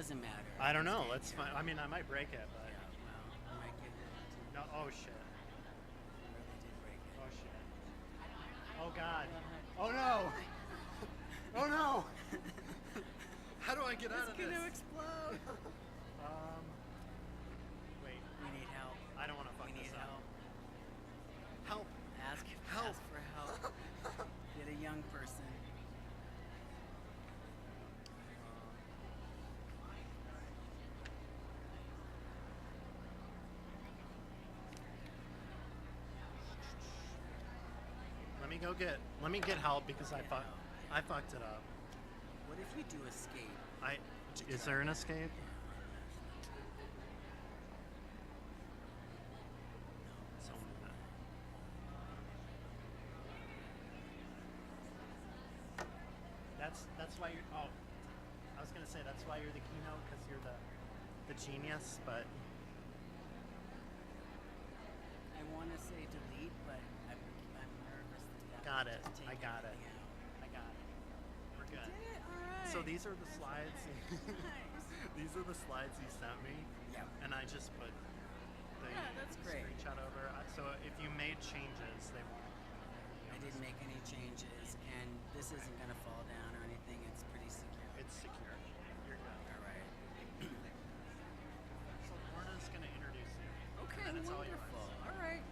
doesn't matter. I don't know. Let's find. I mean, I might break it, but Yeah, well, I might give it no. Oh shit. I really did break it. Oh shit. Oh god. Oh no. Oh no. How do I get out of this? It's gonna explode. Wait. We need help. I don't want to fuck We need this up. help. Help. Ask for help. Get a young person. Let me get help because I Get help. fucked it up. What if you do escape? Is there an escape? So, that's why you're. Oh, I was gonna say that's why you're the keynote because you're the genius, but I want to say delete, but I'm nervous that got will it. just take I got it. everything out. I got it. We're good. Did it? All right. So these are the slides. Nice. These are the slides you sent me, Yeah. and I just put the Yeah, that's great. screenshot over. So if you made changes, they won't. I didn't make any changes, and this isn't going to fall down or anything. It's pretty secure. It's secure. You're good. All right. So Lorna's gonna introduce you. Okay, And then it's all yours. wonderful. All right.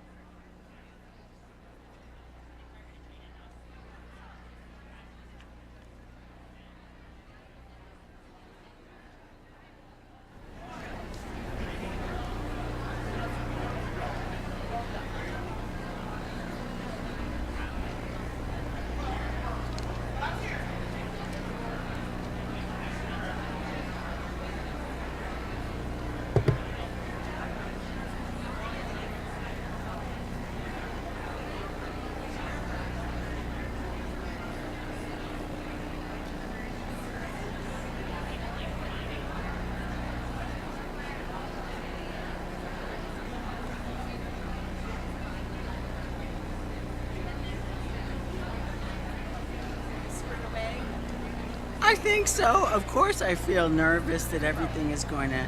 I think so. Of course, I feel nervous that everything is going to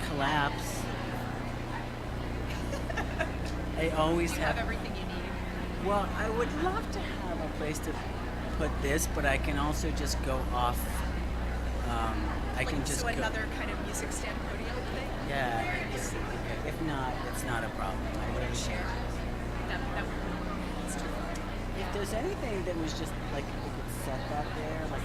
collapse. I always You have everything you need. Well, I would love to have a place to put this, but I can also just go off. I can just so go. another kind of music stand podium thing. Yeah. If not, it's not a problem. I really Share. That would. It's too far. If there's anything that was just like we could set that there, like.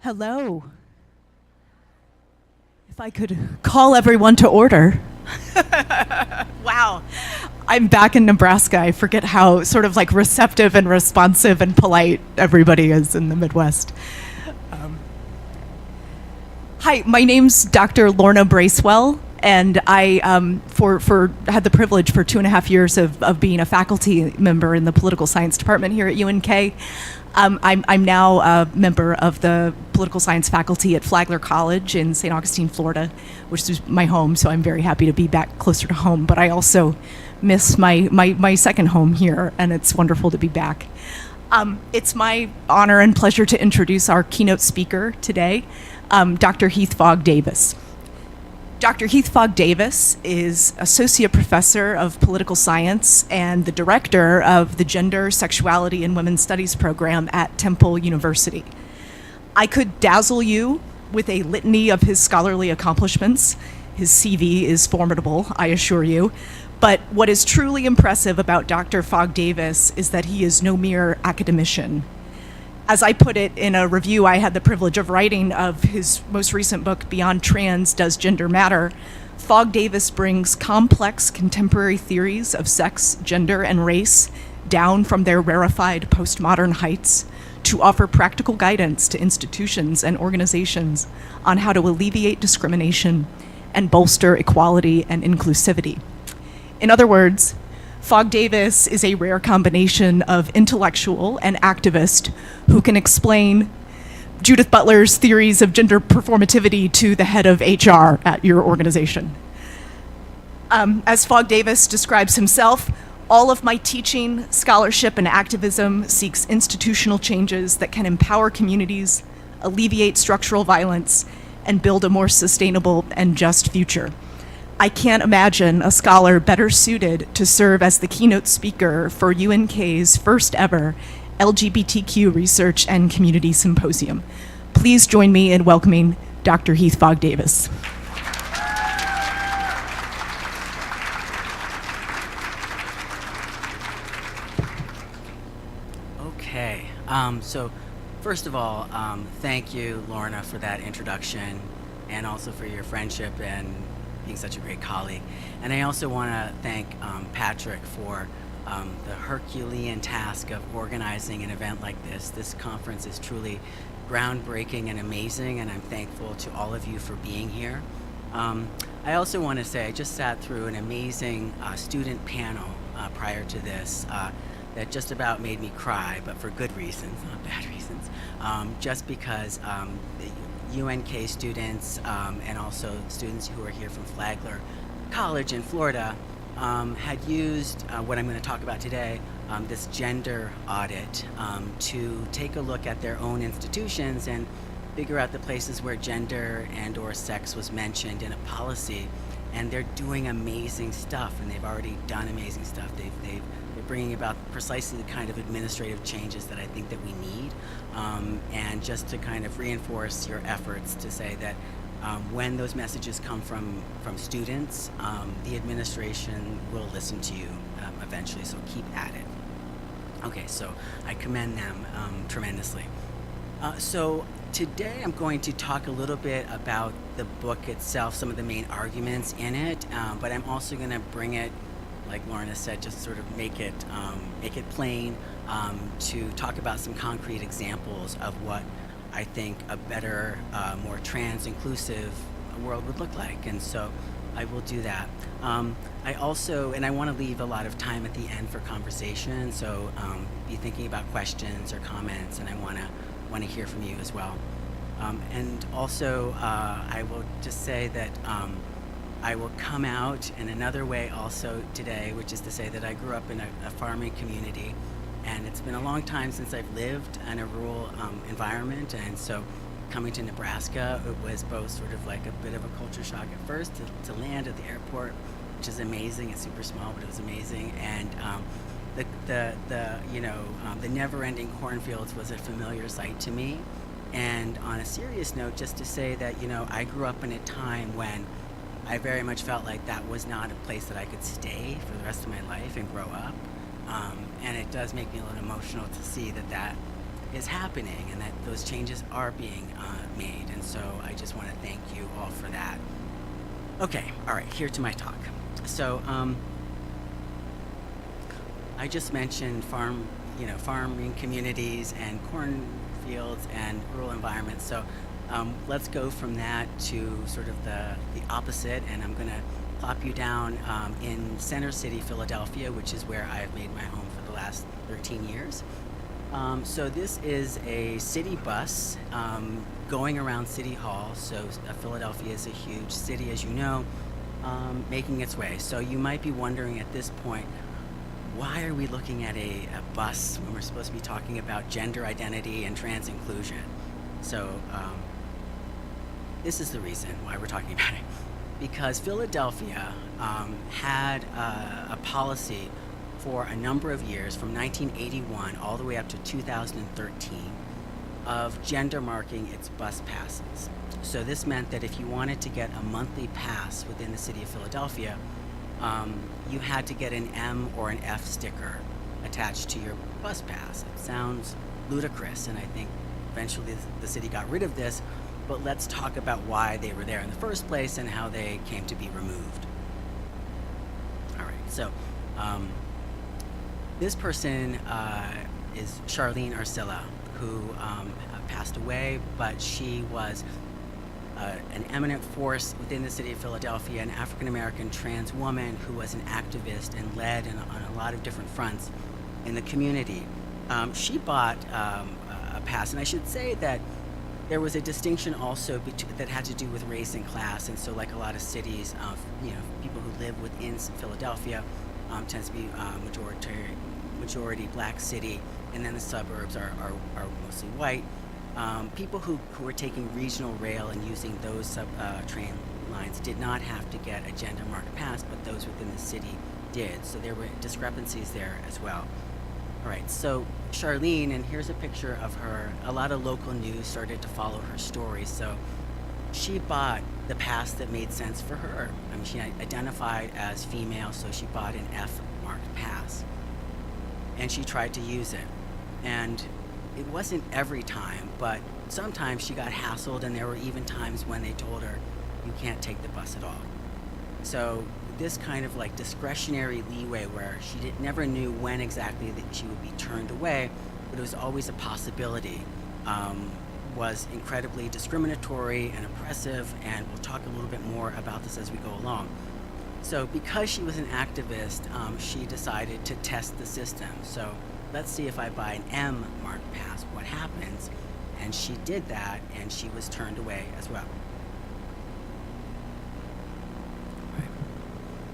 Hello. If I could call everyone to order. Wow. I'm back in Nebraska. I forget how sort of like receptive and responsive and polite everybody is in the Midwest. Hi, my name's Dr. Lorna Bracewell, and I had the privilege for 2.5 years of being a faculty member in the political science department here at UNK. I'm now a member of the political science faculty at Flagler College in St. Augustine, Florida, which is my home, so I'm very happy to be back closer to home. But I also miss my second home here, and it's wonderful to be back. It's my honor and pleasure to introduce our keynote speaker today, Dr. Heath Fogg-Davis. Dr. Heath Fogg-Davis is Associate Professor of Political Science and the Director of the Gender, Sexuality, and Women's Studies program at Temple University. I could dazzle you with a litany of his scholarly accomplishments. His CV is formidable, I assure you. But what is truly impressive about Dr. Fogg-Davis is that he is no mere academician. As I put it in a review I had the privilege of writing of his most recent book, Beyond Trans, Does Gender Matter?, Fogg-Davis brings complex contemporary theories of sex, gender, and race down from their rarefied postmodern heights to offer practical guidance to institutions and organizations on how to alleviate discrimination and bolster equality and inclusivity. In other words, Fogg-Davis is a rare combination of intellectual and activist who can explain Judith Butler's theories of gender performativity to the head of HR at your organization. As Fogg-Davis describes himself, all of my teaching, scholarship, and activism seeks institutional changes that can empower communities, alleviate structural violence, and build a more sustainable and just future. I can't imagine a scholar better suited to serve as the keynote speaker for UNK's first ever LGBTQ Research and Community Symposium. Please join me in welcoming Dr. Heath Fogg-Davis. Okay, so first of all, thank you, Lorna, for that introduction, and also for your friendship and being such a great colleague. And I also want to thank Patrick for the Herculean task of organizing an event like this. This conference is truly groundbreaking and amazing, and I'm thankful to all of you for being here. I also want to say I just sat through an amazing student panel prior to this that just about made me cry, but for good reasons, not bad reasons. Just because UNK students and also students who are here from Flagler College in Florida had used what I'm going to talk about today, this gender audit, to take a look at their own institutions and figure out the places where gender and or sex was mentioned in a policy. And they're doing amazing stuff, and they've already done amazing stuff. They're bringing about precisely the kind of administrative changes that I think that we need. And just to kind of reinforce your efforts to say that when those messages come from students, the administration will listen to you eventually, so keep at it. Okay, so I commend them tremendously. So today I'm going to talk a little bit about the book itself, some of the main arguments in it, but I'm also going to bring it, like Lorna said, just sort of make it plain, to talk about some concrete examples of what I think a better, more trans-inclusive world would look like, and so I will do that. I also, and I want to leave a lot of time at the end for conversation, so be thinking about questions or comments, and I want to hear from you as well. And also, I will just say that I will come out in another way also today, which is to say that I grew up in a farming community, and it's been a long time since I've lived in a rural environment, and so coming to Nebraska, it was both sort of like a bit of a culture shock at first to land at the airport, which is amazing. It's super small, but it was amazing, and the never-ending cornfields was a familiar sight to me. And on a serious note, just to say that, I grew up in a time when I very much felt like that was not a place that I could stay for the rest of my life and grow up. And it does make me a little emotional to see that is happening and that those changes are being made. And so I just want to thank you all for that. Okay, all right, here to my talk. So I just mentioned farming communities and cornfields and rural environments. So let's go from that to sort of the opposite, and I'm going to plop you down in Center City, Philadelphia, which is where I've made my home for the last 13 years. So this is a city bus going around City Hall. So Philadelphia is a huge city, as you know, making its way. So you might be wondering at this point, why are we looking at a bus when we're supposed to be talking about gender identity and trans inclusion? So this is the reason why we're talking about it. Because Philadelphia had a policy for a number of years, from 1981 all the way up to 2013, of gender marking its bus passes. So this meant that if you wanted to get a monthly pass within the city of Philadelphia, you had to get an M or an F sticker attached to your bus pass. It sounds ludicrous, and I think eventually the city got rid of this, but let's talk about why they were there in the first place and how they came to be removed. All right, so this person is Charlene Arcilla, who passed away, but she was an eminent force within the city of Philadelphia, an African-American trans woman who was an activist and led on a lot of different fronts in the community. She bought a pass, and I should say that there was a distinction also that had to do with race and class, and so like a lot of cities, people who live within Philadelphia tends to be majority black city, and then the suburbs are mostly white. People who were taking regional rail and using those train lines did not have to get a gender marked pass, but those within the city did. So there were discrepancies there as well. All right, so Charlene, and here's a picture of her. A lot of local news started to follow her story, so she bought the pass that made sense for her. I mean, she identified as female, so she bought an F marked pass, and she tried to use it. And it wasn't every time, but sometimes she got hassled, and there were even times when they told her, you can't take the bus at all. So this kind of like discretionary leeway where she never knew when exactly that she would be turned away, but it was always a possibility, was incredibly discriminatory and oppressive, and we'll talk a little bit more about this as we go along. So because she was an activist, she decided to test the system. So let's see, if I buy an M marked pass, what happens? And she did that, and she was turned away as well. Right.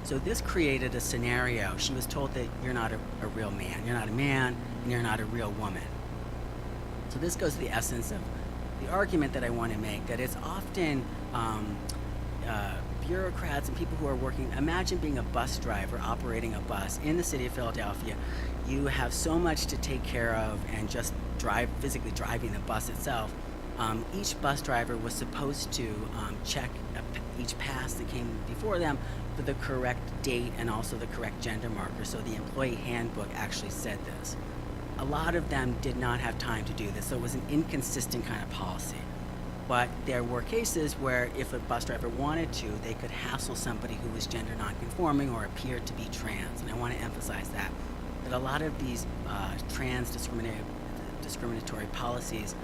So this created a scenario. She was told that you're not a real man. You're not a man, and you're not a real woman. So this goes to the essence of the argument that I want to make, that it's often bureaucrats and people who are working. Imagine being a bus driver operating a bus in the city of Philadelphia. You have so much to take care of, and just physically driving the bus itself. Each bus driver was supposed to check each pass that came before them for the correct date and also the correct gender marker. So the employee handbook actually said this. A lot of them did not have time to do this, so it was an inconsistent kind of policy. But there were cases where if a bus driver wanted to, they could hassle somebody who was gender nonconforming or appeared to be trans. And I want to emphasize that a lot of these trans discriminatory policies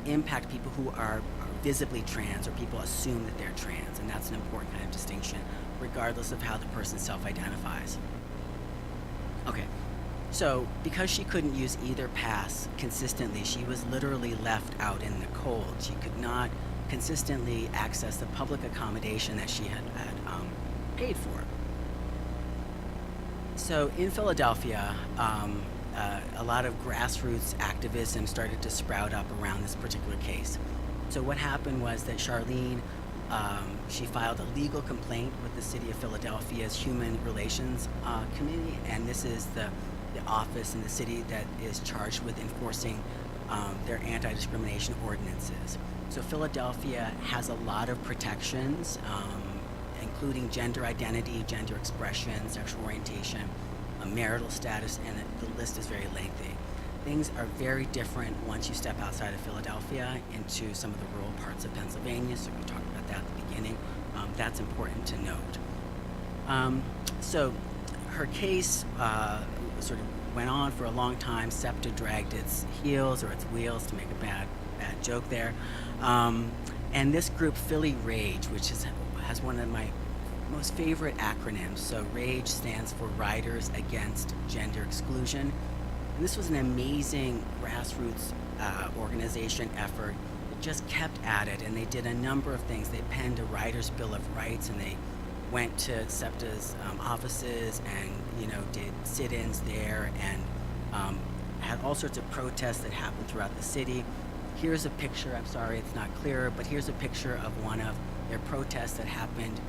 impact people who are visibly trans, or people assume that they're trans, and that's an important kind of distinction, regardless of how the person self-identifies. Okay. So because she couldn't use either pass consistently, she was literally left out in the cold. She could not consistently access the public accommodation that she had paid for. So in Philadelphia, a lot of grassroots activism started to sprout up around this particular case. So what happened was that Charlene, she filed a legal complaint with the City of Philadelphia's Human Relations Committee, and this is the office in the city that is charged with enforcing their anti-discrimination ordinances. So Philadelphia has a lot of protections, including gender identity, gender expression, sexual orientation, marital status, and the list is very lengthy. things are very different once you step outside of Philadelphia into some of the rural parts of Pennsylvania. So we talked about that at the beginning. That's important to note. So her case sort of went on for a long time. SEPTA dragged its heels or its wheels, to make a bad joke there. And this group, Philly Rage, which has one of my most favorite acronyms. So RAGE stands for Riders Against Gender Exclusion. And this was an amazing grassroots organization effort that just kept at it, and they did a number of things. They penned a Writers' Bill of Rights, and they went to SEPTA's offices and did sit-ins there, and had all sorts of protests that happened throughout the city. Here's a picture, I'm sorry it's not clear, but here's a picture of one of their protests that happened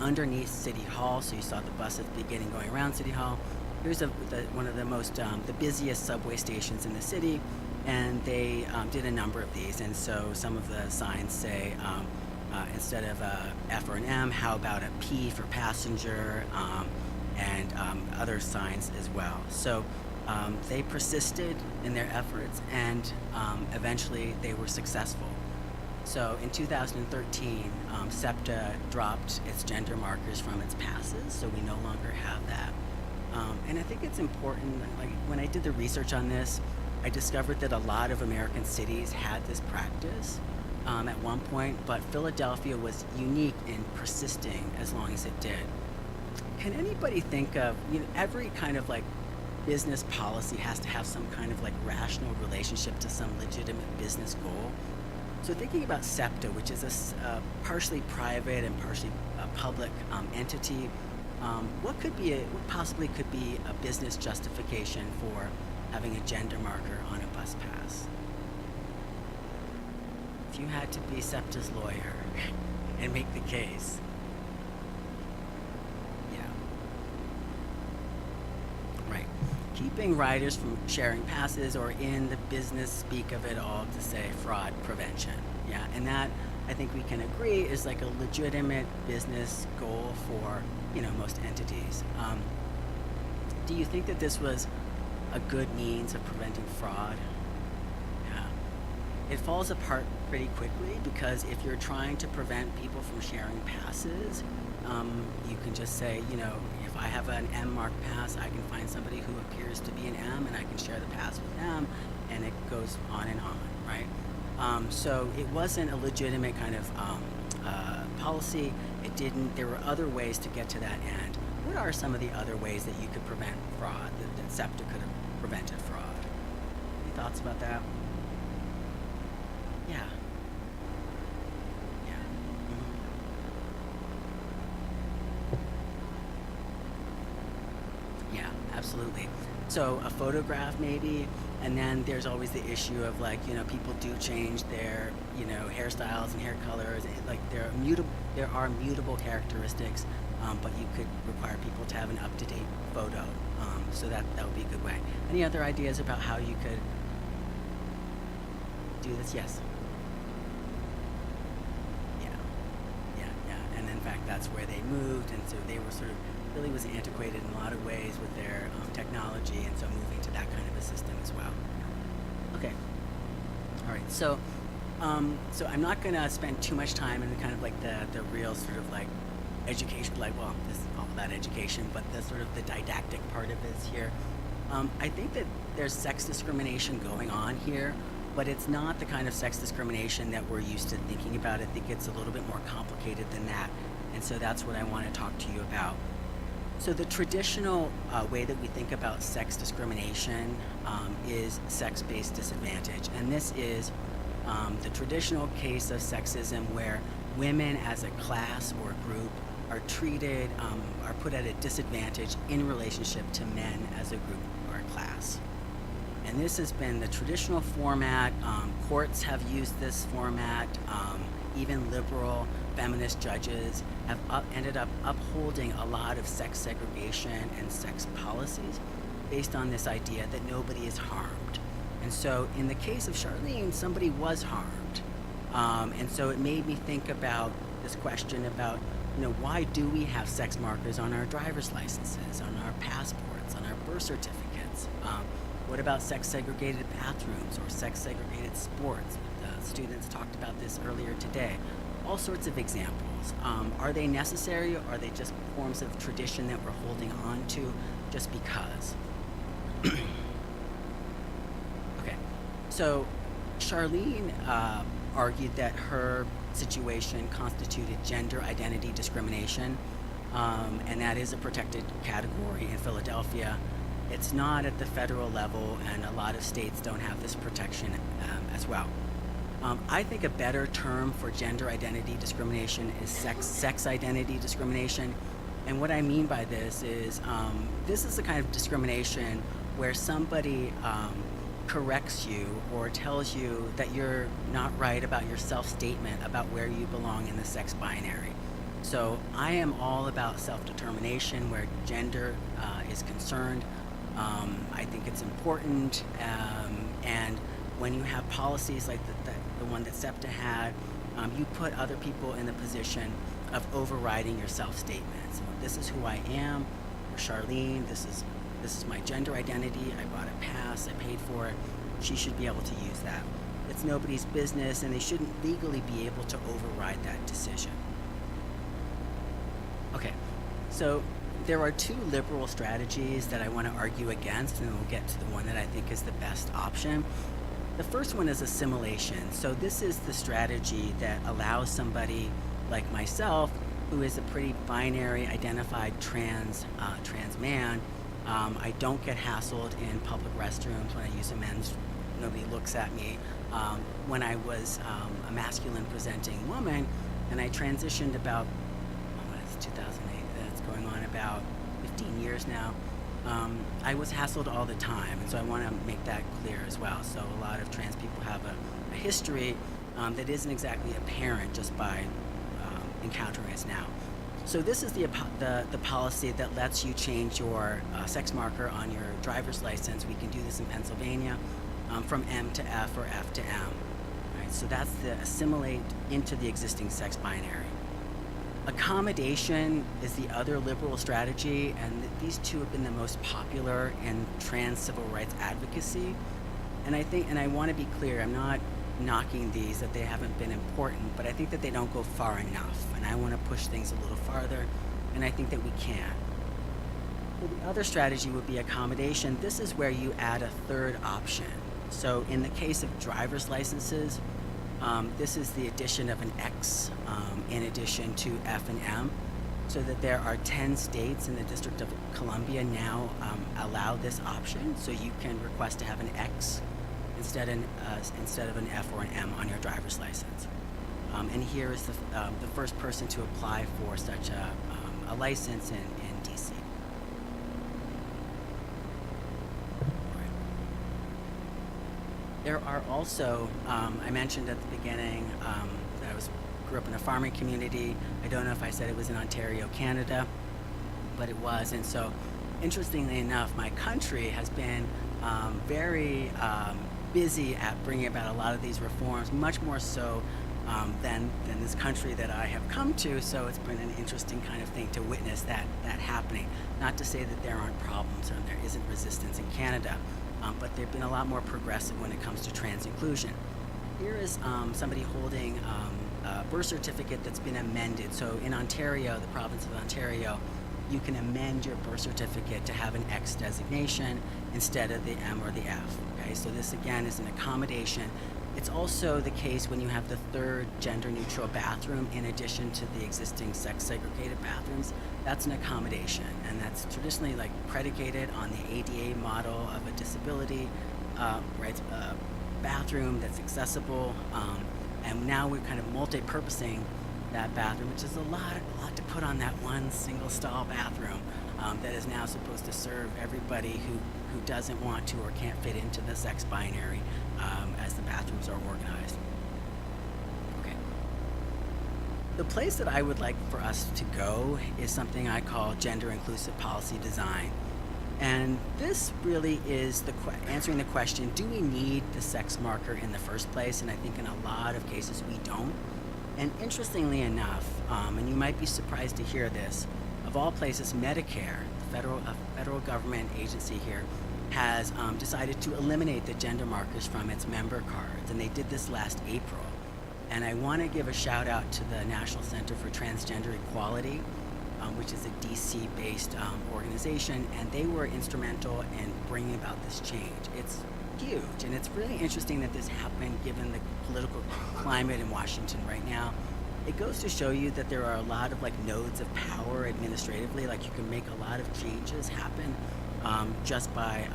underneath City Hall. So you saw the bus at the beginning going around City Hall. Here's one of the most, the busiest subway stations in the city, and they did a number of these. And so some of the signs say, instead of a F or an M, how about a P for passenger, and other signs as well. So they persisted in their efforts, and eventually they were successful. So in 2013, SEPTA dropped its gender markers from its passes, so we no longer have that. And I think it's important, like when I did the research on this, I discovered that a lot of American cities had this practice at one point, but Philadelphia was unique in persisting as long as it did. Can anybody think of, every kind of like business policy has to have some kind of like rational relationship to some legitimate business goal. So thinking about SEPTA, which is a partially private and partially public entity, what possibly could be a business justification for having a gender marker on a bus pass? If you had to be SEPTA's lawyer and make the case. Yeah. Right. Keeping riders from sharing passes, or in the business speak of it all, to say fraud prevention. Yeah, and that, I think we can agree, is like a legitimate business goal for most entities. Do you think that this was a good means of preventing fraud? Yeah. It falls apart pretty quickly, because if you're trying to prevent people from sharing passes, you can just say, if I have an M marked pass, I can find somebody who appears to be an M, and I can share the pass with them, and it goes on and on, right? So it wasn't a legitimate kind of policy. There were other ways to get to that end. What are some of the other ways that you could prevent fraud, that SEPTA could have prevented fraud? Any thoughts about that? Yeah. Yeah. Yeah, absolutely. So a photograph maybe, and then there's always the issue of people do change their hairstyles and hair colors. Like there are mutable characteristics, but you could require people to have an up-to-date photo. So that would be a good way. Any other ideas about how you could do this? Yes. Yeah. And in fact, that's where they moved, and so they were really was antiquated in a lot of ways with their technology, and so moving to that kind of a system as well. Okay. All right. So I'm not going to spend too much time in the kind of like the real sort of like education, this is all about education, but the sort of the didactic part of this here. I think that there's sex discrimination going on here, but it's not the kind of sex discrimination that we're used to thinking about. I think it's a little bit more complicated than that, and so that's what I want to talk to you about. So the traditional way that we think about sex discrimination is sex-based disadvantage, and this is the traditional case of sexism where women as a class or group are treated, are put at a disadvantage in relationship to men as a group or a class. And this has been the traditional format. Courts have used this format. Even liberal feminist judges have ended up upholding a lot of sex segregation and sex policies based on this idea that nobody is harmed. And so in the case of Charlene, somebody was harmed. And so it made me think about this question about, why do we have sex markers on our driver's licenses, on our passports, on our birth certificates? What about sex-segregated bathrooms or sex-segregated sports? The students talked about this earlier today. All sorts of examples. Are they necessary, or are they just forms of tradition that we're holding on to just because? Okay, so Charlene argued that her situation constituted gender identity discrimination, and that is a protected category in Philadelphia. It's not at the federal level, and a lot of states don't have this protection as well. I think a better term for gender identity discrimination is sex identity discrimination. And what I mean by this is the kind of discrimination where somebody corrects you or tells you that you're not right about your self-statement about where you belong in the sex binary. So I am all about self-determination where gender is concerned. I think it's important, and when you have policies like the one that SEPTA had, you put other people in the position of overriding your self-statement. So this is who I am, or Charlene, this is my gender identity, I bought a pass, I paid for it, she should be able to use that. It's nobody's business, and they shouldn't legally be able to override that decision. Okay, so there are two liberal strategies that I want to argue against, and then we'll get to the one that I think is the best option. The first one is assimilation. So this is the strategy that allows somebody like myself, who is a pretty binary identified trans man. I don't get hassled in public restrooms when I use a men's. Nobody looks at me. When I was a masculine presenting woman, and I transitioned about, it's 2008, that's going on about 15 years now. I was hassled all the time, and so I want to make that clear as well. So a lot of trans people have a history that isn't exactly apparent just by encountering us now. So this is the policy that lets you change your sex marker on your driver's license. We can do this in Pennsylvania from M to F or F to M. Right? So that's the assimilate into the existing sex binary. Accommodation is the other liberal strategy, and these two have been the most popular in trans civil rights advocacy. And I want to be clear, I'm not knocking these, that they haven't been important, but I think that they don't go far enough, and I want to push things a little farther, and I think that we can. Well, the other strategy would be accommodation. This is where you add a third option. So in the case of driver's licenses, this is the addition of an X in addition to F and M, so that there are 10 states in the District of Columbia now allow this option. So you can request to have an X instead of an F or an M on your driver's license. And here is the first person to apply for such a license in DC. There are also, I mentioned at the beginning that I grew up in a farming community. I don't know if I said it was in Ontario, Canada, but it was. And so, interestingly enough, my country has been very busy at bringing about a lot of these reforms, much more so than this country that I have come to. So it's been an interesting kind of thing to witness that happening. Not to say that there aren't problems or there isn't resistance in Canada, but they've been a lot more progressive when it comes to trans inclusion. Here is somebody holding a birth certificate that's been amended. So in Ontario, the province of Ontario, you can amend your birth certificate to have an X designation instead of the M or the F. Okay, so this again is an accommodation. It's also the case when you have the third gender-neutral bathroom in addition to the existing sex-segregated bathrooms. That's an accommodation, and that's traditionally like predicated on the ADA model of a disability rights bathroom that's accessible. And now we're kind of multi-purposing that bathroom, which is a lot to put on that one single stall bathroom that is now supposed to serve everybody who doesn't want to or can't fit into the sex binary as the bathrooms are organized. Okay. The place that I would like for us to go is something I call gender inclusive policy design. And this really is answering the question, do we need the sex marker in the first place? And I think in a lot of cases we don't. And interestingly enough, and you might be surprised to hear this, of all places, Medicare, the federal government agency here, has decided to eliminate the gender markers from its member cards, and they did this last April. And I want to give a shout out to the National Center for Transgender Equality, which is a DC-based organization, and they were instrumental in bringing about this change. It's huge, and it's really interesting that this happened given the political climate in Washington right now. It goes to show you that there are a lot of like nodes of power administratively, like you can make a lot of changes happen just by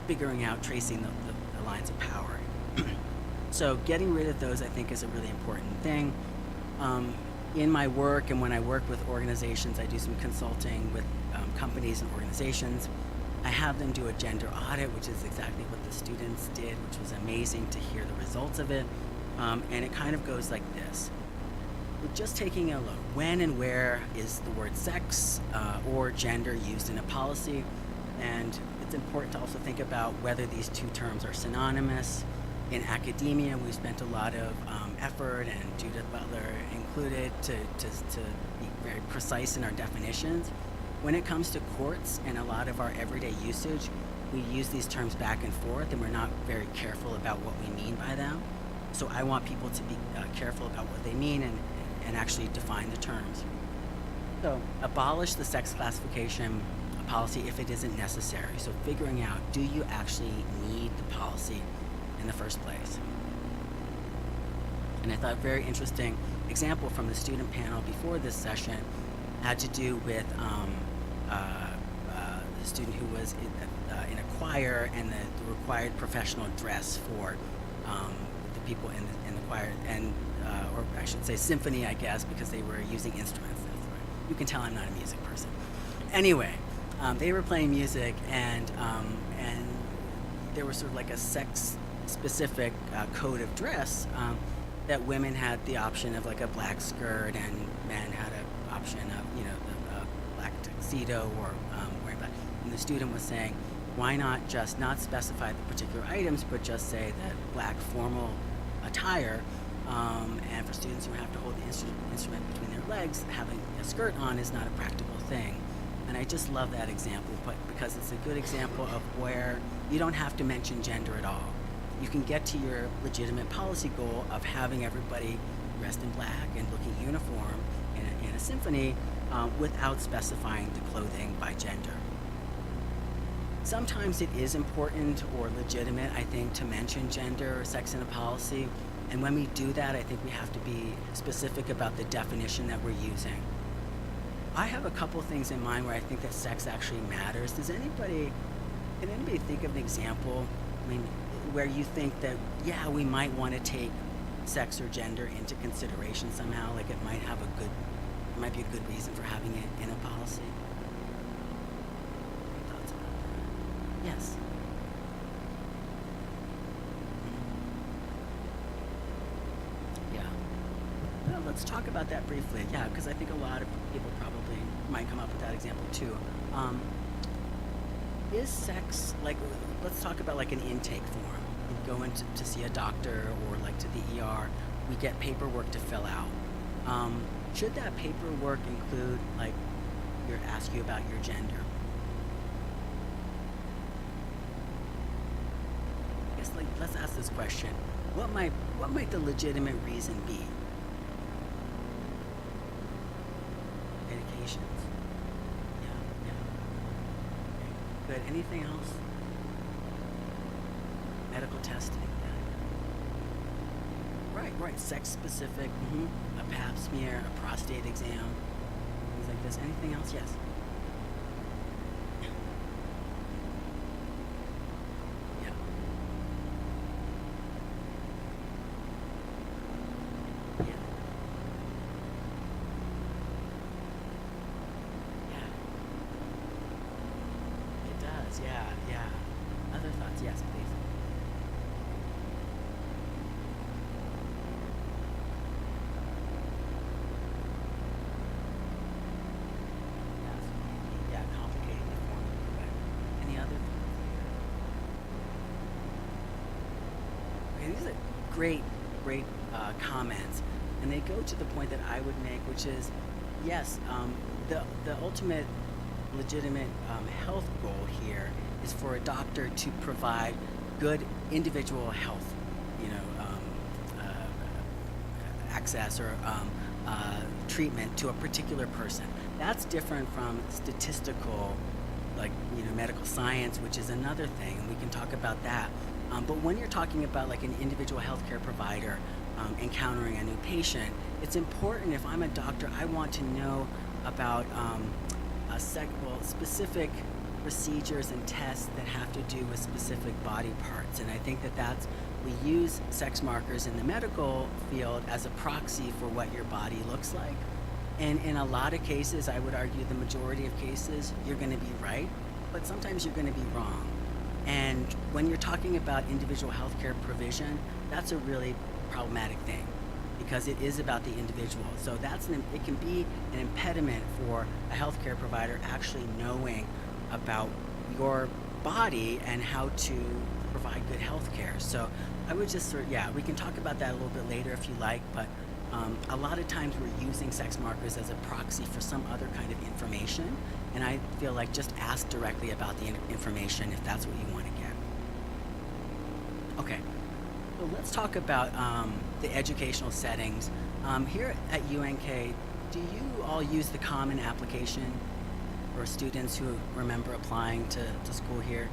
figuring out, tracing the lines of power. So getting rid of those, I think, is a really important thing. In my work and when I work with organizations, I do some consulting with companies and organizations. I have them do a gender audit, which is exactly what the students did, which was amazing to hear the results of it. And it kind of goes like this. We're just taking a look. When and where is the word sex or gender used in a policy? And it's important to also think about whether these two terms are synonymous. In academia, we spent a lot of effort, and Judith Butler included, to be very precise in our definitions. When it comes to courts and a lot of our everyday usage, we use these terms back and forth, and we're not very careful about what we mean by them. So I want people to be careful about what they mean and actually define the terms. So abolish the sex classification policy if it isn't necessary. So figuring out, do you actually need the policy in the first place? And I thought a very interesting example from the student panel before this session had to do with the student who was in a choir, and the required professional dress for the people in the choir, and or I should say symphony, I guess, because they were using instruments. That's right. You can tell I'm not a music person. Anyway, they were playing music, and there was sort of like a sex-specific code of dress that women had the option of like a black skirt, and men had an option of, you know, the black tuxedo or wearing black. And the student was saying, why not just not specify the particular items, but just say that black formal attire, and for students who have to hold the instrument between their legs, having a skirt on is not a practical thing. And I just love that example, but because it's a good example of where you don't have to mention gender at all. You can get to your legitimate policy goal of having everybody dressed in black and looking uniform in a symphony without specifying the clothing by gender. Sometimes it is important or legitimate, I think, to mention gender or sex in a policy. And when we do that, I think we have to be specific about the definition that we're using. I have a couple things in mind where I think that sex actually matters. Can anybody think of an example, where you think that, yeah, we might want to take sex or gender into consideration somehow, like it might be a good reason for having it in a policy? Any thoughts about that? Yes. Yeah. Well, let's talk about that briefly. Yeah, because I think a lot of people probably might come up with that example too. Is sex, like, let's talk about like an intake form. We go in to see a doctor or like to the ER, we get paperwork to fill out. Should that paperwork include, like, ask you about your gender? I guess, like, let's ask this question. What might the legitimate reason be? Medications. Yeah. Okay. Good. Anything else? Medical testing. Yeah. Right. Sex specific. A pap smear, a prostate exam, things like this. Anything else? Yes. Yeah. Yeah. It does. Yeah. Other thoughts? Yes, please. Complicating the formula. Right. Any other thoughts? Okay, these are great comments, and they go to the point that I would make, which is, yes, the ultimate legitimate health goal here is for a doctor to provide good individual health, access or treatment to a particular person. That's different from statistical, medical science, which is another thing, and we can talk about that. But when you're talking about like an individual healthcare provider encountering a new patient, it's important. If I'm a doctor, I want to know about specific procedures and tests that have to do with specific body parts. And I think we use sex markers in the medical field as a proxy for what your body looks like. And in a lot of cases, I would argue the majority of cases, you're going to be right, but sometimes you're going to be wrong. And when you're talking about individual healthcare provision, that's a really problematic thing, because it is about the individual. So it can be an impediment for a healthcare provider actually knowing about your body and how to provide good healthcare. So I would just we can talk about that a little bit later if you like, but a lot of times we're using sex markers as a proxy for some other kind of information, and I feel like just ask directly about the information if that's what you want to get. Okay, so let's talk about the educational settings. Here at UNK, do you all use the Common Application for students who remember applying to school here?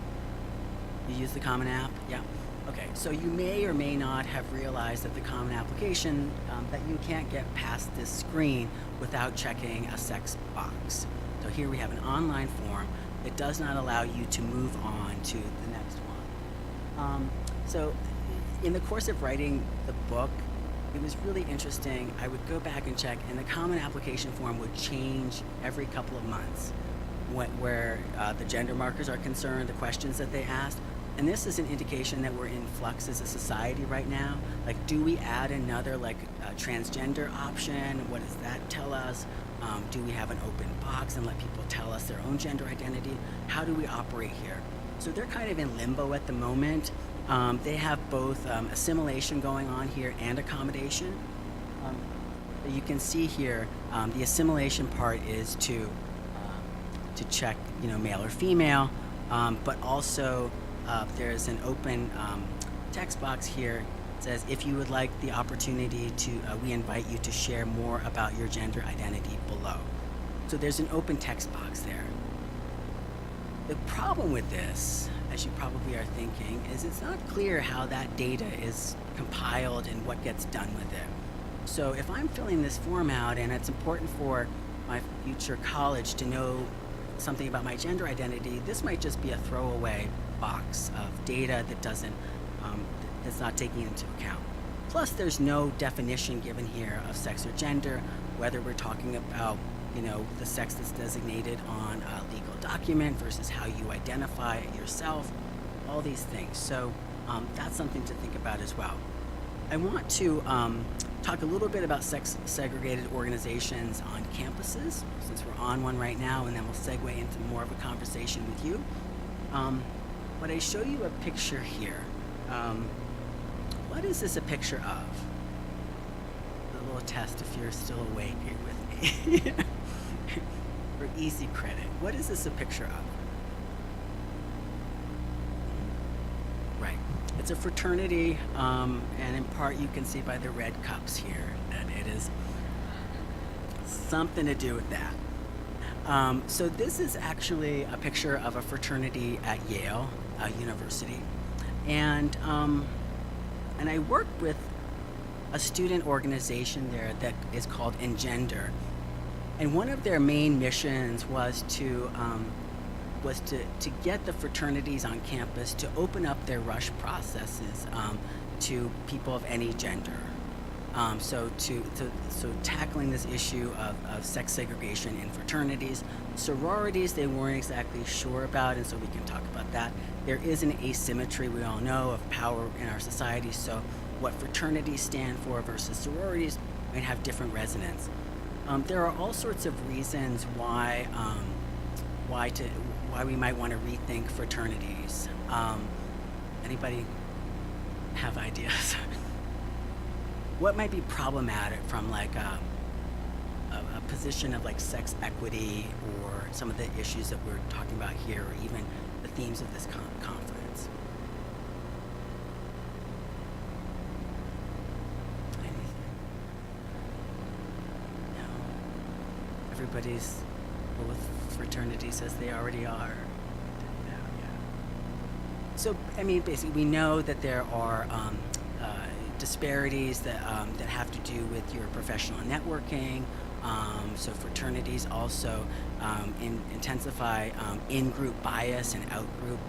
You use the Common App? Yeah. Okay, so you may or may not have realized that the Common Application, that you can't get past this screen without checking a sex box. So here we have an online form that does not allow you to move on to the next one. So in the course of writing the book, it was really interesting. I would go back and check, and the Common Application form would change every couple of months where the gender markers are concerned, the questions that they asked. And this is an indication that we're in flux as a society right now. Like, do we add another transgender option? What does that tell us? Do we have an open box and let people tell us their own gender identity? How do we operate here? So they're kind of in limbo at the moment. They have both assimilation going on here and accommodation. You can see here, the assimilation part is to check, male or female, but also there's an open text box here. It says, if you would like the opportunity to, we invite you to share more about your gender identity below. So there's an open text box there. The problem with this, as you probably are thinking, is it's not clear how that data is compiled and what gets done with it. So if I'm filling this form out and it's important for my future college to know something about my gender identity, this might just be a throwaway box of data that that's not taking into account. Plus, there's no definition given here of sex or gender, whether we're talking about the sex that's designated on a legal document versus how you identify yourself, all these things. So that's something to think about as well. I want to talk a little bit about sex-segregated organizations on campuses, since we're on one right now, and then we'll segue into more of a conversation with you. But I show you a picture here. What is this a picture of? A little test if you're still awake here with me. For easy credit. What is this a picture of? Right. It's a fraternity, and in part you can see by the red cups here that it is something to do with that. So this is actually a picture of a fraternity at Yale University. And I work with a student organization there that is called Engender. And one of their main missions was to get the fraternities on campus to open up their rush processes to people of any gender. So tackling this issue of sex segregation in fraternities. Sororities, they weren't exactly sure about, and so we can talk about that. There is an asymmetry, we all know, of power in our society, so what fraternities stand for versus sororities might have different resonance. There are all sorts of reasons why we might want to rethink fraternities. Anybody have ideas? What might be problematic from like a position of like sex equity or some of the issues that we're talking about here, or even the themes of this conference? Anything? No. Everybody's well, with fraternity says they already are. Yeah. So, I mean, basically, we know that there are disparities that have to do with your professional networking. So fraternities also intensify in-group bias and out-group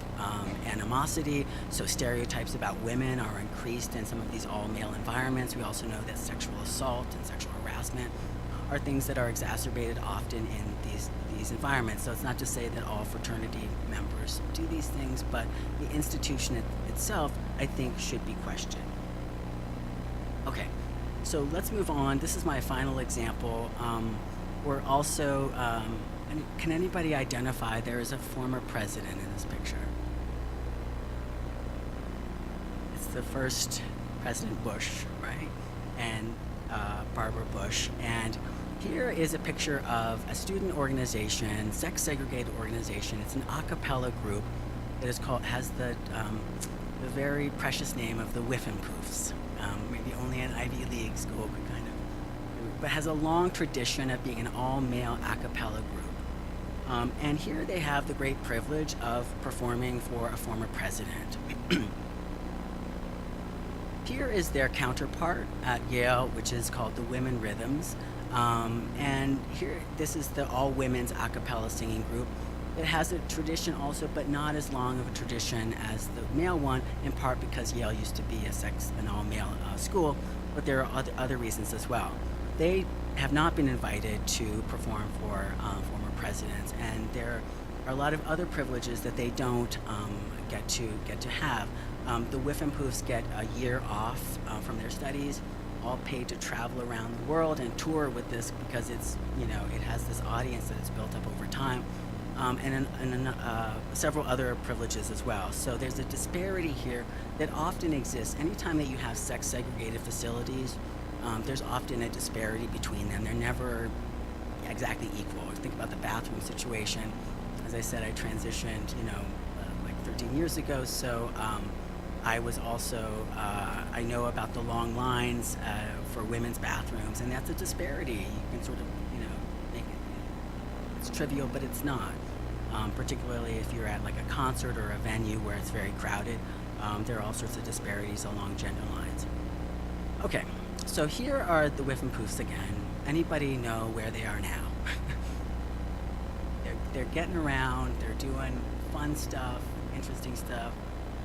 animosity. So stereotypes about women are increased in some of these all-male environments. We also know that sexual assault and sexual harassment are things that are exacerbated often in these environments. So it's not to say that all fraternity members do these things, but the institution itself, I think, should be questioned. Okay, so let's move on. This is my final example. We're also, can anybody identify there is a former president in this picture? It's the first President Bush, right? And Barbara Bush. And here is a picture of a student organization, sex-segregated organization. It's an a cappella group that is has the very precious name of the Whiffenpoofs. Maybe only an Ivy League school could kind of, but has a long tradition of being an all-male a cappella group. And here they have the great privilege of performing for a former president. Here is their counterpart at Yale, which is called the Women Rhythms. And here, this is the all-women's a cappella singing group. It has a tradition also, but not as long of a tradition as the male one, in part because Yale used to be an all-male school, but there are other reasons as well. They have not been invited to perform for former presidents, and there are a lot of other privileges that they don't get to have. The Whiffenpoofs get a year off from their studies, all paid to travel around the world and tour with this because it's, it has this audience that it's built up over time. And several other privileges as well. So there's a disparity here that often exists. Anytime that you have sex-segregated facilities, there's often a disparity between them. They're never exactly equal. Think about the bathroom situation. As I said, I transitioned, like 13 years ago, so I was also, I know about the long lines for women's bathrooms, and that's a disparity. You can sort of, make it, it's trivial, but it's not. Particularly if you're at like a concert or a venue where it's very crowded, there are all sorts of disparities along gender lines. Okay, so here are the Whiffenpoofs again. Anybody know where they are now? they're getting around, they're doing fun stuff, interesting stuff.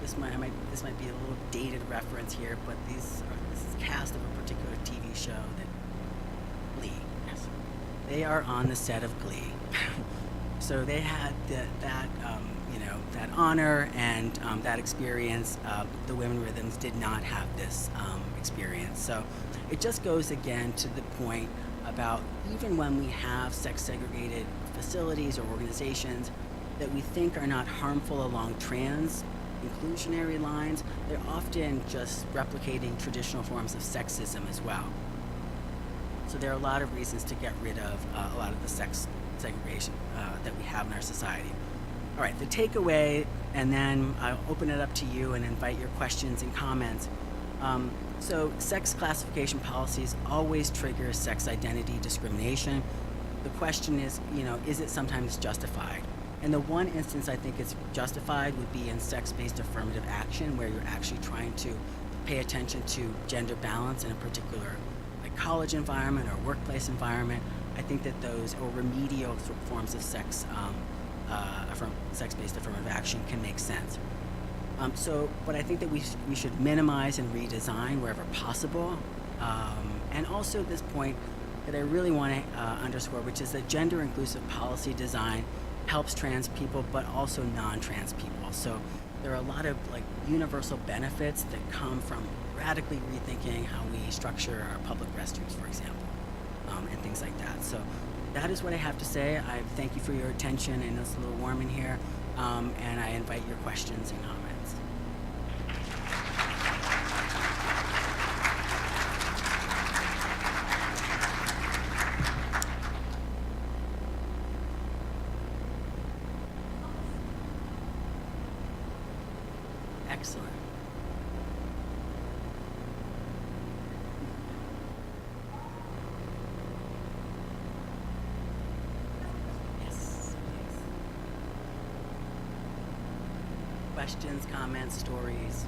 This might be a little dated reference here, but this is cast of a particular TV show that Glee. Yes. They are on the set of Glee. So they had that honor and that experience. The Women Rhythms did not have this experience. So it just goes again to the point about even when we have sex-segregated facilities or organizations that we think are not harmful along trans inclusionary lines, they're often just replicating traditional forms of sexism as well. So there are a lot of reasons to get rid of a lot of the sex segregation that we have in our society. All right, the takeaway, and then I'll open it up to you and invite your questions and comments. So sex classification policies always trigger sex identity discrimination. The question is, is it sometimes justified? And the one instance I think it's justified would be in sex-based affirmative action, where you're actually trying to pay attention to gender balance in a particular college environment or workplace environment. I think that those, or remedial forms of sex-based affirmative action can make sense. But I think that we should minimize and redesign wherever possible. And also this point that I really want to underscore, which is that gender inclusive policy design helps trans people, but also non-trans people. So there are a lot of universal benefits that come from radically rethinking how we structure our public restrooms, for example, and things like that. So that is what I have to say. I thank you for your attention, and it's a little warm in here, and I invite your questions and comments. Excellent. Yes. Questions, comments, stories?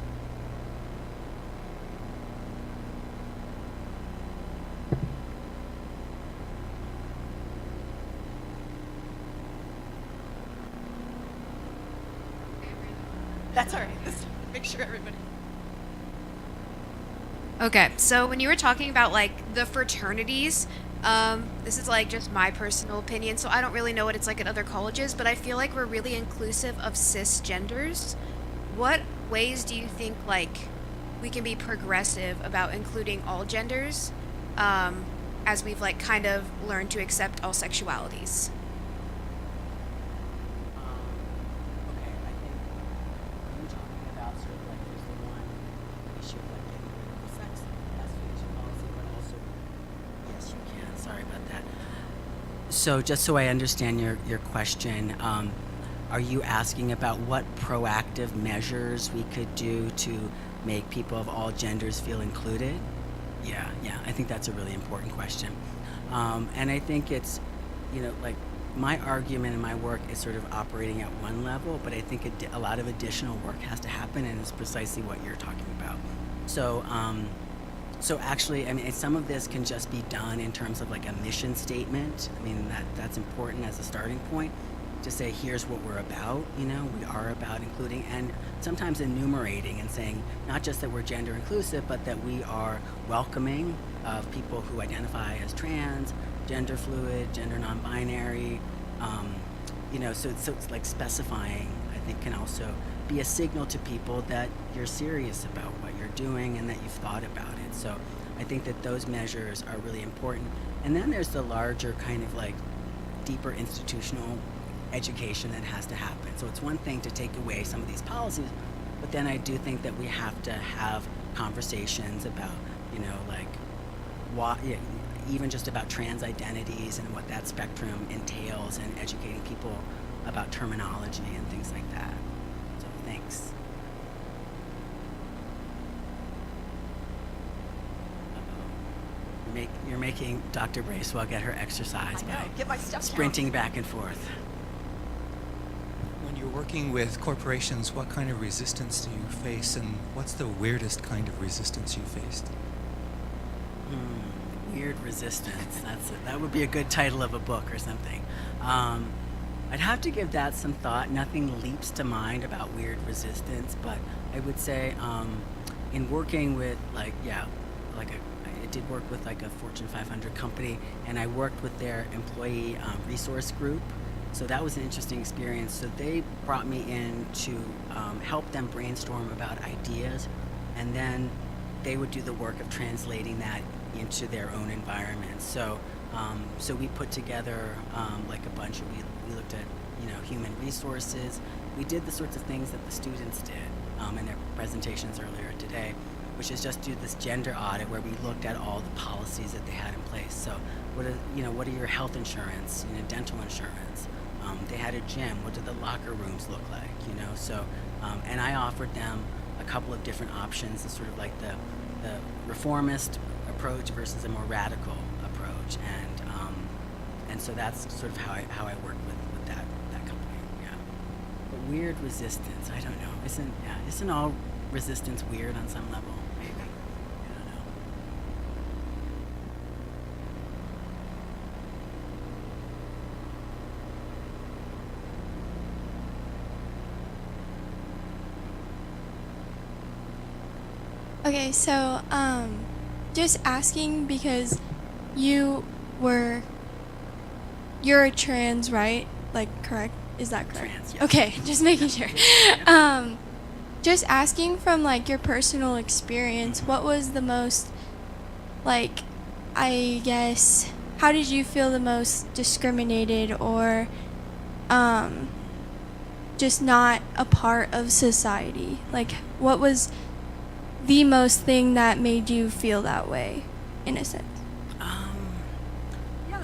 That's all right. Make sure everybody. Okay, so when you were talking about like the fraternities, this is like just my personal opinion, so I don't really know what it's like at other colleges, but I feel like we're really inclusive of cisgenders. What ways do you think like we can be progressive about including all genders, as we've like kind of learned to accept all sexualities? Okay, I think you're talking about sort of like there's the one issue of like getting rid of the sex classification policy, but also, yes, you can. Sorry about that. So just so I understand your question, are you asking about what proactive measures we could do to make people of all genders feel included? Yeah, I think that's a really important question. And I think it's, like my argument in my work is sort of operating at one level, but I think a lot of additional work has to happen, and it's precisely what you're talking about. So actually, I mean, some of this can just be done in terms of like a mission statement. I mean, that's important as a starting point to say, here's what we're about, we are about including, and sometimes enumerating and saying, not just that we're gender inclusive, but that we are welcoming of people who identify as trans, gender fluid, gender non-binary, so it's like specifying, I think, can also be a signal to people that you're serious about what you're doing and that you've thought about it. So I think that those measures are really important. And then there's the larger kind of like deeper institutional education that has to happen. So it's one thing to take away some of these policies, but then I do think that we have to have conversations about, like what, even just about trans identities and what that spectrum entails, and educating people about terminology and things like that. So thanks. You're making Dr. Bracewell get her exercise by Get my stuff sprinting back and forth. When you're working with corporations, what kind of resistance do you face, and what's the weirdest kind of resistance you faced? Weird resistance. That would be a good title of a book or something. I'd have to give that some thought. Nothing leaps to mind about weird resistance, but I would say in working with I did work with like a Fortune 500 company, and I worked with their employee resource group. So that was an interesting experience. So they brought me in to help them brainstorm about ideas, and then they would do the work of translating that into their own environment. So we put together like a bunch of, we looked at human resources. We did the sorts of things that the students did in their presentations earlier today, which is just do this gender audit where we looked at all the policies that they had in place. So what are your health insurance, dental insurance? They had a gym. What did the locker rooms look like? And I offered them a couple of different options, sort of like the reformist approach versus a more radical approach, and so that's sort of how I work with that company. Yeah, but weird resistance. I don't know. Isn't all resistance weird on some level? Maybe. I don't know. Okay, so just asking because you're a trans, right? Like, correct? Is that correct? Trans, yes. Okay, just making sure. Just asking from like your personal experience, what was the most, like, I guess, how did you feel the most discriminated or just not a part of society? Like, what was the most thing that made you feel that way, in a sense?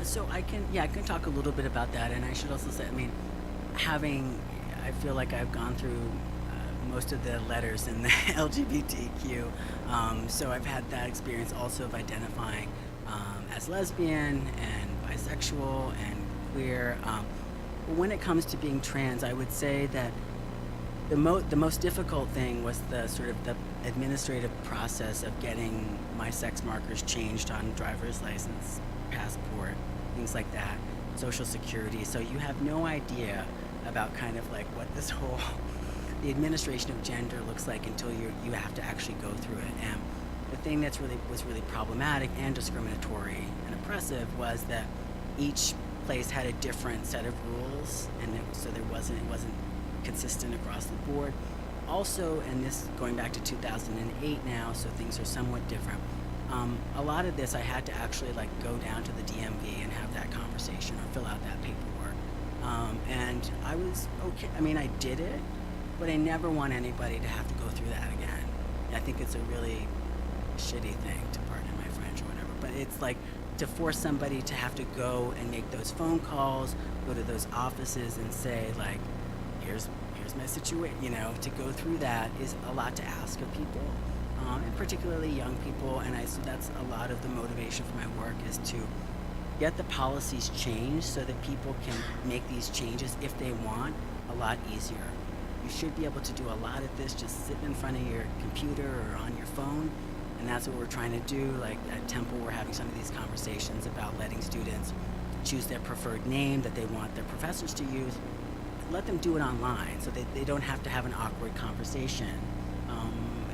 So I can talk a little bit about that, and I should also say, I feel like I've gone through most of the letters in the LGBTQ. So I've had that experience also of identifying as lesbian and bisexual and queer. But when it comes to being trans, I would say that the most difficult thing was the sort of the administrative process of getting my sex markers changed on driver's license, passport, things like that, social security. So you have no idea about kind of like what this whole the administration of gender looks like until you have to actually go through it. And the thing that's was really problematic and discriminatory and oppressive was that each place had a different set of rules, and so it wasn't consistent across the board. Also, and this going back to 2008 now, so things are somewhat different. A lot of this I had to actually like go down to the DMV and have that conversation or fill out that paperwork. And I was okay. I mean, I did it, but I never want anybody to have to go through that again. I think it's a really shitty thing, to pardon my French or whatever, but it's like to force somebody to have to go and make those phone calls, go to those offices and say like, here's my situation, you know, to go through that is a lot to ask of people, and particularly young people. And so that's a lot of the motivation for my work, is to get the policies changed so that people can make these changes if they want a lot easier. You should be able to do a lot of this just sitting in front of your computer or on your phone, and that's what we're trying to do. Like at Temple, we're having some of these conversations about letting students choose their preferred name that they want their professors to use. Let them do it online so they don't have to have an awkward conversation.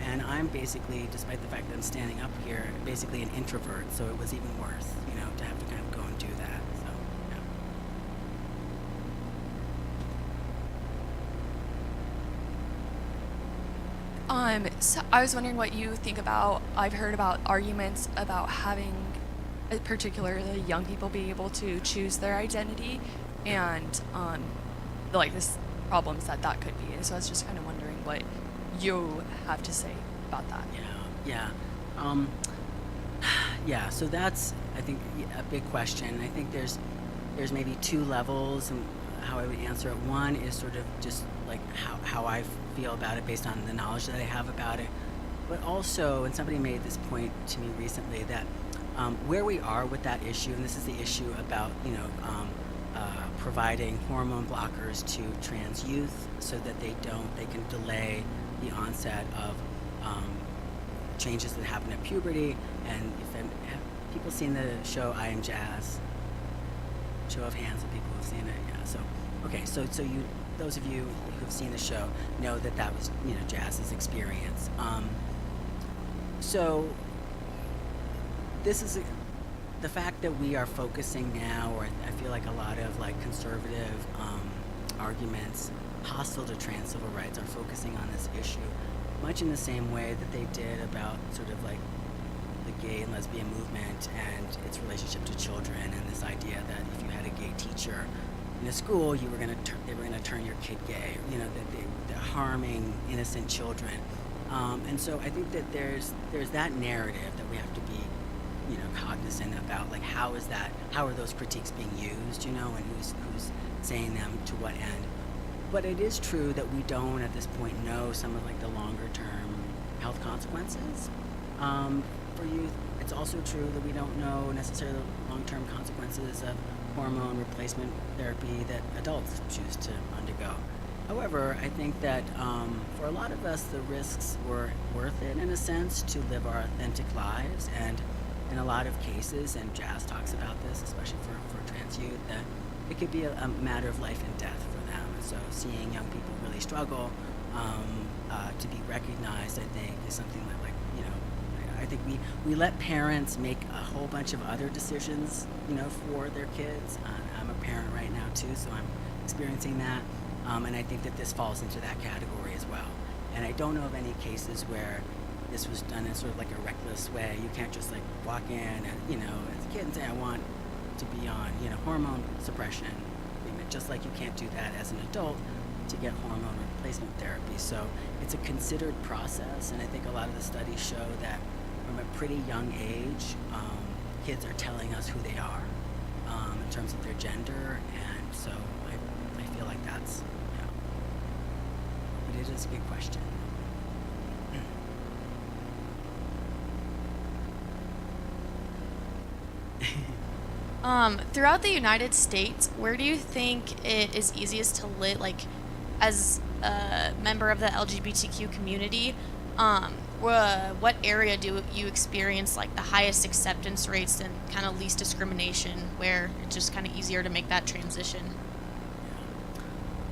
And I'm basically, despite the fact that I'm standing up here, basically an introvert, so it was even worse, you know, to have to kind of go and do that. So, yeah. So I was wondering what you think about, I've heard about arguments about having particularly young people be able to choose their identity, and like this problems that could be. And so I was just kind of wondering what you have to say about that. Yeah, so that's, I think, a big question. I think there's maybe two levels and how I would answer it. One is sort of just like how I feel about it based on the knowledge that I have about it. But also, and somebody made this point to me recently, that where we are with that issue, and this is the issue about, you know, providing hormone blockers to trans youth so that they can delay the onset of changes that happen at puberty. And have people seen the show I Am Jazz? Show of hands of people who've seen it. Yeah. So okay. So you, those of you who've seen the show, know that was, you know, Jazz's experience. So this is the fact that we are focusing now, or I feel like a lot of like conservative arguments hostile to trans civil rights are focusing on this issue, much in the same way that they did about sort of like the gay and lesbian movement and its relationship to children, and this idea that if you had a gay teacher in a school, they were going to turn your kid gay, you know, that they're harming innocent children. And so I think that there's that narrative that we have to be, you know, cognizant about, like how are those critiques being used, you know, and who's saying them to what end. But it is true that we don't at this point know some of like the longer term health consequences for youth. It's also true that we don't know necessarily the long term consequences of hormone replacement therapy that adults choose to undergo. However, I think that for a lot of us, the risks were worth it in a sense to live our authentic lives, and in a lot of cases, and Jazz talks about this, especially for trans youth, that it could be a matter of life and death for them. And so seeing young people really struggle to be recognized, I think, is something that, like, you know, I think we let parents make a whole bunch of other decisions, you know, for their kids. I'm a parent right now too, so I'm experiencing that. And I think that this falls into that category as well. And I don't know of any cases where this was done in sort of like a reckless way. You can't just like walk in and, you know, as a kid and say, I want to be on, you know, hormone suppression. Just like you can't do that as an adult to get hormone replacement therapy. So it's a considered process, and I think a lot of the studies show that from a pretty young age, kids are telling us who they are in terms of their gender, and so I feel like that's, you know, what it that's a good question. Throughout the United States, where do you think it is easiest to live, like, as a member of the LGBTQ community? What area do you experience, like, the highest acceptance rates and kind of least discrimination, where it's just kind of easier to make that transition?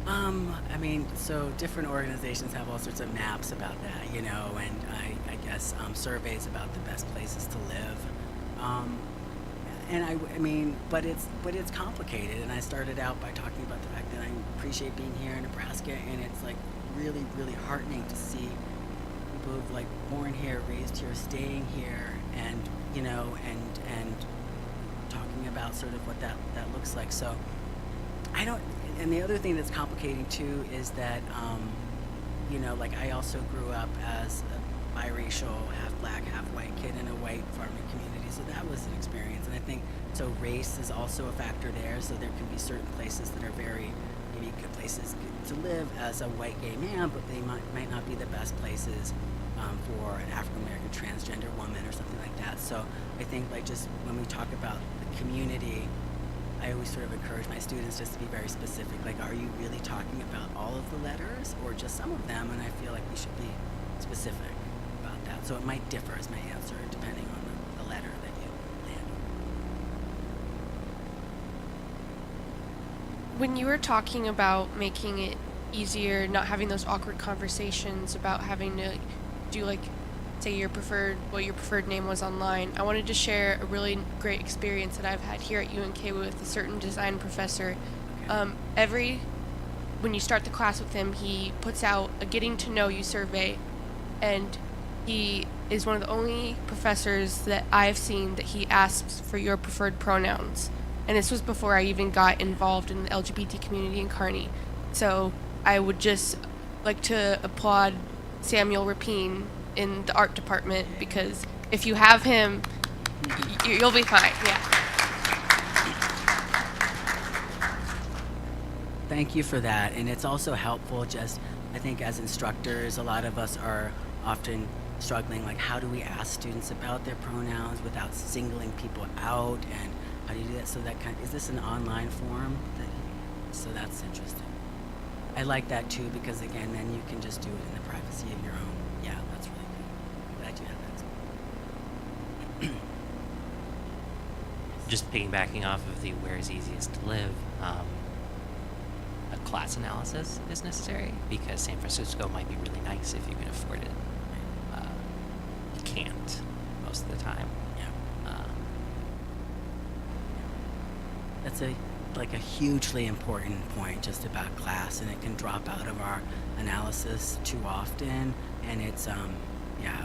I mean, so different organizations have all sorts of maps about that, you know, and I guess surveys about the best places to live. And I mean, but it's complicated. And I started out by talking about the fact that I appreciate being here in Nebraska, and it's like really, really heartening to see people who've like born here, raised here, staying here, and you know, and talking about sort of what that looks like. So I don't. And the other thing that's complicating too is that, you know, like I also grew up as a biracial, half black, half white kid in a white farming community, so that was an experience. And I think so race is also a factor there. So there can be certain places that are very maybe good places to live as a white gay man, but they might not be the best places for an African American transgender woman or something like that. So I think like just when we talk about the community, I always sort of encourage my students just to be very specific. Like, are you really talking about all of the letters or just some of them? And I feel like we should be specific about that. So it might differ as my answer depending on the letter that you land on. When you were talking about making it easier, not having those awkward conversations about having to do like, say what your preferred name was online, I wanted to share a really great experience that I've had here at UNK with a certain design professor. When you start the class with him, he puts out a getting to know you survey, and he is one of the only professors that I've seen that he asks for your preferred pronouns. And this was before I even got involved in the LGBT community in Kearney. So I would just like to applaud Samuel Rapine in the art department, because if you have him, you'll be fine. Yeah. Thank you for that. And it's also helpful just, I think as instructors, a lot of us are often struggling, like how do we ask students about their pronouns without singling people out, and how do you do that? So that is this an online form? So that's interesting. I like that too, because again, then you can just do it in the privacy of your own. Yeah, that's really good. Glad you had that. Just piggybacking off of the where is easiest to live, a class analysis is necessary because San Francisco might be really nice if you can afford it. You can't most of the time. Yeah. That's a hugely important point just about class, and it can drop out of our analysis too often. And it's yeah,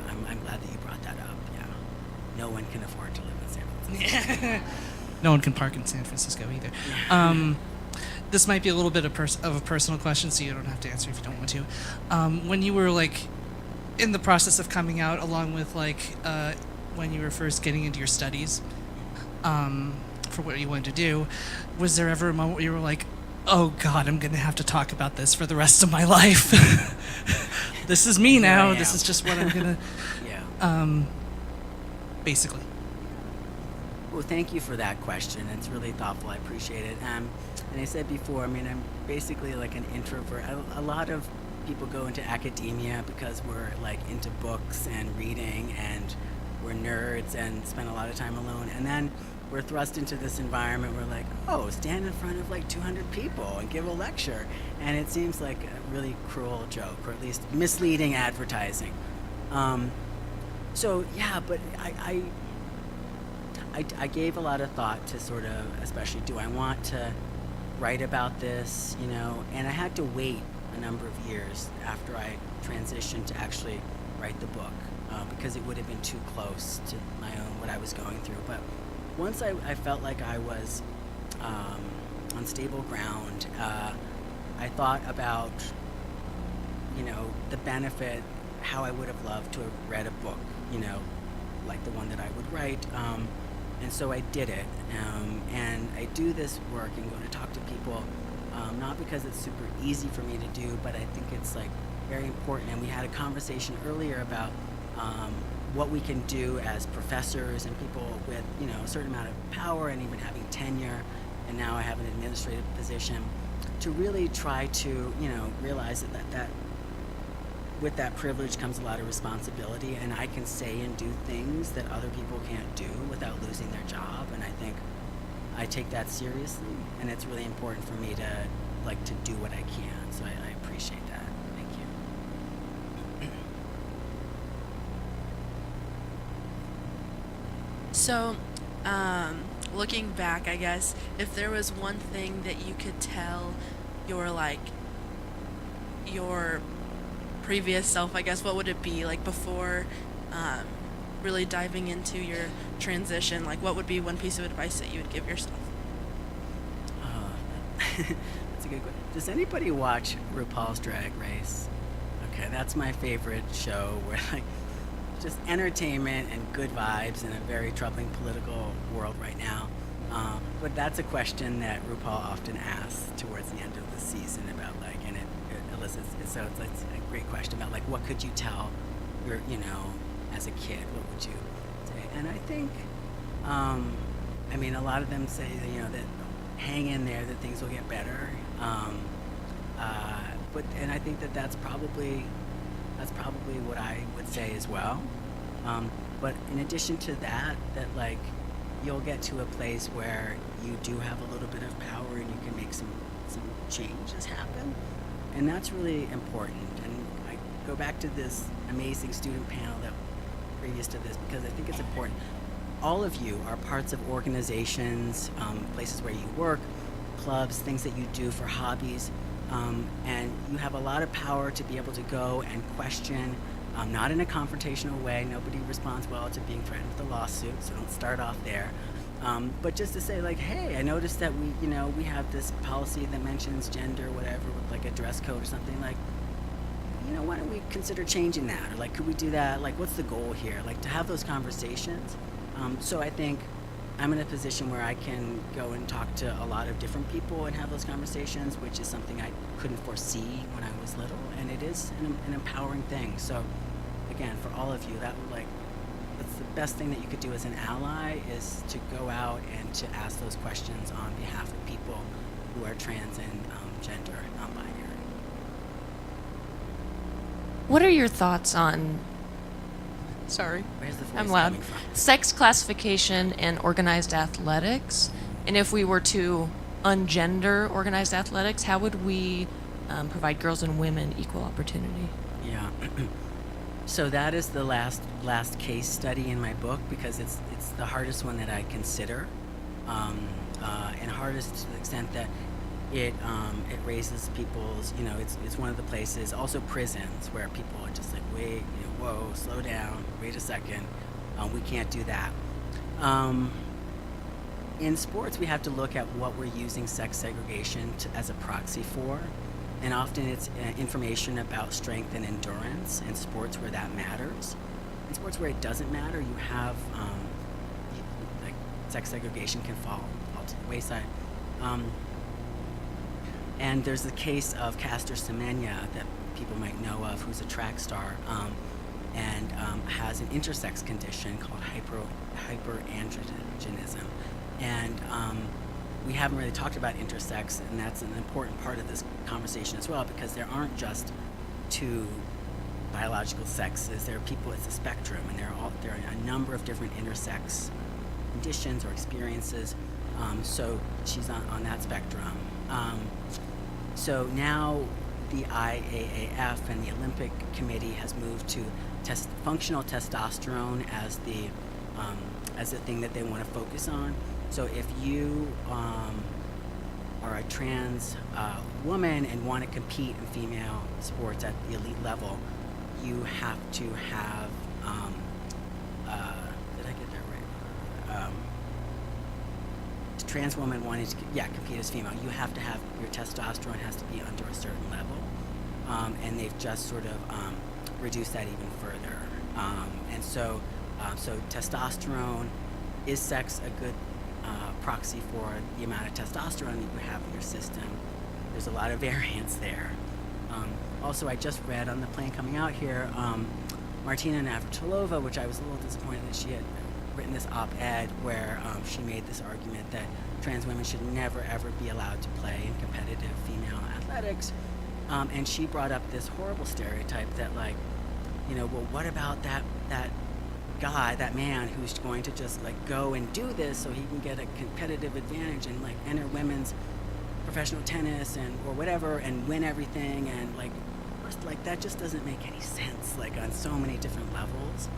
I'm glad that you brought that up. Yeah, no one can afford to live in San Francisco. No one can park in San Francisco either. This might be a little bit of a personal question, so you don't have to answer if you don't want to. When you were like in the process of coming out, along with like when you were first getting into your studies for what you wanted to do, was there ever a moment where you were like, "Oh God, I'm gonna have to talk about this for the rest of my life. This is me now. This is just what I'm gonna." Yeah. Basically. Well, thank you for that question. It's really thoughtful. I appreciate it. And I said before, I mean, I'm basically like an introvert. A lot of people go into academia because we're like into books and reading, and we're nerds and spend a lot of time alone. And then we're thrust into this environment where like, oh, stand in front of like 200 people and give a lecture. And it seems like a really cruel joke, or at least misleading advertising. So yeah, but I gave a lot of thought to sort of, especially, do I want to write about this, you know? And I had to wait a number of years after I transitioned to actually write the book, because it would have been too close to my own, what I was going through. But once I felt like I was on stable ground, I thought about, you know, the benefit, how I would have loved to have read a book, you know, like the one that I would write. And so I did it, and I do this work and go to talk to people not because it's super easy for me to do, but I think it's like very important. And we had a conversation earlier about what we can do as professors and people with, you know, a certain amount of power and even having tenure, and now I have an administrative position, to really try to, you know, realize that with that privilege comes a lot of responsibility, and I can say and do things that other people can't do without losing their job. And I think I take that seriously, and it's really important for me to like to do what I can. So I appreciate that. Thank you. So, looking back, I guess, if there was one thing that you could tell your previous self, I guess, what would it be? Like before really diving into your transition, like what would be one piece of advice that you would give yourself? That's a good question. Does anybody watch RuPaul's Drag Race? Okay, that's my favorite show, where like just entertainment and good vibes in a very troubling political world right now. But that's a question that RuPaul often asks towards the end of the season about like, and it elicits. So it's a great question about like, what could you tell your, you know, as a kid? What would you say? And I think, I mean, a lot of them say that, you know, that hang in there, that things will get better. But I think that's probably what I would say as well. But in addition to that like you'll get to a place where you do have a little bit of power and you can make some changes happen, and that's really important. And I go back to this amazing student panel that previous to this, because I think it's important. All of you are parts of organizations, places where you work, clubs, things that you do for hobbies, and you have a lot of power to be able to go and question, not in a confrontational way. Nobody responds well to being threatened with a lawsuit, so don't start off there. But just to say like, hey, I noticed that we have this policy that mentions gender, whatever, with like a dress code or something. Like, you know, why don't we consider changing that? Or like, could we do that? Like, what's the goal here? Like, to have those conversations. So I think I'm in a position where I can go and talk to a lot of different people and have those conversations, which is something I couldn't foresee when I was little, and it is an empowering thing. So again, for all of you, that's the best thing that you could do as an ally, is to go out and to ask those questions on behalf of people who are trans and gender, non-binary. What are your thoughts on, sorry, Where's the voice I'm loud, coming from? sex classification and organized athletics? And if we were to ungender organized athletics, how would we provide girls and women equal opportunity? Yeah. So that is the last case study in my book, because it's the hardest one that I consider, and hardest to the extent that it raises people's, you know, it's one of the places, also prisons, where people are just like, wait, you know, whoa, slow down, wait a second, we can't do that. In sports, we have to look at what we're using sex segregation as a proxy for. And often it's information about strength and endurance in sports where that matters. In sports where it doesn't matter, you have, like, sex segregation can fall to the wayside. And there's the case of Caster Semenya that people might know of, who's a track star, and has an intersex condition called hyperandrogenism. And we haven't really talked about intersex, and that's an important part of this conversation as well, because there aren't just two biological sexes. There are people, it's a spectrum, and there are a number of different intersex conditions or experiences. So she's on that spectrum. So now the IAAF and the Olympic Committee has moved to functional testosterone as the thing that they want to focus on. So if you are a trans woman and want to compete in female sports at the elite level, you have to have, did I get that right? Trans woman wanting to compete as female, you have to have, your testosterone has to be under a certain level. And they've just sort of reduced that even further. And so testosterone, is sex a good proxy for the amount of testosterone that you have in your system? there's a lot of variance there. Also, I just read on the plane coming out here, Martina Navratilova, which I was a little disappointed that she had written this op-ed where she made this argument that trans women should never ever be allowed to play in competitive female athletics. And she brought up this horrible stereotype that, like, you know, well, what about that guy, that man who's going to just like go and do this so he can get a competitive advantage and like enter women's professional tennis and or whatever and win everything, and like that just doesn't make any sense, like on so many different levels.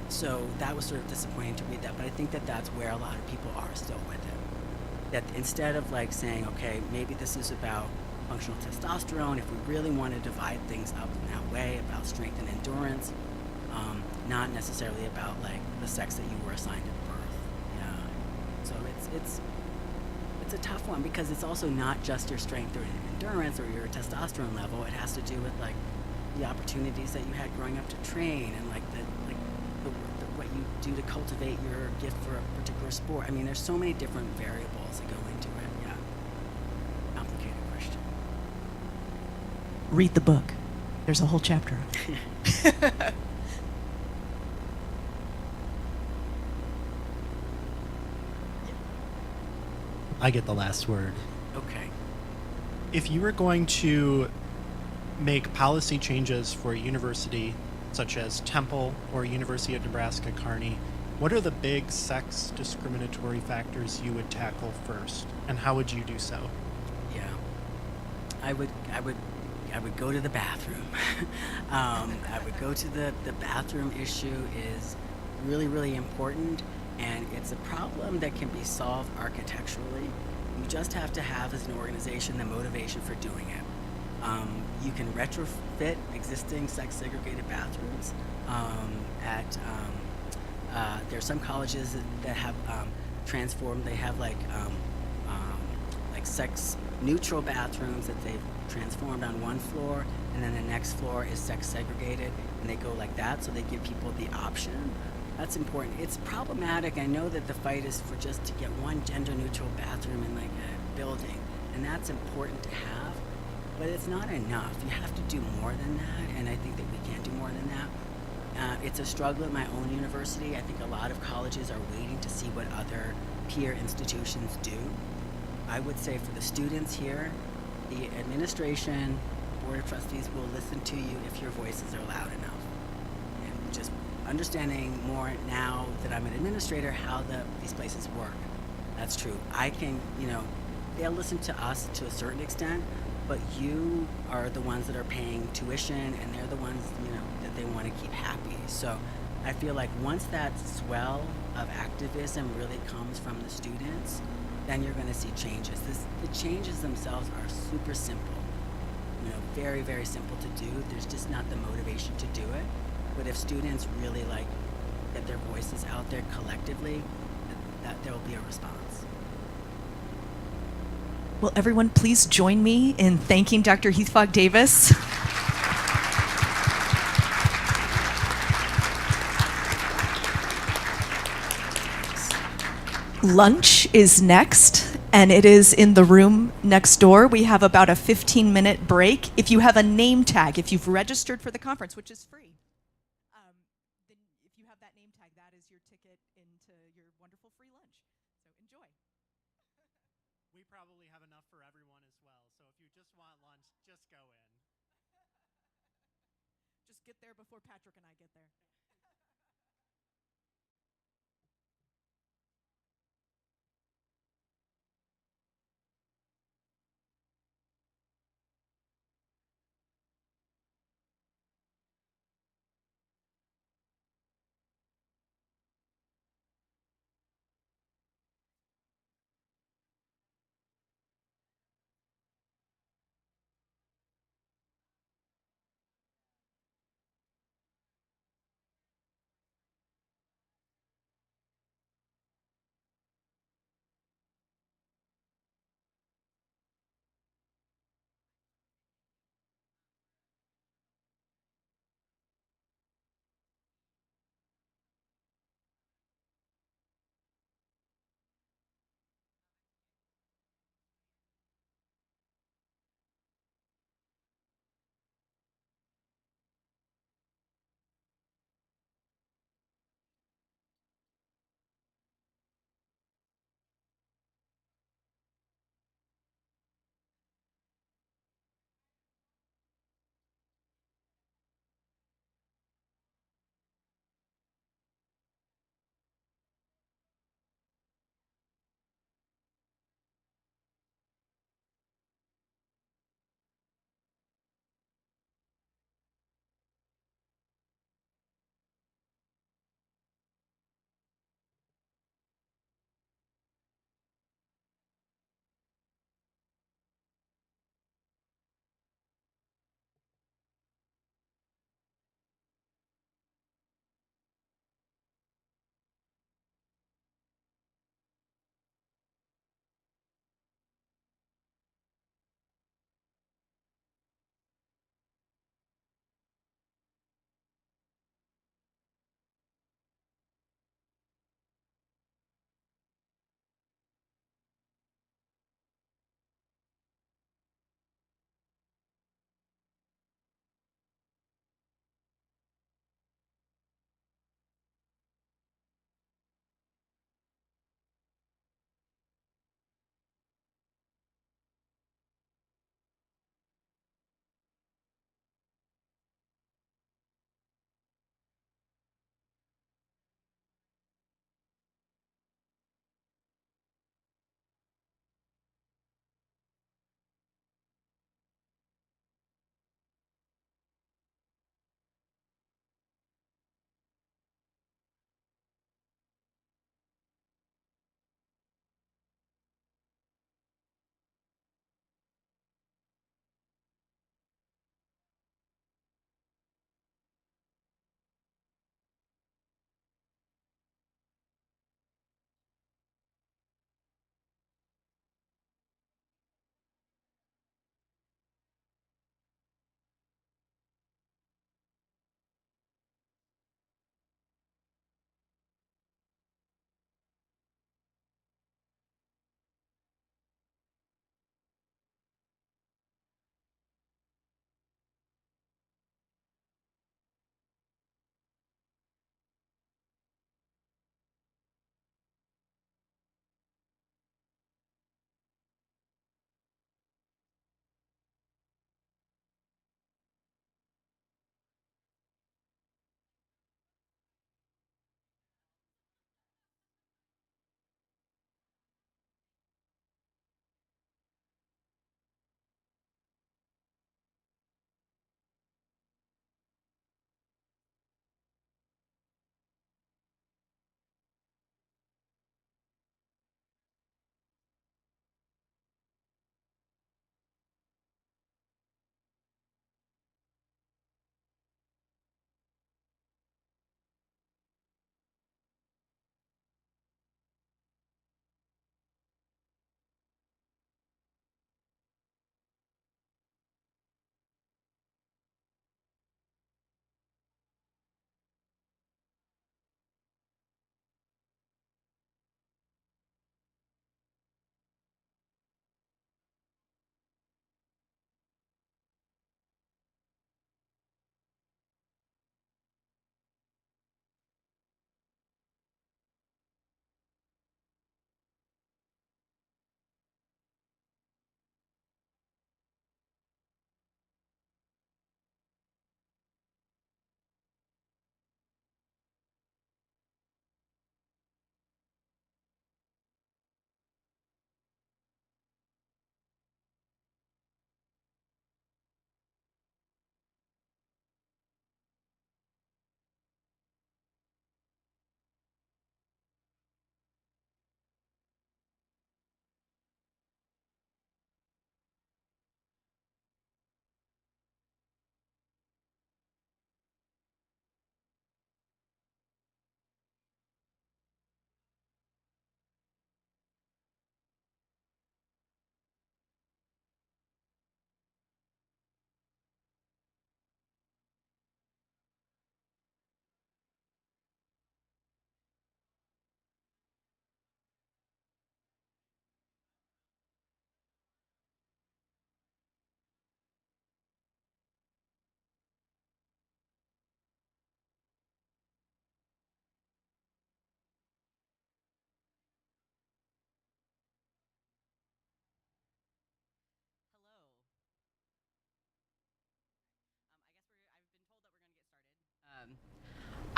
So that was sort of disappointing to read that, but I think that that's where a lot of people are still with it. That instead of like saying, okay, maybe this is about functional testosterone, if we really want to divide things up in that way, about strength and endurance, not necessarily about like the sex that you were assigned at birth. Yeah. So it's a tough one because it's also not just your strength or endurance or your testosterone level. It has to do with like the opportunities that you had growing up to train and like the what you do to cultivate your gift for a particular sport. I mean, there's so many different variables that go into it. Yeah. Complicated question. Read the book. There's a whole chapter on it. I get the last word. Okay. If you were going to make policy changes for a university such as Temple or University of Nebraska Kearney, what are the big sex discriminatory factors you would tackle first, and how would you do so? Yeah, I would go to the bathroom. I would go to the bathroom issue is really, really important, and it's a problem that can be solved architecturally. You just have to have, as an organization, the motivation for doing it. You can retrofit existing sex-segregated bathrooms. There are some colleges that have transformed. They have like sex-neutral bathrooms that they've transformed on one floor, and then the next floor is sex-segregated, and they go like that, so they give people the option. That's important. It's problematic. I know that the fight is for just to get one gender-neutral bathroom in like a building, and that's important to have. But it's not enough. You have to do more than that, and I think that we can do more than that. It's a struggle at my own university. I think a lot of colleges are waiting to see what other peer institutions do. I would say for the students here, the administration, board of trustees will listen to you if your voices are loud enough. And just understanding more now that I'm an administrator how these places work. That's true. I can, they'll listen to us to a certain extent, but you are the ones that are paying tuition, and they're the ones, that they want to keep happy. So I feel like once that swell of activism really comes from the students, then you're going to see changes. The changes themselves are super simple, very, very simple to do. There's just not the motivation to do it. But if students really get their voices out there collectively, that there will be a response. Well, everyone, please join me in thanking Dr. Heathfog Davis. Lunch is next, and it is in the room next door. We have about a 15-minute break. If you have a name tag, if you've registered for the conference, which is free, then if you have that name tag, that is your ticket into your wonderful free lunch. So enjoy. We probably have enough for everyone as well, so if you just want lunch, just go in. Just get there before Patrick and I get there.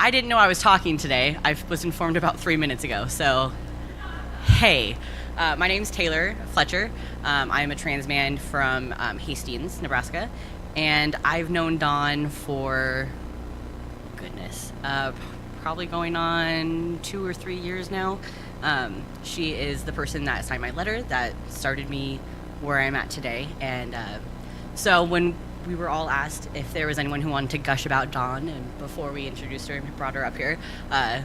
I didn't know I was talking today. I was informed about 3 minutes ago. So, hey, my name's Taylor Fletcher. I'm a trans man from Hastings, Nebraska, and I've known Dawn for, goodness, probably going on 2 or 3 years now. She is the person that signed my letter that started me where I'm at today. And so when we were all asked if there was anyone who wanted to gush about Dawn, and before we introduced her and brought her up here, I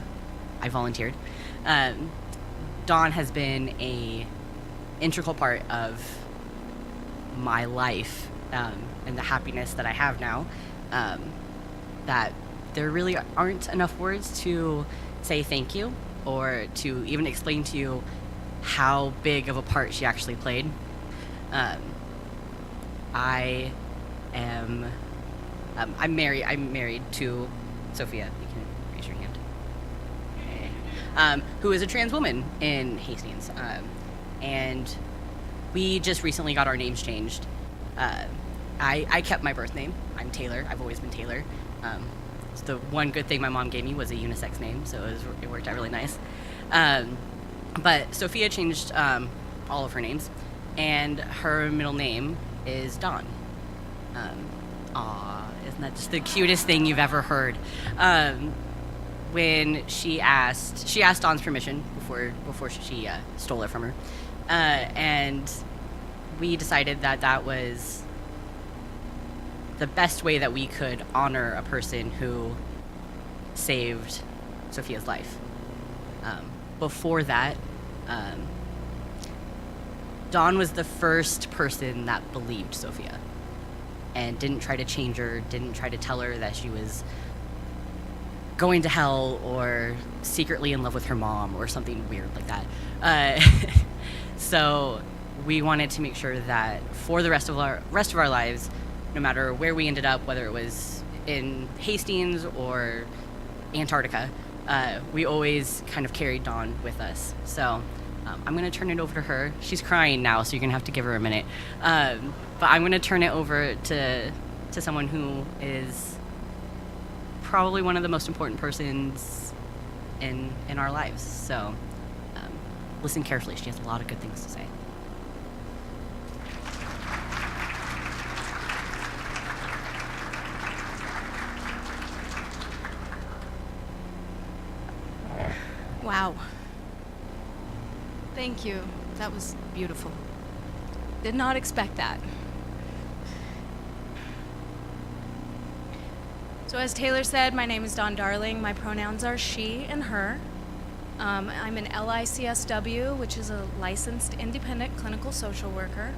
volunteered. Dawn has been a integral part of my life and the happiness that I have now, that there really aren't enough words to say thank you or to even explain to you how big of a part she actually played. I'm married to Sophia. You can raise your hand. Okay. Who is a trans woman in Hastings. And we just recently got our names changed. I kept my birth name. I'm Taylor. I've always been Taylor. It's the one good thing my mom gave me was a unisex name, so it worked out really nice. But Sophia changed all of her names, and her middle name is Dawn. Isn't that just the cutest thing you've ever heard? When she asked Dawn's permission before she stole it from her, and we decided that was the best way that we could honor a person who saved Sophia's life. Before that, Dawn was the first person that believed Sophia and didn't try to change her, didn't try to tell her that she was going to hell or secretly in love with her mom or something weird like that. So we wanted to make sure that for the rest of our lives, no matter where we ended up, whether it was in Hastings or Antarctica, we always kind of carried Dawn with us. So I'm going to turn it over to her. She's crying now, so you're going to have to give her a minute. But I'm going to turn it over to someone who is probably one of the most important persons in our lives. So listen carefully. She has a lot of good things to say. Wow. Thank you. That was beautiful. Did not expect that. So as Taylor said, my name is Dawn Darling. My pronouns are she and her. I'm an LICSW, which is a licensed independent clinical social worker.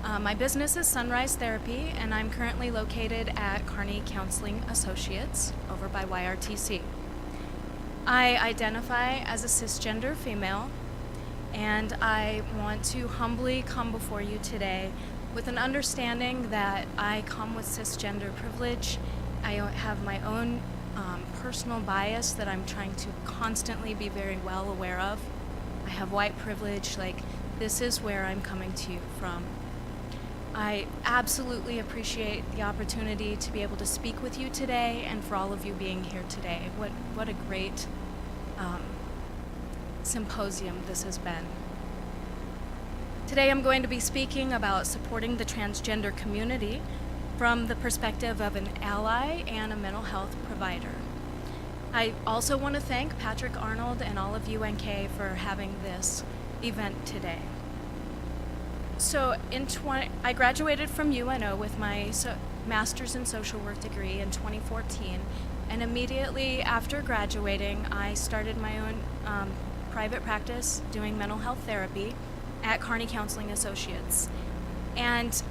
My business is Sunrise Therapy, and I'm currently located at Kearney Counseling Associates over by YRTC. I identify as a cisgender female, and I want to humbly come before you today with an understanding that I come with cisgender privilege. I have my own personal bias that I'm trying to constantly be very well aware of. I have white privilege, like this is where I'm coming to you from. I absolutely appreciate the opportunity to be able to speak with you today and for all of you being here today. What a great symposium this has been. Today I'm going to be speaking about supporting the transgender community from the perspective of an ally and a mental health provider. I also want to thank Patrick Arnold and all of UNK for having this event today. So I graduated from UNO with my master's in social work degree in 2014, and immediately after graduating, I started my own private practice doing mental health therapy at Kearney Counseling Associates. And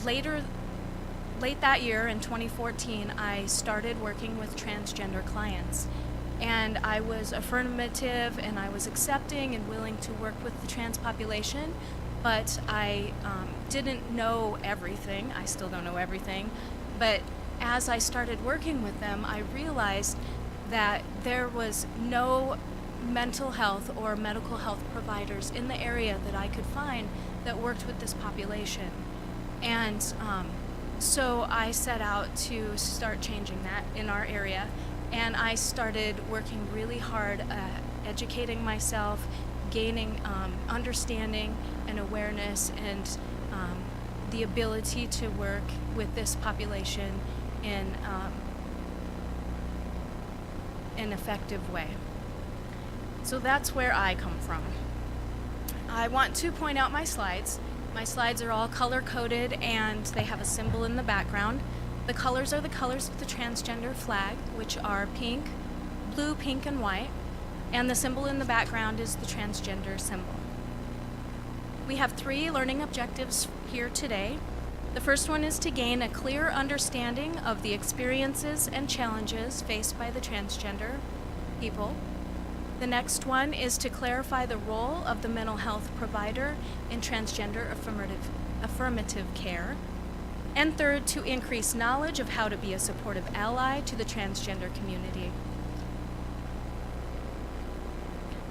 late that year in 2014, I started working with transgender clients. And I was affirmative and I was accepting and willing to work with the trans population, but I didn't know everything. I still don't know everything. But as I started working with them, I realized that there was no mental health or medical health providers in the area that I could find that worked with this population. And So I set out to start changing that in our area, and I started working really hard at educating myself, gaining understanding and awareness, and the ability to work with this population in an effective way. So that's where I come from. I want to point out my slides. My slides are all color-coded and they have a symbol in the background. The colors are the colors of the transgender flag, which are pink, blue, pink, and white. And the symbol in the background is the transgender symbol. We have 3 learning objectives here today. The first one is to gain a clear understanding of the experiences and challenges faced by the transgender people. The next one is to clarify the role of the mental health provider in transgender affirmative care. And third, to increase knowledge of how to be a supportive ally to the transgender community.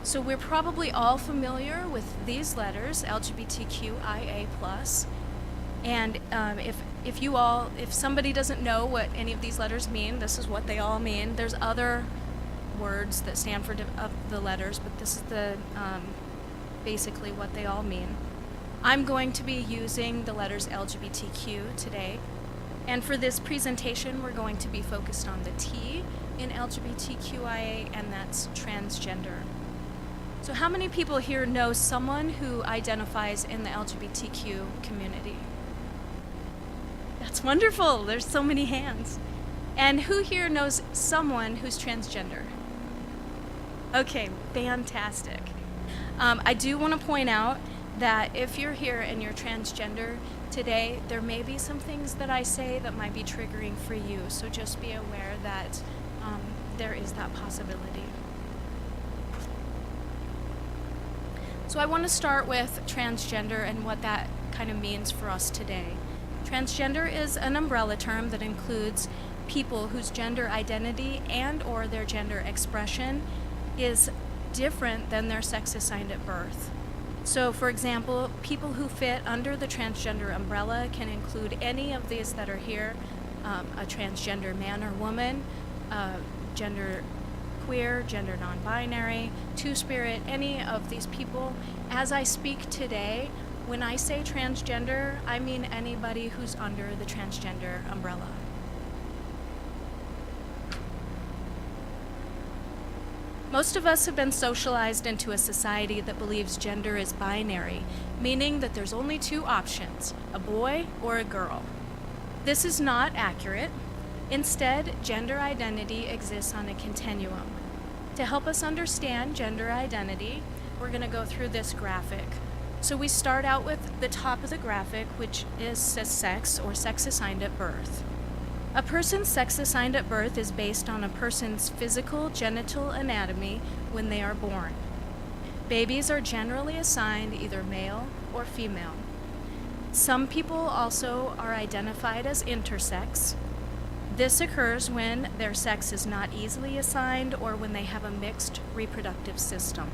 So we're probably all familiar with these letters, LGBTQIA+. And if somebody doesn't know what any of these letters mean, this is what they all mean. There's other words that stand for of the letters, but this is the basically what they all mean. I'm going to be using the letters LGBTQ today, and for this presentation we're going to be focused on the T in LGBTQIA, and that's transgender. So how many people here know someone who identifies in the LGBTQ community? That's wonderful, there's so many hands. And who here knows someone who's transgender? Okay, fantastic. I do want to point out that if you're here and you're transgender today, there may be some things that I say that might be triggering for you, so just be aware that there is that possibility. So I want to start with transgender and what that kind of means for us today. Transgender is an umbrella term that includes people whose gender identity and or their gender expression is different than their sex assigned at birth. So for example, people who fit under the transgender umbrella can include any of these that are here, a transgender man or woman, gender queer, gender non-binary, two-spirit, any of these people. As I speak today, when I say transgender, I mean anybody who's under the transgender umbrella. Most of us have been socialized into a society that believes gender is binary, meaning that there's only 2 options, a boy or a girl. This is not accurate. Instead, gender identity exists on a continuum. To help us understand gender identity, we're going to go through this graphic. So we start out with the top of the graphic, which is sex or sex assigned at birth. A person's sex assigned at birth is based on a person's physical genital anatomy when they are born. Babies are generally assigned either male or female. Some people also are identified as intersex. This occurs when their sex is not easily assigned or when they have a mixed reproductive system.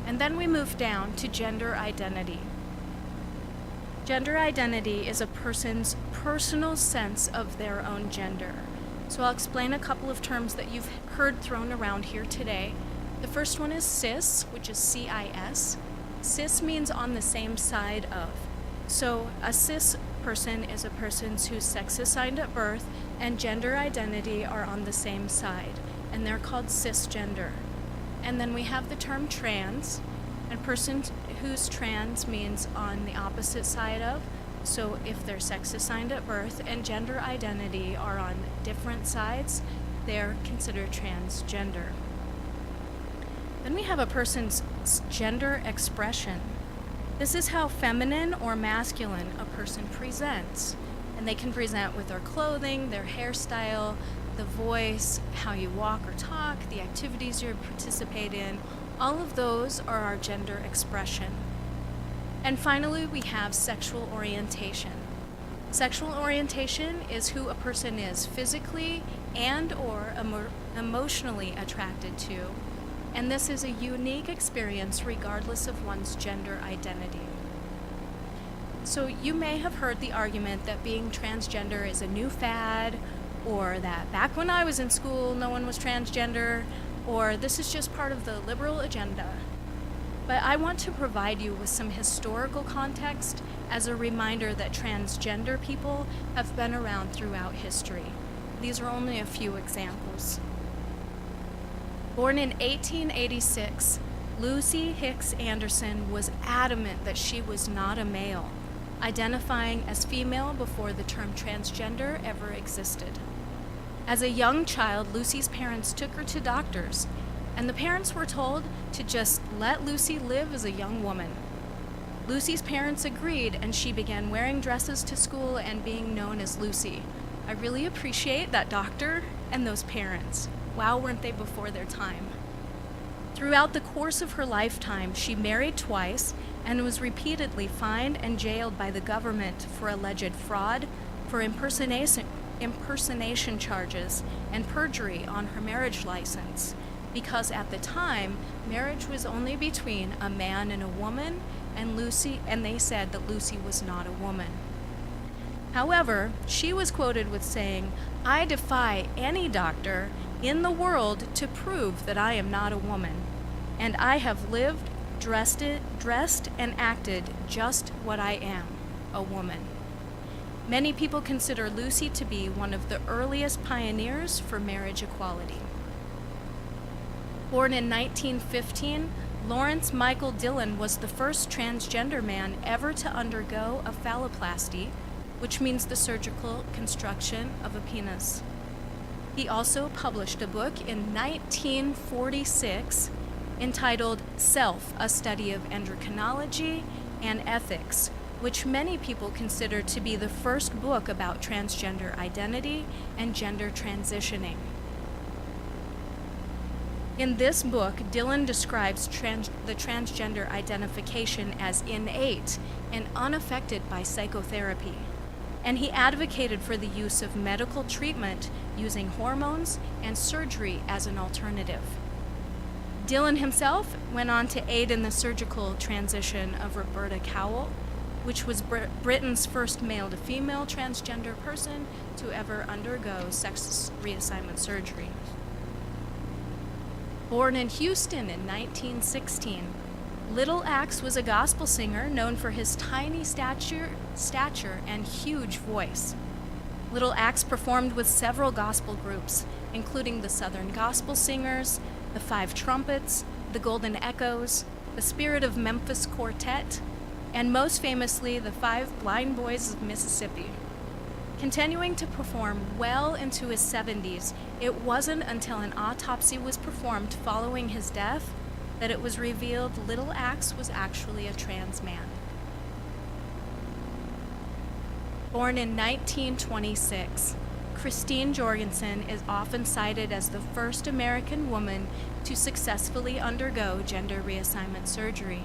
And then we move down to gender identity. Gender identity is a person's personal sense of their own gender. So I'll explain a couple of terms that you've heard thrown around here today. The first one is cis, which is CIS. Cis means on the same side of. So a cis person is a person whose sex assigned at birth and gender identity are on the same side, and they're called cisgender. And then we have the term trans, and person whose trans means on the opposite side of. So if their sex assigned at birth and gender identity are on different sides, they're considered transgender. Then we have a person's gender expression. This is how feminine or masculine a person presents. And they can present with their clothing, their hairstyle, the voice, how you walk or talk, the activities you participate in. All of those are our gender expression. And finally, we have sexual orientation. Sexual orientation is who a person is physically and or emotionally attracted to. And this is a unique experience regardless of one's gender identity. So you may have heard the argument that being transgender is a new fad, or that back when I was in school no one was transgender, or this is just part of the liberal agenda. But I want to provide you with some historical context as a reminder that transgender people have been around throughout history. These are only a few examples. Born in 1886, Lucy Hicks Anderson was adamant that she was not a male, identifying as female before the term transgender ever existed. As a young child, Lucy's parents took her to doctors, and the parents were told to just let Lucy live as a young woman. Lucy's parents agreed, and she began wearing dresses to school and being known as Lucy. I really appreciate that doctor and those parents. Wow, weren't they before their time? Throughout the course of her lifetime, she married twice and was repeatedly fined and jailed by the government for alleged fraud, for impersonation charges, and perjury on her marriage license, because at the time, marriage was only between a man and a woman, and they said that Lucy was not a woman. However, she was quoted with saying, "I defy any doctor in the world to prove that I am not a woman, and I have lived, dressed, and acted just what I am, a woman." Many people consider Lucy to be one of the earliest pioneers for marriage equality. Born in 1915, Lawrence Michael Dillon was the first transgender man ever to undergo a phalloplasty, which means the surgical construction of a penis. He also published a book in 1946 entitled Self, A Study of Endocrinology and Ethics, which many people consider to be the first book about transgender identity and gender transitioning. In this book, Dillon describes the transgender identification as innate and unaffected by psychotherapy, and he advocated for the use of medical treatment using hormones and surgery as an alternative. Dillon himself went on to aid in the surgical transition of Roberta Cowell, which was Britain's first male-to-female transgender person to ever undergo sex reassignment surgery. Born in Houston in 1916, Little Axe was a gospel singer known for his tiny stature and huge voice. Little Axe performed with several gospel groups, including the Southern Gospel Singers, the Five Trumpets, the Golden Echoes, the Spirit of Memphis Quartet, and most famously, the Five Blind Boys of Mississippi. Continuing to perform well into his 70s, it wasn't until an autopsy was performed following his death that it was revealed Little Axe was actually a trans man. Born in 1926, Christine Jorgensen is often cited as the first American woman to successfully undergo gender reassignment surgery.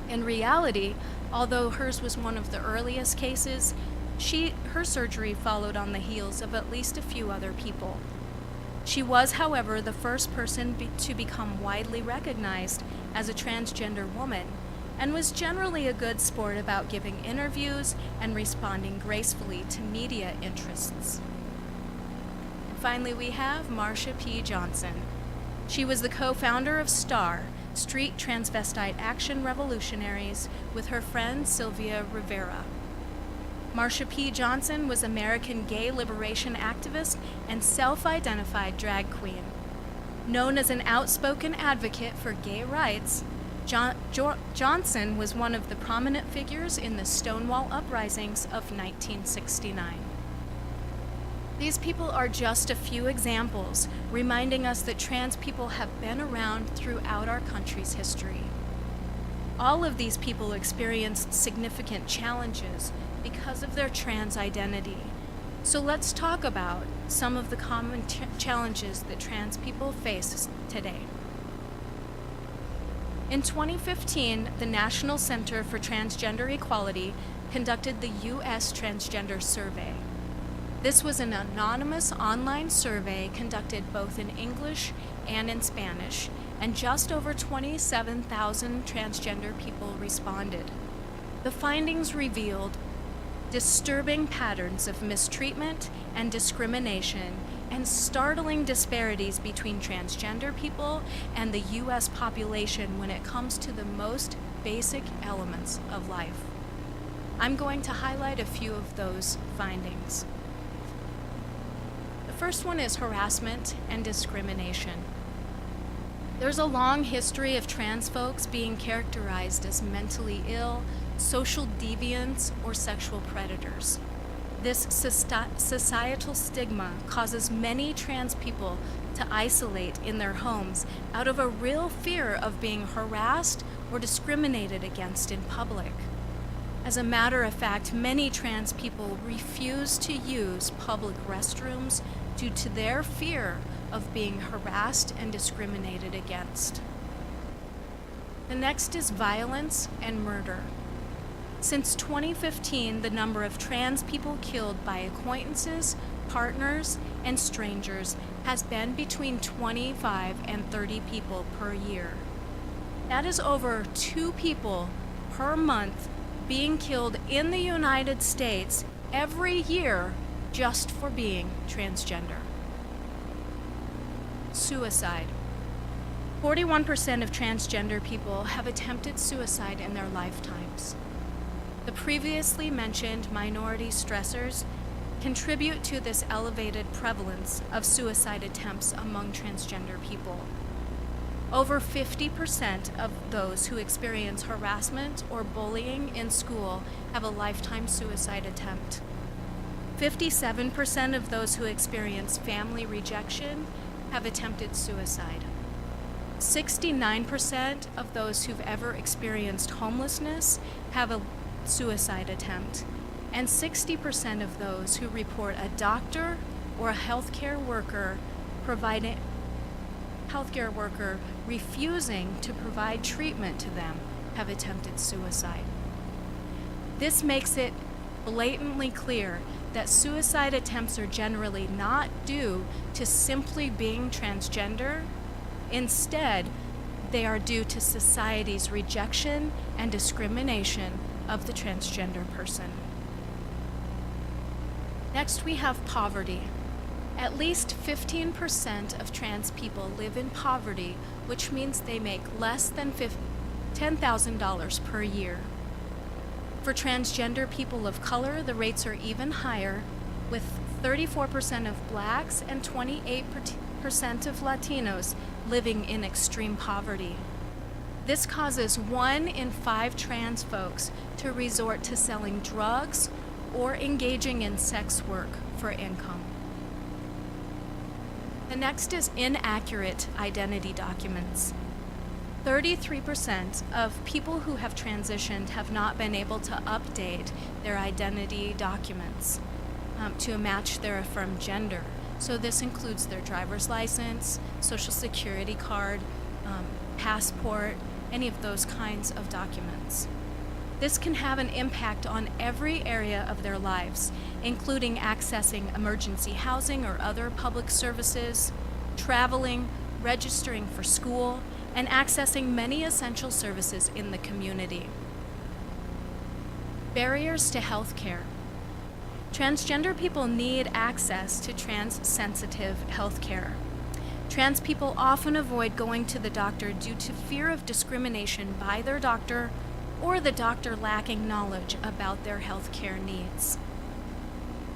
In reality, although hers was one of the earliest cases, her surgery followed on the heels of at least a few other people. She was, however, the first person to become widely recognized as a transgender woman, and was generally a good sport about giving interviews and responding gracefully to media interests. And finally, we have Marsha P. Johnson. She was the co-founder of STAR, Street Transvestite Action Revolutionaries, with her friend Sylvia Rivera. Marsha P. Johnson was American gay liberation activist and self-identified drag queen. Known as an outspoken advocate for gay rights, Johnson was one of the prominent figures in the Stonewall uprisings of 1969. These people are just a few examples, reminding us that trans people have been around throughout our country's history. All of these people experienced significant challenges because of their trans identity. So let's talk about some of the common challenges that trans people face today. In 2015, the National Center for Transgender Equality conducted the U.S. Transgender Survey. This was an anonymous online survey conducted both in English and in Spanish, and just over 27,000 transgender people responded. The findings revealed disturbing patterns of mistreatment and discrimination and startling disparities between transgender people and the U.S. population when it comes to the most basic elements of life. I'm going to highlight a few of those findings. The first one is harassment and discrimination. There's a long history of trans folks being characterized as mentally ill, social deviants, or sexual predators. This societal stigma causes many trans people to isolate in their homes out of a real fear of being harassed or discriminated against in public. As a matter of fact, many trans people refuse to use public restrooms due to their fear of being harassed and discriminated against. The next is violence and murder. Since 2015, the number of trans people killed by acquaintances, partners, and strangers has been between 25 and 30 people per year. That is over 2 people per month being killed in the United States every year just for being transgender. Suicide. 41% of transgender people have attempted suicide in their lifetimes. The previously mentioned minority stressors contribute to this elevated prevalence of suicide attempts among transgender people. Over 50% of those who experience harassment or bullying in school have a lifetime suicide attempt. 57% of those who experience family rejection have attempted suicide. 69% of those who've ever experienced homelessness have a suicide attempt, and 60% of those who report a doctor or a healthcare worker refusing to provide treatment to them have attempted suicide. This makes it blatantly clear that suicide attempts are generally not due to simply being transgender. Instead, they are due to society's rejection and discrimination of the transgender person. Next, we have poverty. At least 15% of trans people live in poverty, which means they make less than $10,000 per year. For transgender people of color, the rates are even higher, with 34% of blacks and 28% of Latinos living in extreme poverty. This causes 1 in 5 trans folks to resort to selling drugs or engaging in sex work for income. The next is inaccurate identity documents. 33% of people who have transitioned have not been able to update their identity documents to match their affirmed gender. So this includes their driver's license, social security card, passport, any of those kinds of documents. This can have an impact on every area of their lives, including accessing emergency housing or other public services, traveling, registering for school, and accessing many essential services in the community. Barriers to health care. Transgender people need access to trans-sensitive health care. Trans people often avoid going to the doctor due to fear of discrimination by their doctor or the doctor lacking knowledge about their health care needs.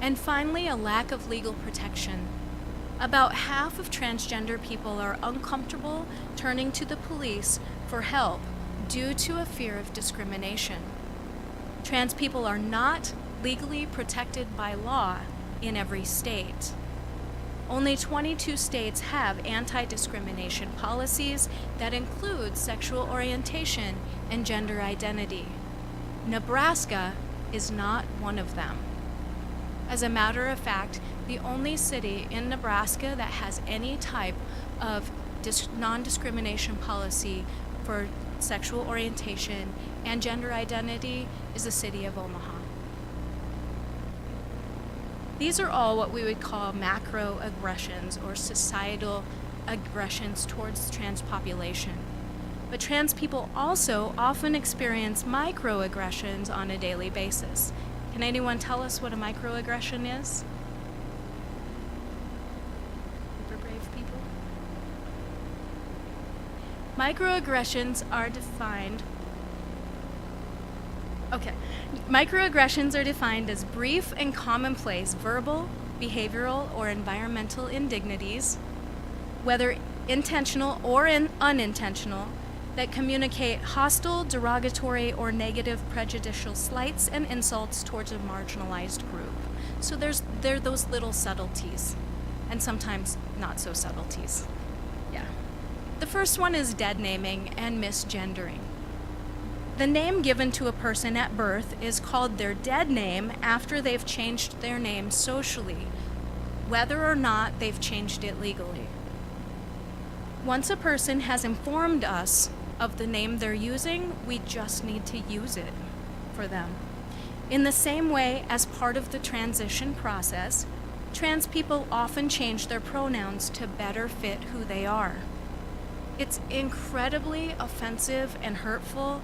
And finally, a lack of legal protection. About half of transgender people are uncomfortable turning to the police for help due to a fear of discrimination. Trans people are not legally protected by law in every state. Only 22 states have anti-discrimination policies that include sexual orientation and gender identity. Nebraska is not one of them. As a matter of fact, the only city in Nebraska that has any type of non-discrimination policy for sexual orientation and gender identity is the city of Omaha. These are all what we would call macroaggressions or societal aggressions towards the trans population. But trans people also often experience microaggressions on a daily basis. Can anyone tell us what a microaggression is? Super brave people. Microaggressions are defined. Okay. Microaggressions are defined as brief and commonplace verbal, behavioral, or environmental indignities, whether intentional or unintentional, that communicate hostile, derogatory, or negative prejudicial slights and insults towards a marginalized group. So there are those little subtleties, and sometimes not so subtleties. Yeah. The first one is dead naming and misgendering. The name given to a person at birth is called their dead name after they've changed their name socially, whether or not they've changed it legally. Once a person has informed us of the name they're using, we just need to use it for them. In the same way, as part of the transition process, trans people often change their pronouns to better fit who they are. It's incredibly offensive and hurtful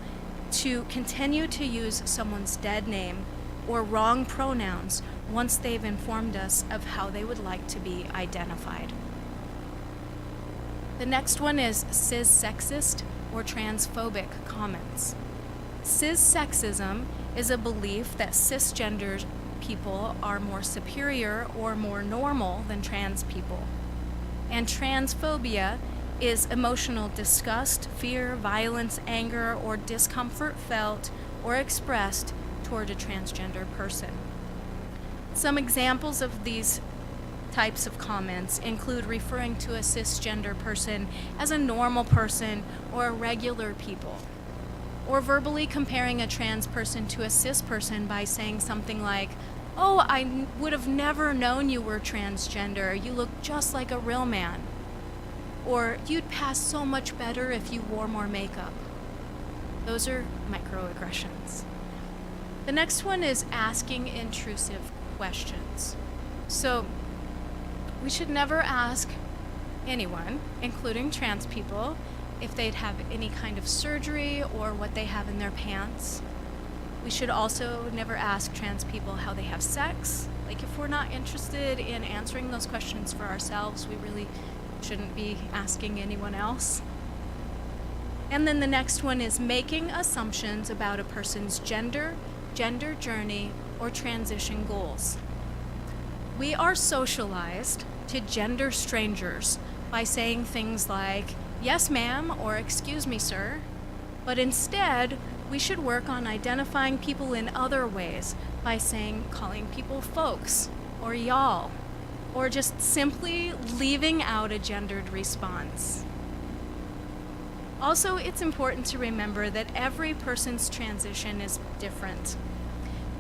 to continue to use someone's dead name or wrong pronouns once they've informed us of how they would like to be identified. The next one is cis-sexist or transphobic comments. Cis-sexism is a belief that cisgender people are more superior or more normal than trans people. And transphobia is emotional disgust, fear, violence, anger, or discomfort felt or expressed toward a transgender person. Some examples of these types of comments include referring to a cisgender person as a normal person or a regular people, or verbally comparing a trans person to a cis person by saying something like, "Oh, I would have never known you were transgender. You look just like a real man." Or, "You'd pass so much better if you wore more makeup." Those are microaggressions. The next one is asking intrusive questions. So, we should never ask anyone, including trans people, if they'd have any kind of surgery or what they have in their pants. We should also never ask trans people how they have sex. Like, if we're not interested in answering those questions for ourselves, we really shouldn't be asking anyone else. And then the next one is making assumptions about a person's gender, gender journey, or transition goals. We are socialized to gender strangers by saying things like, "Yes, ma'am," or "Excuse me, sir." But instead, we should work on identifying people in other ways by calling people folks or y'all, or just simply leaving out a gendered response. Also, it's important to remember that every person's transition is different.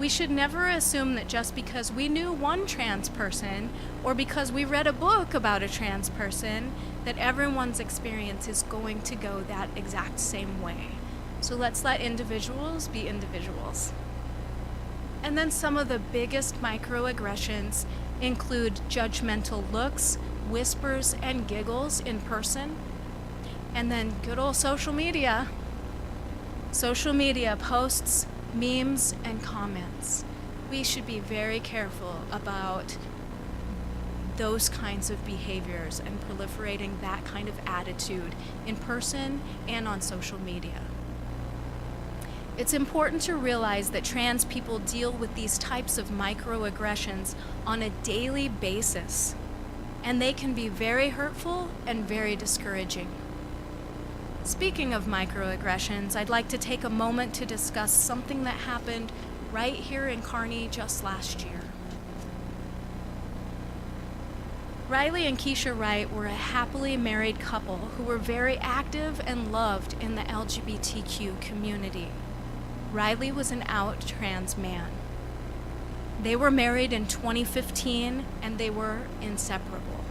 We should never assume that just because we knew one trans person or because we read a book about a trans person, that everyone's experience is going to go that exact same way. So let's let individuals be individuals. And then some of the biggest microaggressions include judgmental looks, whispers, and giggles in person. And then good old social media. Social media posts, memes, and comments. We should be very careful about those kinds of behaviors and proliferating that kind of attitude in person and on social media. It's important to realize that trans people deal with these types of microaggressions on a daily basis, and they can be very hurtful and very discouraging. Speaking of microaggressions, I'd like to take a moment to discuss something that happened right here in Kearney just last year. Riley and Keisha Wright were a happily married couple who were very active and loved in the LGBTQ community. Riley was an out trans man. They were married in 2015 and they were inseparable.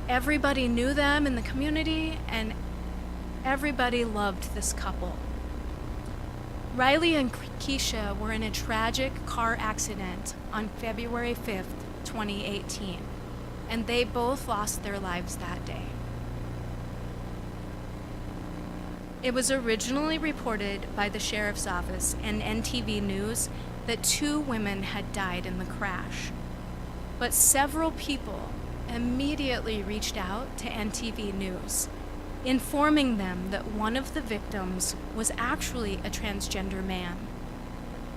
Everybody knew them in the community and everybody loved this couple. Riley and Keisha were in a tragic car accident on February 5th, 2018, and they both lost their lives that day. It was originally reported by the sheriff's office and NTV News that 2 women had died in the crash. But several people immediately reached out to NTV News, informing them that one of the victims was actually a transgender man.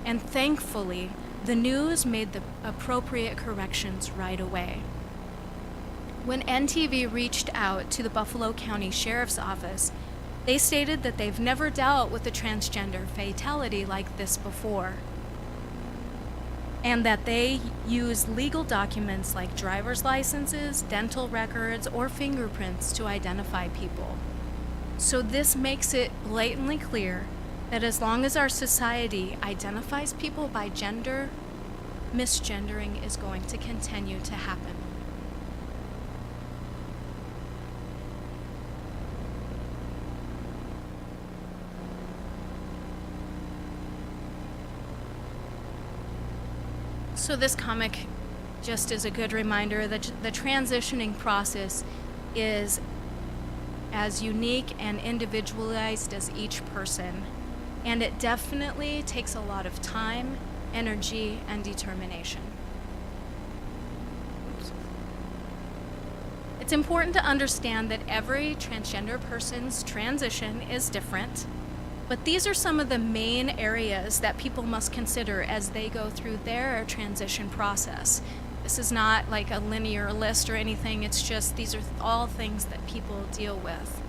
And thankfully, the news made the appropriate corrections right away. When NTV reached out to the Buffalo County Sheriff's Office, they stated that they've never dealt with a transgender fatality like this before, and that they use legal documents like driver's licenses, dental records, or fingerprints to identify people. So this makes it blatantly clear that as long as our society identifies people by gender, misgendering is going to continue to happen. So this comic just is a good reminder that the transitioning process is as unique and individualized as each person, and it definitely takes a lot of time, energy, and determination. It's important to understand that every transgender person's transition is different, but these are some of the main areas that people must consider as they go through their transition process. This is not like a linear list or anything, it's just these are all things that people deal with.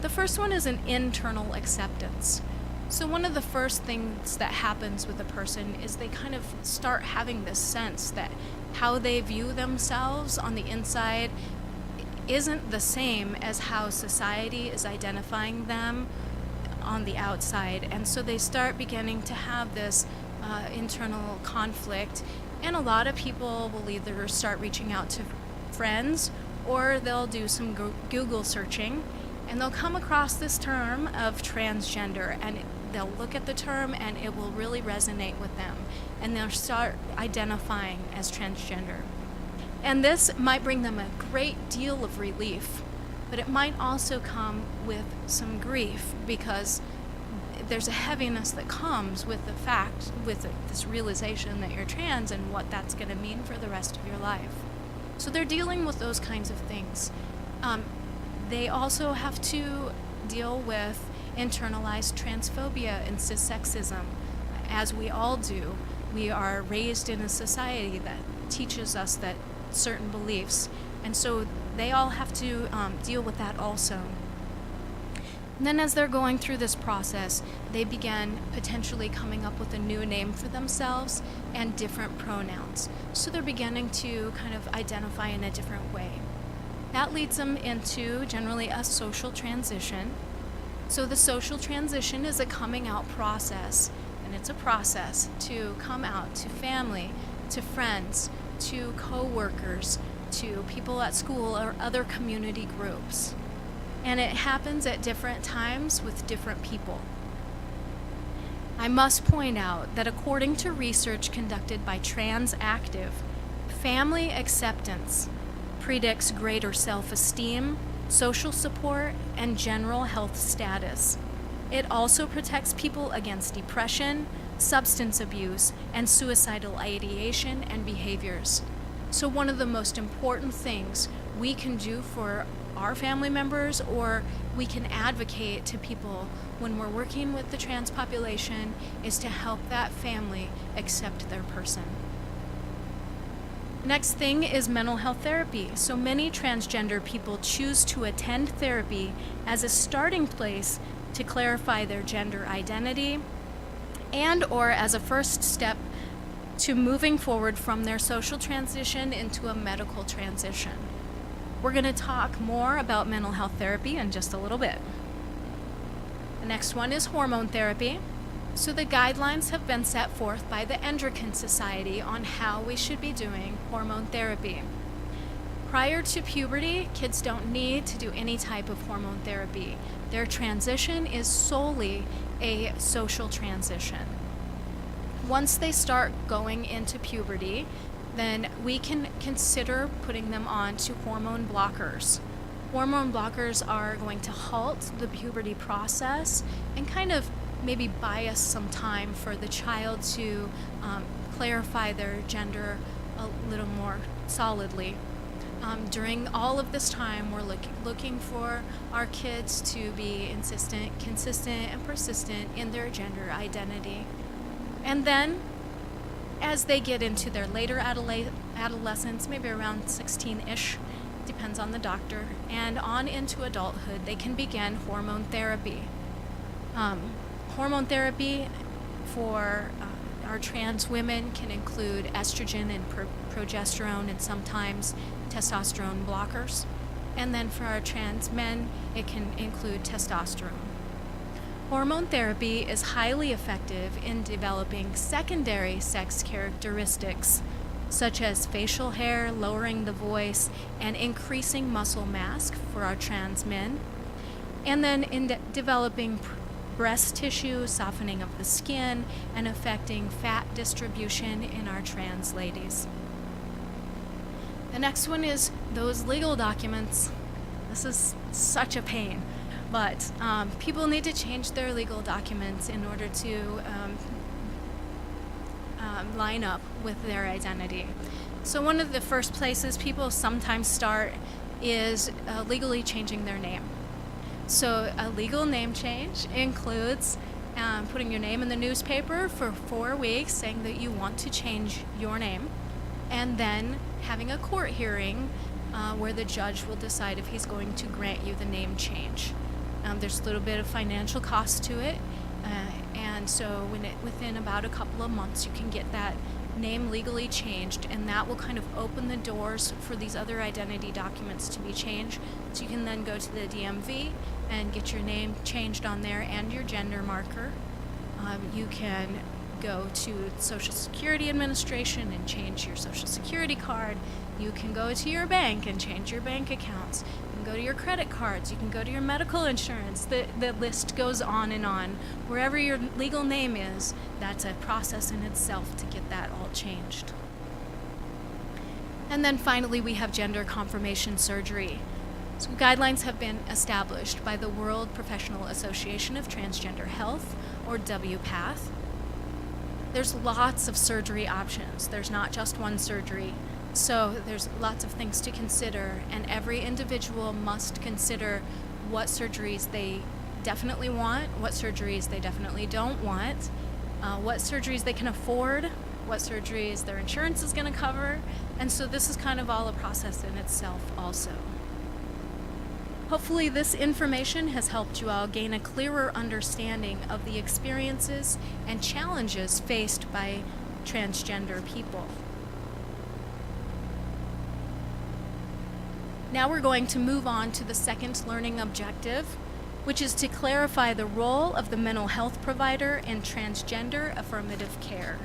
The first one is an internal acceptance. So one of the first things that happens with a person is they kind of start having this sense that how they view themselves on the inside isn't the same as how society is identifying them on the outside, and so they start beginning to have this internal conflict, and a lot of people will either start reaching out to friends or they'll do some Google searching and they'll come across this term of transgender, and they'll look at the term and it will really resonate with them, and they'll start identifying as transgender. And this might bring them a great deal of relief, but it might also come with some grief, because there's a heaviness that comes with the fact, with this realization that you're trans and what that's going to mean for the rest of your life. So they're dealing with those kinds of things. They also have to deal with internalized transphobia and cissexism, as we all do. We are raised in a society that teaches us that certain beliefs, and so they all have to deal with that also. And then as they're going through this process, they begin potentially coming up with a new name for themselves and different pronouns. So they're beginning to kind of identify in a different way. That leads them into generally a social transition. So the social transition is a coming out process, and it's a process to come out to family, to friends, to co-workers, to people at school or other community groups. And it happens at different times with different people. I must point out that according to research conducted by Transactive, family acceptance predicts greater self-esteem, social support, and general health status. It also protects people against depression, substance abuse, and suicidal ideation and behaviors. So one of the most important things we can do for our family members, or we can advocate to people when we're working with the trans population, is to help that family accept their person. Next thing is mental health therapy. So many transgender people choose to attend therapy as a starting place to clarify their gender identity, and or as a first step to moving forward from their social transition into a medical transition. We're going to talk more about mental health therapy in just a little bit. The next one is hormone therapy. So the guidelines have been set forth by the Endocrine Society on how we should be doing hormone therapy. Prior to puberty, kids don't need to do any type of hormone therapy. Their transition is solely a social transition. Once they start going into puberty, then we can consider putting them on to hormone blockers. Hormone blockers are going to halt the puberty process and kind of maybe buy us some time for the child to clarify their gender a little more solidly. During all of this time, we're looking for our kids to be consistent, and persistent in their gender identity. And then, as they get into their later adolescence, maybe around 16-ish, depends on the doctor, and on into adulthood, they can begin hormone therapy. Hormone therapy for our trans women can include estrogen and progesterone and sometimes testosterone blockers. And then for our trans men, it can include testosterone. Hormone therapy is highly effective in developing secondary sex characteristics, such as facial hair, lowering the voice, and increasing muscle mass for our trans men. And then in developing breast tissue, softening of the skin, and affecting fat distribution in our trans ladies. The next one is those legal documents. This is such a pain, but people need to change their legal documents in order to line up with their identity. So one of the first places people sometimes start is legally changing their name. So a legal name change includes putting your name in the newspaper for 4 weeks saying that you want to change your name, and then having a court hearing where the judge will decide if he's going to grant you the name change. There's a little bit of financial cost to it, and so within about a couple of months you can get that name legally changed, and that will kind of open the doors for these other identity documents to be changed. So you can then go to the DMV and get your name changed on there and your gender marker. You can go to Social Security Administration and change your Social Security card. You can go to your bank and change your bank accounts. You can go to your credit cards. You can go to your medical insurance. The list goes on and on. Wherever your legal name is, that's a process in itself to get that all changed. And then finally, we have gender confirmation surgery. So guidelines have been established by the World Professional Association of Transgender Health, or WPATH. There's lots of surgery options. There's not just one surgery. So there's lots of things to consider, and every individual must consider what surgeries they definitely want, what surgeries they definitely don't want, what surgeries they can afford, what surgeries their insurance is going to cover, and so this is kind of all a process in itself also. Hopefully this information has helped you all gain a clearer understanding of the experiences and challenges faced by transgender people. Now we're going to move on to the second learning objective, which is to clarify the role of the mental health provider in transgender affirmative care.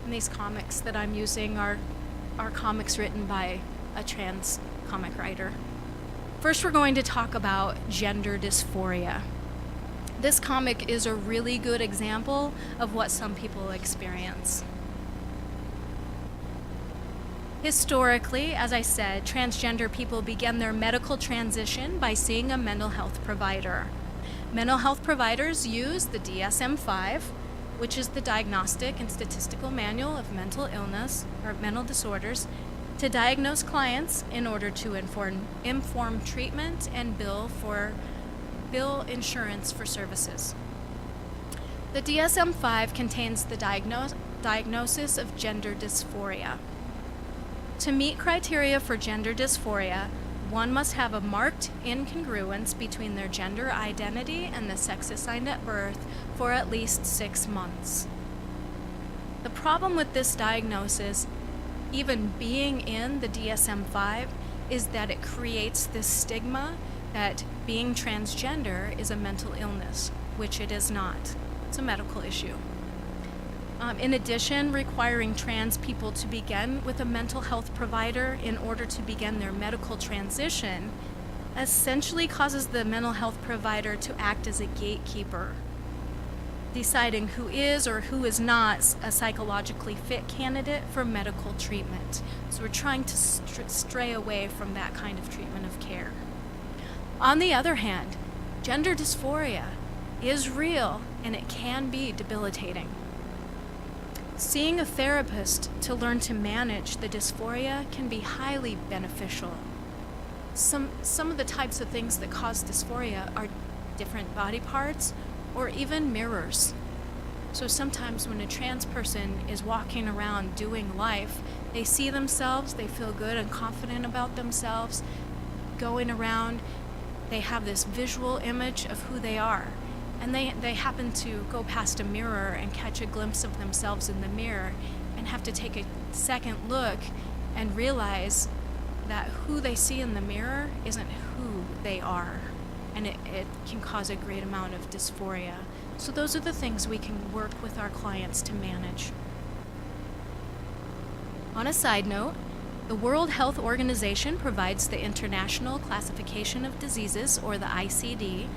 And these comics that I'm using are comics written by a trans comic writer. First, we're going to talk about gender dysphoria. This comic is a really good example of what some people experience. Historically, as I said, transgender people began their medical transition by seeing a mental health provider. Mental health providers use the DSM-5, which is the Diagnostic and Statistical Manual of Mental Illness or Mental Disorders, to diagnose clients in order to inform treatment and bill insurance for services. The DSM-5 contains the diagnosis of gender dysphoria. To meet criteria for gender dysphoria, one must have a marked incongruence between their gender identity and the sex assigned at birth for at least 6 months. The problem with this diagnosis, even being in the DSM-5, is that it creates this stigma that being transgender is a mental illness, which it is not. It's a medical issue. In addition, requiring trans people to begin with a mental health provider in order to begin their medical transition essentially causes the mental health provider to act as a gatekeeper, deciding who is or who is not a psychologically fit candidate for medical treatment. So we're trying to stray away from that kind of treatment of care. On the other hand, gender dysphoria is real and it can be debilitating. Seeing a therapist to learn to manage the dysphoria can be highly beneficial. Some of the types of things that cause dysphoria are different body parts or even mirrors. So sometimes when a trans person is walking around doing life, they see themselves, they feel good and confident about themselves, going around, they have this visual image of who they are. And they happen to go past a mirror and catch a glimpse of themselves in the mirror and have to take a second look and realize that who they see in the mirror isn't who they are. And it can cause a great amount of dysphoria. So those are the things we can work with our clients to manage. On a side note, the World Health Organization provides the International Classification of Diseases, or the ICD,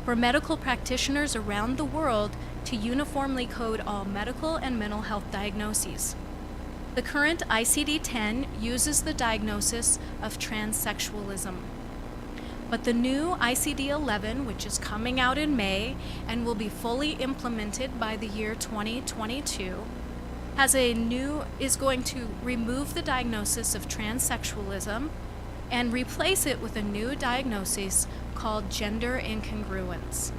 for medical practitioners around the world to uniformly code all medical and mental health diagnoses. The current ICD-10 uses the diagnosis of transsexualism. But the new ICD-11, which is coming out in May and will be fully implemented by the year 2022, is going to remove the diagnosis of transsexualism and replace it with a new diagnosis called gender incongruence.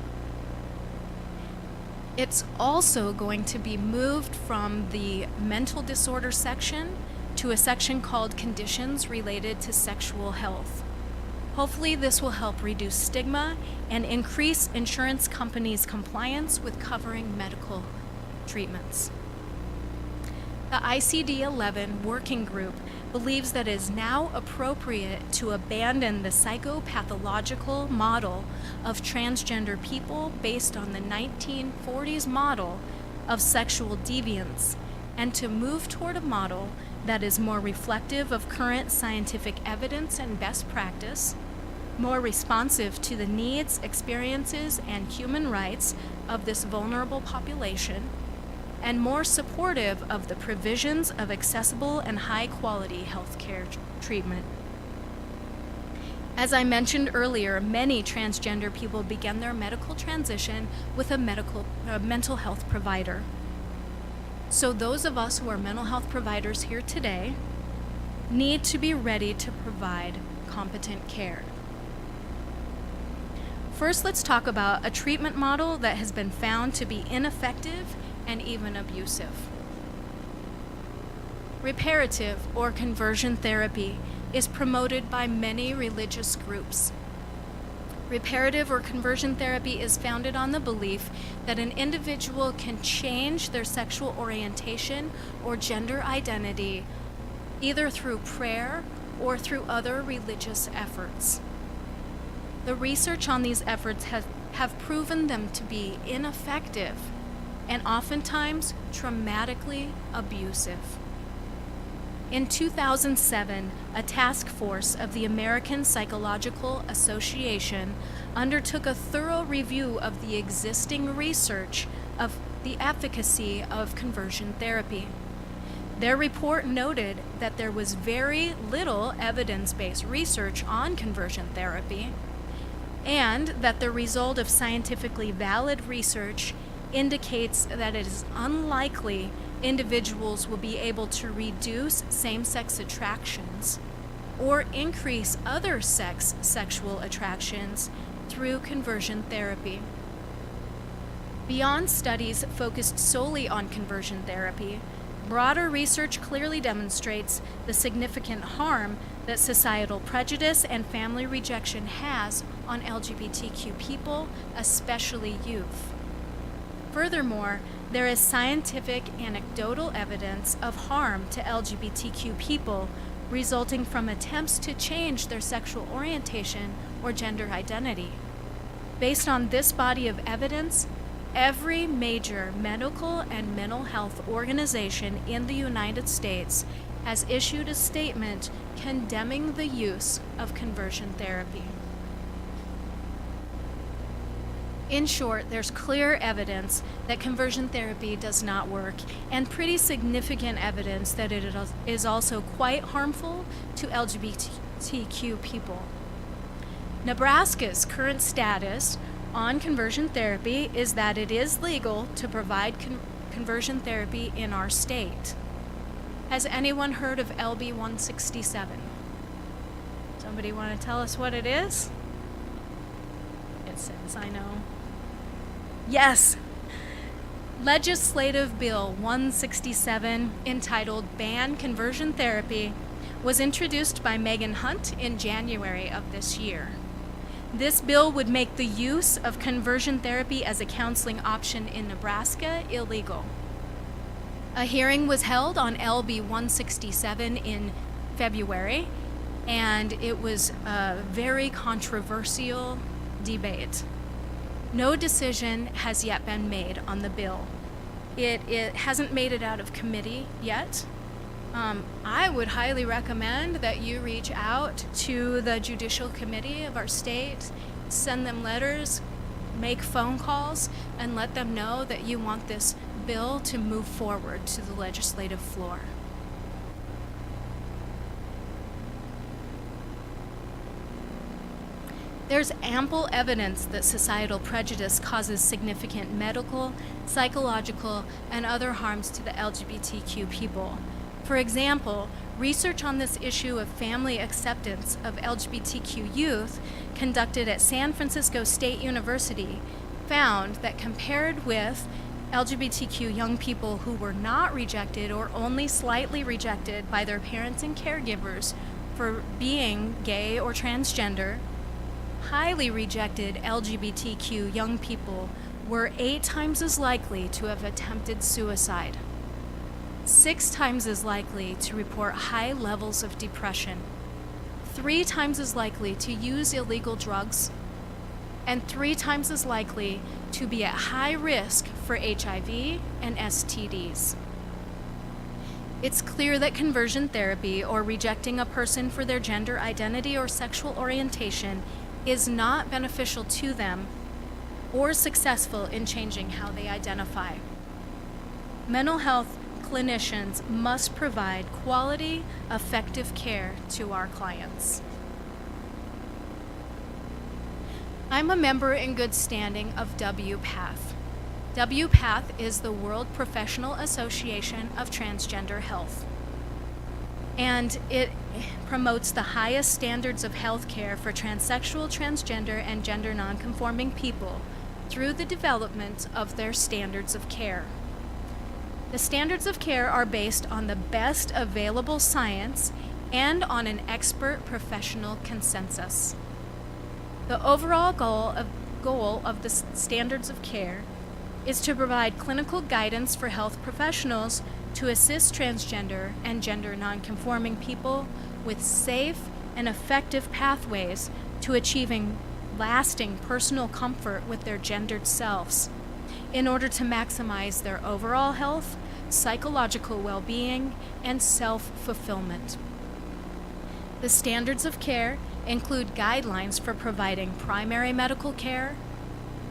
It's also going to be moved from the mental disorder section to a section called conditions related to sexual health. Hopefully this will help reduce stigma and increase insurance companies' compliance with covering medical treatments. The ICD-11 working group believes that it is now appropriate to abandon the psychopathological model of transgender people based on the 1940s model of sexual deviance and to move toward a model that is more reflective of current scientific evidence and best practice, more responsive to the needs, experiences, and human rights of this vulnerable population, and more supportive of the provisions of accessible and high-quality healthcare treatment. As I mentioned earlier, many transgender people begin their medical transition with a mental health provider. So those of us who are mental health providers here today need to be ready to provide competent care. First, let's talk about a treatment model that has been found to be ineffective and even abusive. Reparative or conversion therapy is promoted by many religious groups. Reparative or conversion therapy is founded on the belief that an individual can change their sexual orientation or gender identity either through prayer or through other religious efforts. The research on these efforts have proven them to be ineffective and oftentimes traumatically abusive. In 2007, a task force of the American Psychological Association undertook a thorough review of the existing research of the efficacy of conversion therapy. Their report noted that there was very little evidence-based research on conversion therapy, and that the result of scientifically valid research indicates that it is unlikely individuals will be able to reduce same-sex attractions or increase other sexual attractions through conversion therapy. Beyond studies focused solely on conversion therapy, broader research clearly demonstrates the significant harm that societal prejudice and family rejection has on LGBTQ people, especially youth. Furthermore, there is scientific anecdotal evidence of harm to LGBTQ people resulting from attempts to change their sexual orientation or gender identity. Based on this body of evidence, every major medical and mental health organization in the United States has issued a statement condemning the use of conversion therapy. In short, there's clear evidence that conversion therapy does not work, and pretty significant evidence that it is also quite harmful to LGBTQ people. Nebraska's current status on conversion therapy is that it is legal to provide conversion therapy in our state. Has anyone heard of LB 167? Somebody want to tell us what it is? It says, I know. Yes! Legislative Bill 167, entitled Ban Conversion Therapy, was introduced by Megan Hunt in January of this year. This bill would make the use of conversion therapy as a counseling option in Nebraska illegal. A hearing was held on LB 167 in February, and it was a very controversial debate. No decision has yet been made on the bill. It hasn't made it out of committee yet. I would highly recommend that you reach out to the Judicial Committee of our state, send them letters, make phone calls, and let them know that you want this bill to move forward to the legislative floor. There's ample evidence that societal prejudice causes significant medical, psychological, and other harms to the LGBTQ people. For example, research on this issue of family acceptance of LGBTQ youth conducted at San Francisco State University found that compared with LGBTQ young people who were not rejected or only slightly rejected by their parents and caregivers for being gay or transgender, highly rejected LGBTQ young people were 8 times as likely to have attempted suicide, 6 times as likely to report high levels of depression, 3 times as likely to use illegal drugs, and 3 times as likely to be at high risk for HIV and STDs. It's clear that conversion therapy, or rejecting a person for their gender identity or sexual orientation, is not beneficial to them or successful in changing how they identify. Mental health clinicians must provide quality, effective care to our clients. I'm a member in good standing of WPATH. WPATH is the World Professional Association of Transgender Health, and it promotes the highest standards of health care for transsexual, transgender, and gender nonconforming people through the development of their standards of care. The standards of care are based on the best available science and on an expert professional consensus. The overall goal of the standards of care is to provide clinical guidance for health professionals to assist transgender and gender nonconforming people with safe and effective pathways to achieving lasting personal comfort with their gendered selves in order to maximize their overall health, psychological well-being, and self-fulfillment. The standards of care include guidelines for providing primary medical care,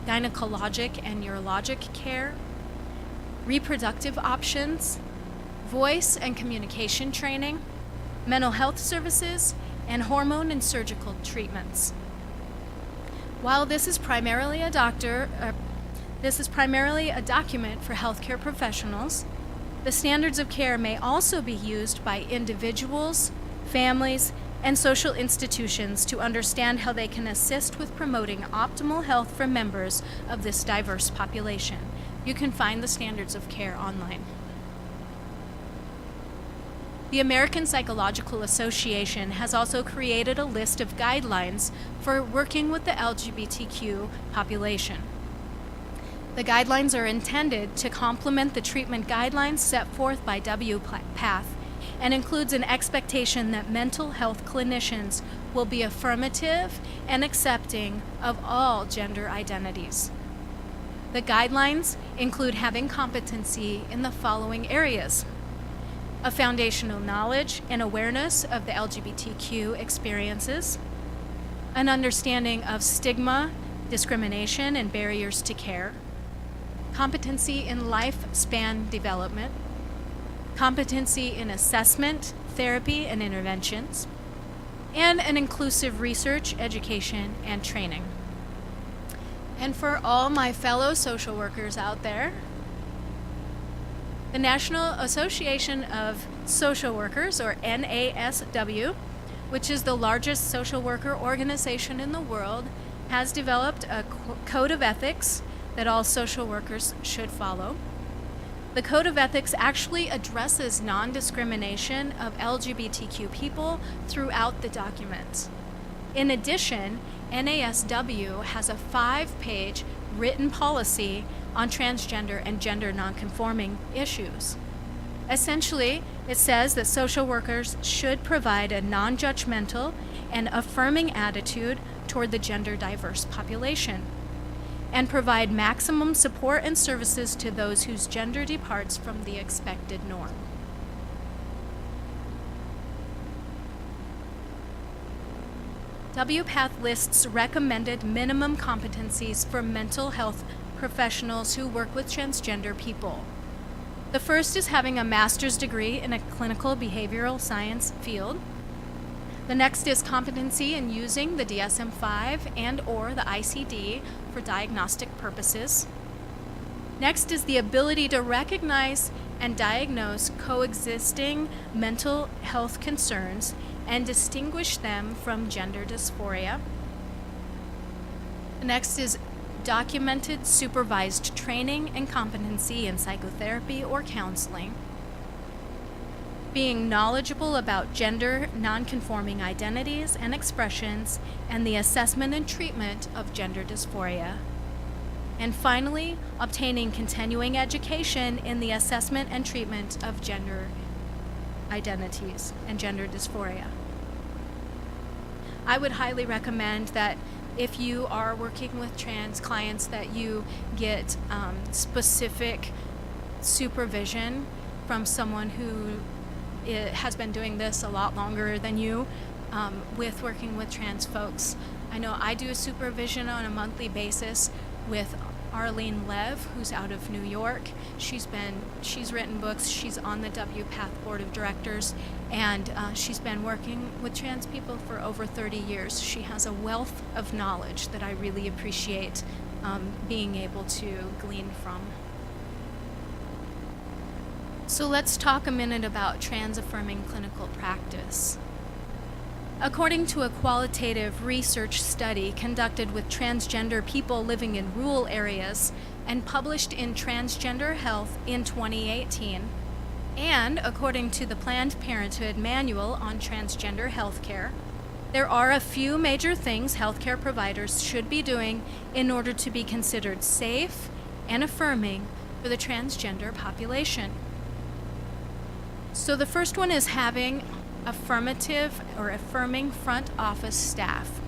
gynecologic and urologic care, reproductive options, voice and communication training, mental health services, and hormone and surgical treatments. While this is primarily a document for healthcare professionals, the standards of care may also be used by individuals, families, and social institutions to understand how they can assist with promoting optimal health for members of this diverse population. You can find the standards of care online. The American Psychological Association has also created a list of guidelines for working with the LGBTQ population. The guidelines are intended to complement the treatment guidelines set forth by WPATH and includes an expectation that mental health clinicians will be affirmative and accepting of all gender identities. The guidelines include having competency in the following areas: a foundational knowledge and awareness of the LGBTQ experiences, an understanding of stigma, discrimination and barriers to care, competency in lifespan development, competency in assessment, therapy, and interventions, and an inclusive research, education, and training. And for all my fellow social workers out there, the National Association of Social Workers, or NASW, which is the largest social worker organization in the world, has developed a code of ethics that all social workers should follow. The Code of Ethics actually addresses non-discrimination of LGBTQ people throughout the document. In addition, NASW has a 5-page written policy on transgender and gender nonconforming issues. Essentially, it says that social workers should provide a non-judgmental and affirming attitude toward the gender diverse population, and provide maximum support and services to those whose gender departs from the expected norm. WPATH lists recommended minimum competencies for mental health professionals who work with transgender people. The first is having a master's degree in a clinical behavioral science field. The next is competency in using the DSM-5 and/or the ICD for diagnostic purposes. Next is the ability to recognize and diagnose coexisting mental health concerns and distinguish them from gender dysphoria. Next is documented supervised training and competency in psychotherapy or counseling. Being knowledgeable about gender nonconforming identities and expressions, and the assessment and treatment of gender dysphoria. And finally, obtaining continuing education in the assessment and treatment of gender identities and gender dysphoria. I would highly recommend that if you are working with trans clients that you get specific supervision from someone who has been doing this a lot longer than you with working with trans folks. I know I do supervision on a monthly basis with Arlene Lev, who's out of New York. She's written books, she's on the WPATH Board of Directors, and she's been working with trans people for over 30 years. She has a wealth of knowledge that I really appreciate being able to glean from. So let's talk a minute about trans-affirming clinical practice. According to a qualitative research study conducted with transgender people living in rural areas and published in Transgender Health in 2018, and according to the Planned Parenthood Manual on Transgender Healthcare, there are a few major things healthcare providers should be doing in order to be considered safe and affirming for the transgender population. So the first one is having affirmative or affirming front office staff.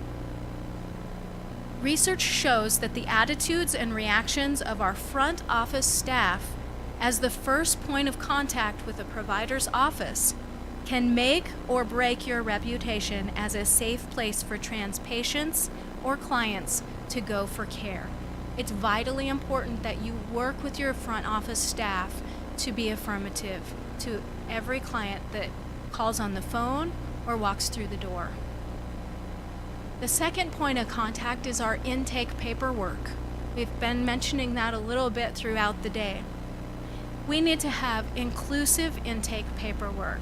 Research shows that the attitudes and reactions of our front office staff as the first point of contact with a provider's office can make or break your reputation as a safe place for trans patients or clients to go for care. It's vitally important that you work with your front office staff to be affirmative to every client that calls on the phone or walks through the door. The second point of contact is our intake paperwork. We've been mentioning that a little bit throughout the day. We need to have inclusive intake paperwork.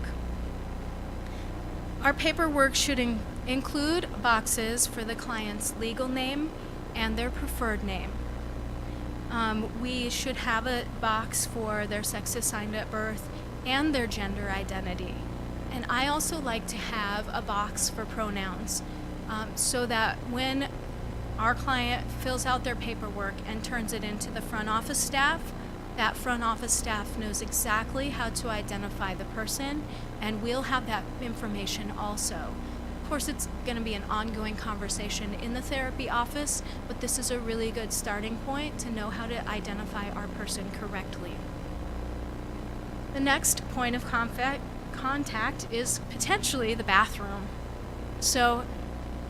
Our paperwork should include boxes for the client's legal name and their preferred name. We should have a box for their sex assigned at birth and their gender identity. And I also like to have a box for pronouns so that when our client fills out their paperwork and turns it into the front office staff, that front office staff knows exactly how to identify the person, and we'll have that information also. Of course, it's going to be an ongoing conversation in the therapy office, but this is a really good starting point to know how to identify our person correctly. The next point of contact is potentially the bathroom. So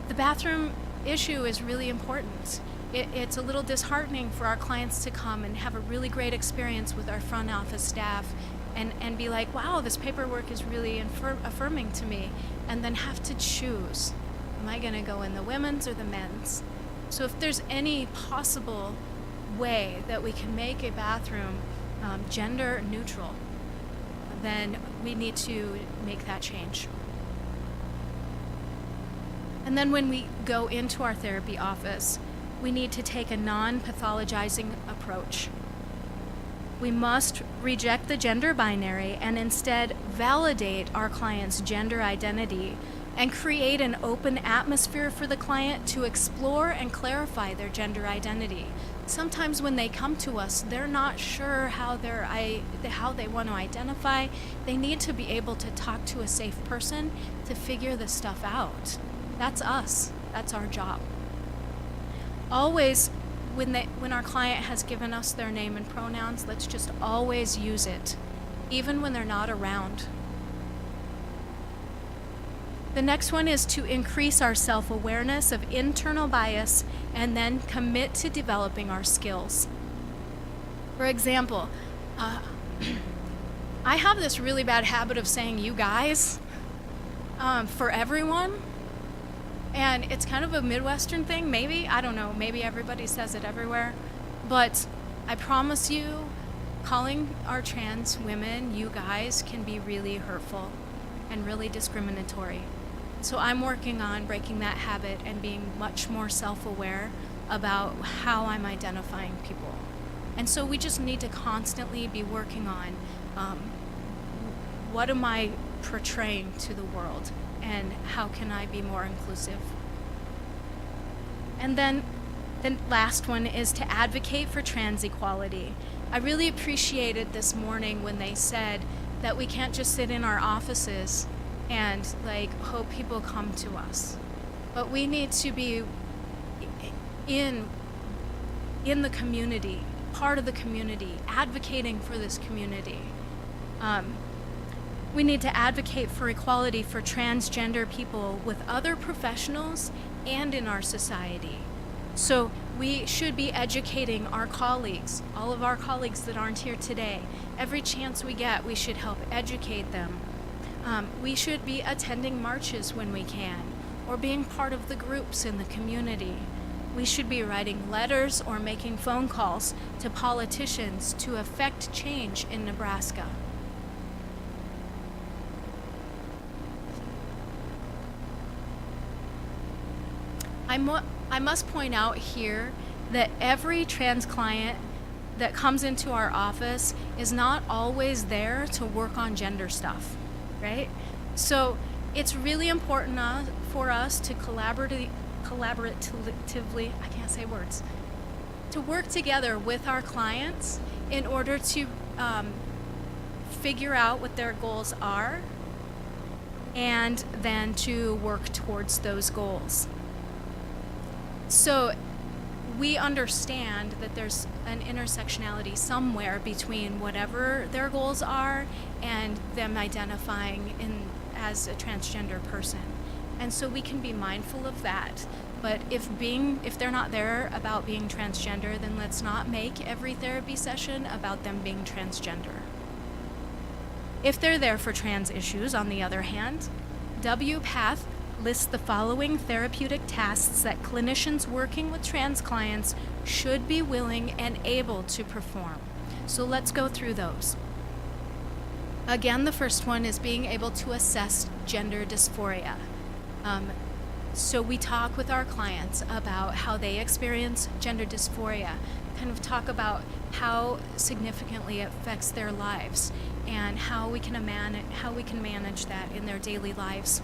the bathroom issue is really important. it's a little disheartening for our clients to come and have a really great experience with our front office staff and be like, wow, this paperwork is really affirming to me, and then have to choose, am I going to go in the women's or the men's? So if there's any possible way that we can make a bathroom gender neutral, then we need to make that change. And then when we go into our therapy office, we need to take a non-pathologizing approach. We must reject the gender binary and instead validate our client's gender identity and create an open atmosphere for the client to explore and clarify their gender identity. Sometimes when they come to us, they're not sure how they want to identify. They need to be able to talk to a safe person to figure this stuff out. That's us. That's our job. Always, when our client has given us their name and pronouns, let's just always use it, even when they're not around. The next one is to increase our self-awareness of internal bias and then commit to developing our skills. For example, I have this really bad habit of saying you guys for everyone. And it's kind of a Midwestern thing, maybe. I don't know. Maybe everybody says it everywhere. But I promise you, calling our trans women you guys can be really hurtful and really discriminatory. So I'm working on breaking that habit and being much more self-aware about how I'm identifying people. And so we just need to constantly be working on what am I portraying to the world? And how can I be more inclusive? And then the last one is to advocate for trans equality. I really appreciated this morning when they said that we can't just sit in our offices and hope people come to us. But we need to be in the community, part of the community, advocating for this community. We need to advocate for equality for transgender people with other professionals and in our society. So we should be educating our colleagues, all of our colleagues that aren't here today. Every chance we get, we should help educate them. We should be attending marches when we can, or being part of the groups in the community. We should be writing letters or making phone calls to politicians to affect change in Nebraska. I must point out here that every trans client that comes into our office is not always there to work on gender stuff, right? So it's really important for us to collaboratively, I can't say words, to work together with our clients in order to figure out what their goals are and then to work towards those goals. So we understand that there's an intersectionality somewhere between whatever their goals are and them identifying as a transgender person. And so we can be mindful of that. But if they're not there about being transgender, then let's not make every therapy session about them being transgender. If they're there for trans issues, on the other hand, WPATH lists the following therapeutic tasks that clinicians working with trans clients should be willing and able to perform. So let's go through those. Again, the first one is being able to assess gender dysphoria. So we talk with our clients about how they experience gender dysphoria, kind of talk about how significantly it affects their lives and how we can manage that in their daily lives.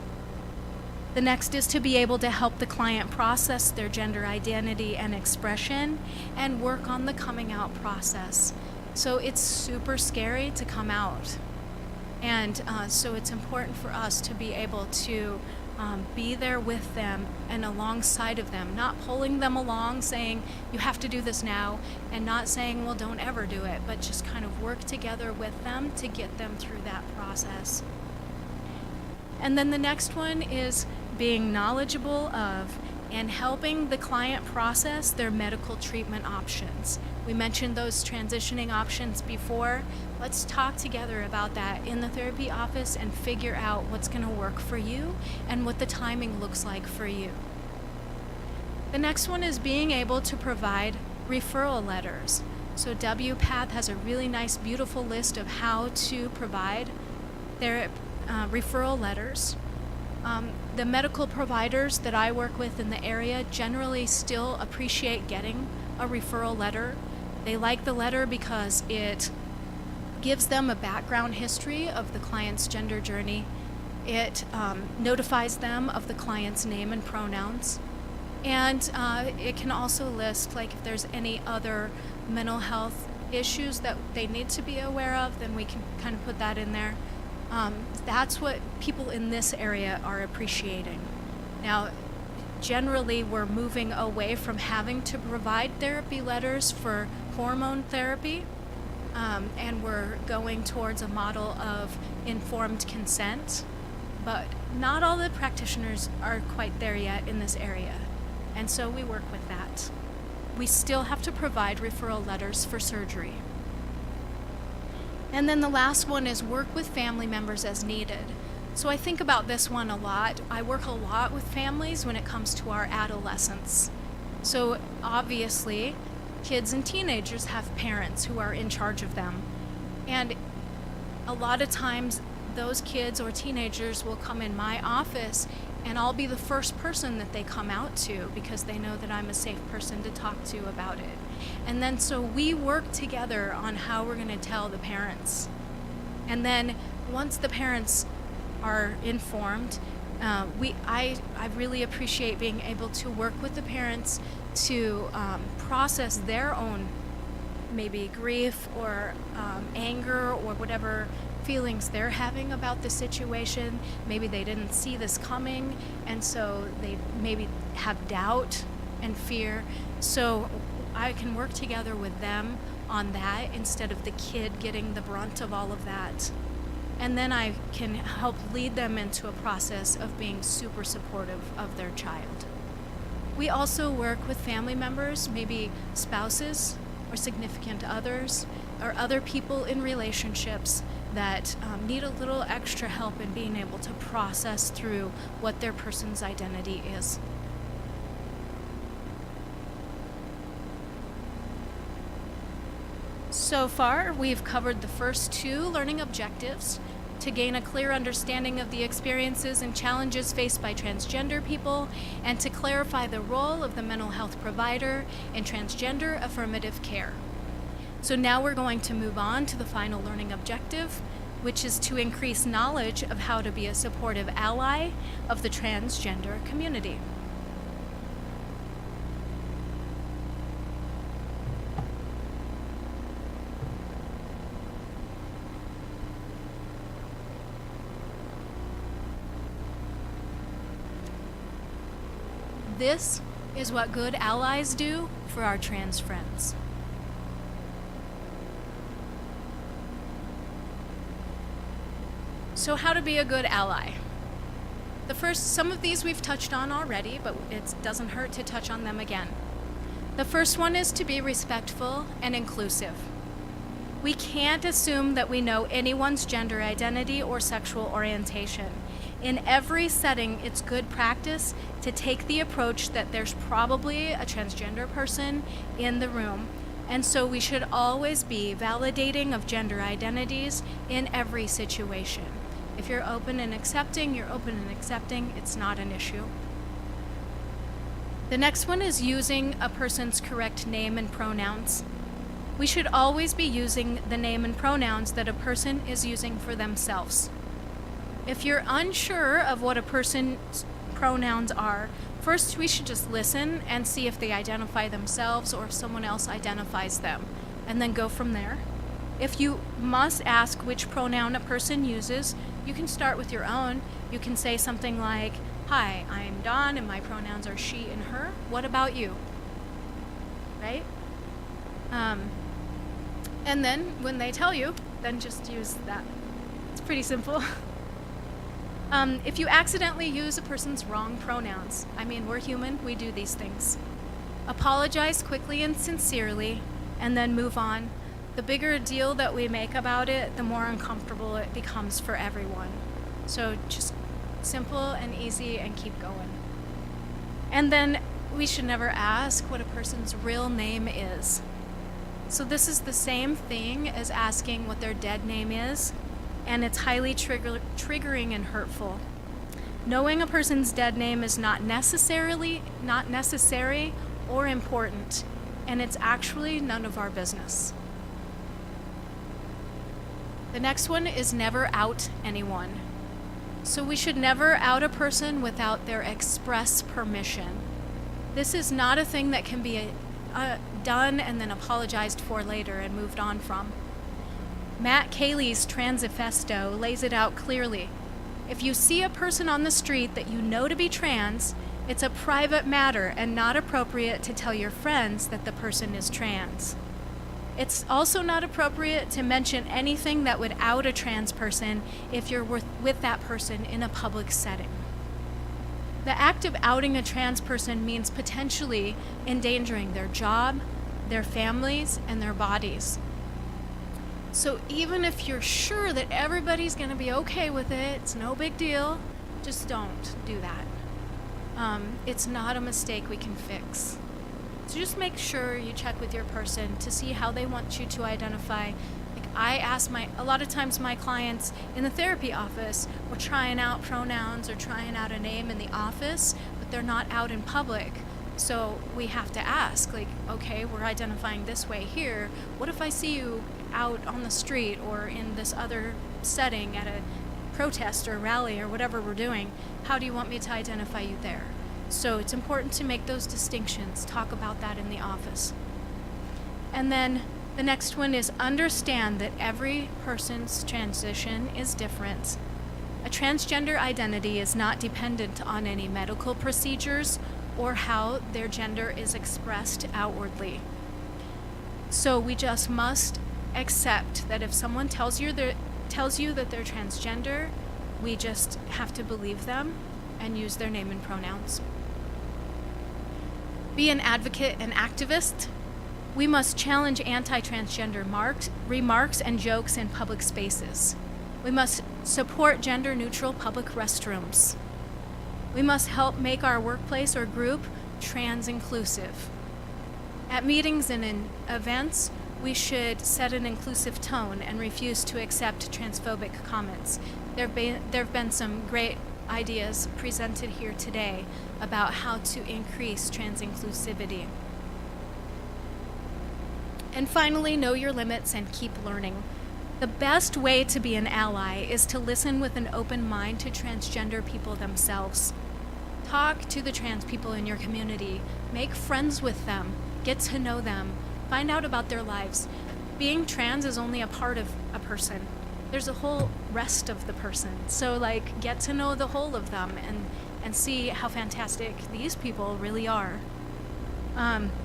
The next is to be able to help the client process their gender identity and expression and work on the coming out process. So it's super scary to come out. And so it's important for us to be able to be there with them and alongside of them, not pulling them along saying, you have to do this now, and not saying, well, don't ever do it, but just kind of work together with them to get them through that process. And then the next one is being knowledgeable of and helping the client process their medical treatment options. We mentioned those transitioning options before. Let's talk together about that in the therapy office and figure out what's going to work for you and what the timing looks like for you. The next one is being able to provide referral letters. So WPATH has a really nice, beautiful list of how to provide their referral letters. The medical providers that I work with in the area generally still appreciate getting a referral letter. They like the letter because it gives them a background history of the client's gender journey. It notifies them of the client's name and pronouns. And it can also list, like, if there's any other mental health issues that they need to be aware of, then we can kind of put that in there. That's what people in this area are appreciating. Now, generally, we're moving away from having to provide therapy letters for hormone therapy, and we're going towards a model of informed consent. But not all the practitioners are quite there yet in this area, and so we work with that. We still have to provide referral letters for surgery. And then the last one is work with family members as needed. So I think about this one a lot. I work a lot with families when it comes to our adolescents. So obviously, kids and teenagers have parents who are in charge of them. And a lot of times, those kids or teenagers will come in my office and I'll be the first person that they come out to because they know that I'm a safe person to talk to about it. And then so we work together on how we're going to tell the parents. And then once the parents are informed, I really appreciate being able to work with the parents to process their own maybe grief or anger or whatever feelings they're having about the situation. Maybe they didn't see this coming, and so they maybe have doubt and fear. So I can work together with them on that instead of the kid getting the brunt of all of that. And then I can help lead them into a process of being super supportive of their child. We also work with family members, maybe spouses or significant others, or other people in relationships that need a little extra help in being able to process through what their person's identity is. So far, we've covered the first two learning objectives: to gain a clear understanding of the experiences and challenges faced by transgender people, and to clarify the role of the mental health provider in transgender affirmative care. So now we're going to move on to the final learning objective, which is to increase knowledge of how to be a supportive ally of the transgender community. This is what good allies do for our trans friends. So how to be a good ally? Some of these we've touched on already, but it doesn't hurt to touch on them again. The first one is to be respectful and inclusive. We can't assume that we know anyone's gender identity or sexual orientation. In every setting, it's good practice to take the approach that there's probably a transgender person in the room, and so we should always be validating of gender identities in every situation. If you're open and accepting, you're open and accepting. It's not an issue. The next one is using a person's correct name and pronouns. We should always be using the name and pronouns that a person is using for themselves. If you're unsure of what a person's pronouns are, first we should just listen and see if they identify themselves or if someone else identifies them, and then go from there. If you must ask which pronoun a person uses, you can start with your own. You can say something like, "Hi, I'm Dawn and my pronouns are she and her. What about you?" Right? And then when they tell you, then just use that. It's pretty simple. If you accidentally use a person's wrong pronouns, I mean, we're human, we do these things. Apologize quickly and sincerely, and then move on. The bigger a deal that we make about it, the more uncomfortable it becomes for everyone. So just simple and easy and keep going. And then we should never ask what a person's real name is. So this is the same thing as asking what their dead name is, and it's highly triggering and hurtful. Knowing a person's dead name is not necessary or important, and it's actually none of our business. The next one is never out anyone. So we should never out a person without their express permission. This is not a thing that can be done and then apologized for later and moved on from. Matt Cayley's Transifesto lays it out clearly. If you see a person on the street that you know to be trans, it's a private matter and not appropriate to tell your friends that the person is trans. It's also not appropriate to mention anything that would out a trans person if you're with that person in a public setting. The act of outing a trans person means potentially endangering their job, their families, and their bodies. So even if you're sure that everybody's going to be okay with it, it's no big deal, just don't do that. It's not a mistake we can fix. So just make sure you check with your person to see how they want you to identify. Like I ask a lot of times my clients in the therapy office were trying out pronouns or trying out a name in the office, but they're not out in public. So we have to ask, like, okay, we're identifying this way here. What if I see you out on the street or in this other setting at a protest or rally or whatever we're doing? How do you want me to identify you there? So it's important to make those distinctions, talk about that in the office. And then the next one is understand that every person's transition is different. A transgender identity is not dependent on any medical procedures or how their gender is expressed outwardly. So we just must accept that if someone tells you that they're transgender, we just have to believe them and use their name and pronouns. Be an advocate and activist. We must challenge anti-transgender remarks and jokes in public spaces. We must support gender-neutral public restrooms. We must help make our workplace or group trans-inclusive. At meetings and in events, we should set an inclusive tone and refuse to accept transphobic comments. There have been some great ideas presented here today about how to increase trans inclusivity. And finally, know your limits and keep learning. The best way to be an ally is to listen with an open mind to transgender people themselves. Talk to the trans people in your community. Make friends with them. Get to know them. Find out about their lives. Being trans is only a part of a person. There's a whole rest of the person. So get to know the whole of them and see how fantastic these people really are.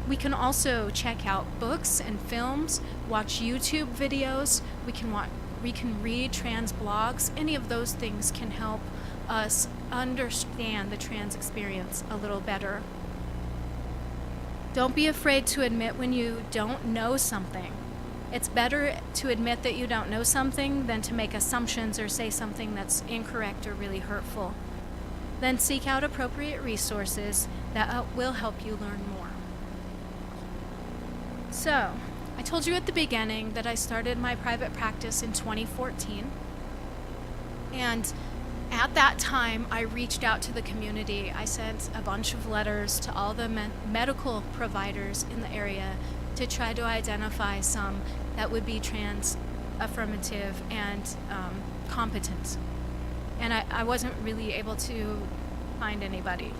We can also check out books and films, watch YouTube videos, we can read trans blogs. Any of those things can help us understand the trans experience a little better. Don't be afraid to admit when you don't know something. It's better to admit that you don't know something than to make assumptions or say something that's incorrect or really hurtful. Then seek out appropriate resources that will help you learn more. So, I told you at the beginning that I started my private practice in 2014. And at that time, I reached out to the community. I sent a bunch of letters to all the medical providers in the area to try to identify some that would be trans affirmative and competent. And I wasn't really able to find anybody.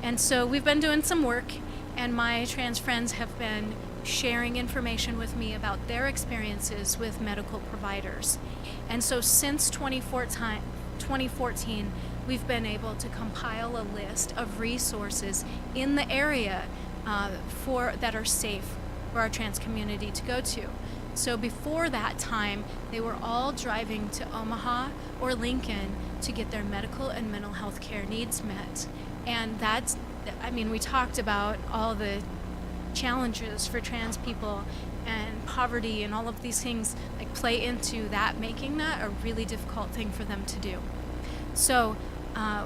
And so we've been doing some work, and my trans friends have been sharing information with me about their experiences with medical providers. And so since 2014, we've been able to compile a list of resources in the area that are safe for our trans community to go to. So before that time, they were all driving to Omaha or Lincoln to get their medical and mental health care needs met. And that's, I mean, we talked about all the challenges for trans people and poverty and all of these things like play into that, making that a really difficult thing for them to do. So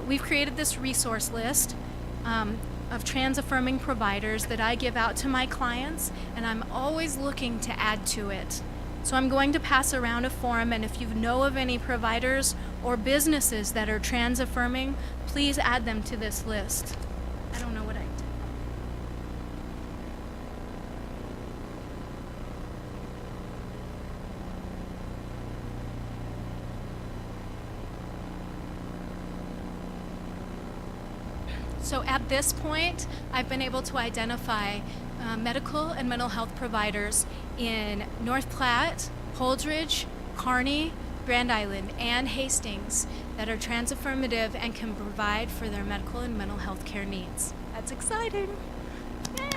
we've created this resource list of trans affirming providers that I give out to my clients, and I'm always looking to add to it. So I'm going to pass around a form, and if you know of any providers or businesses that are trans affirming, please add them to this list. I don't know what I did. So at this point, I've been able to identify medical and mental health providers in North Platte, Holdridge, Kearney, Grand Island, and Hastings that are trans affirmative and can provide for their medical and mental health care needs. That's exciting. Yay!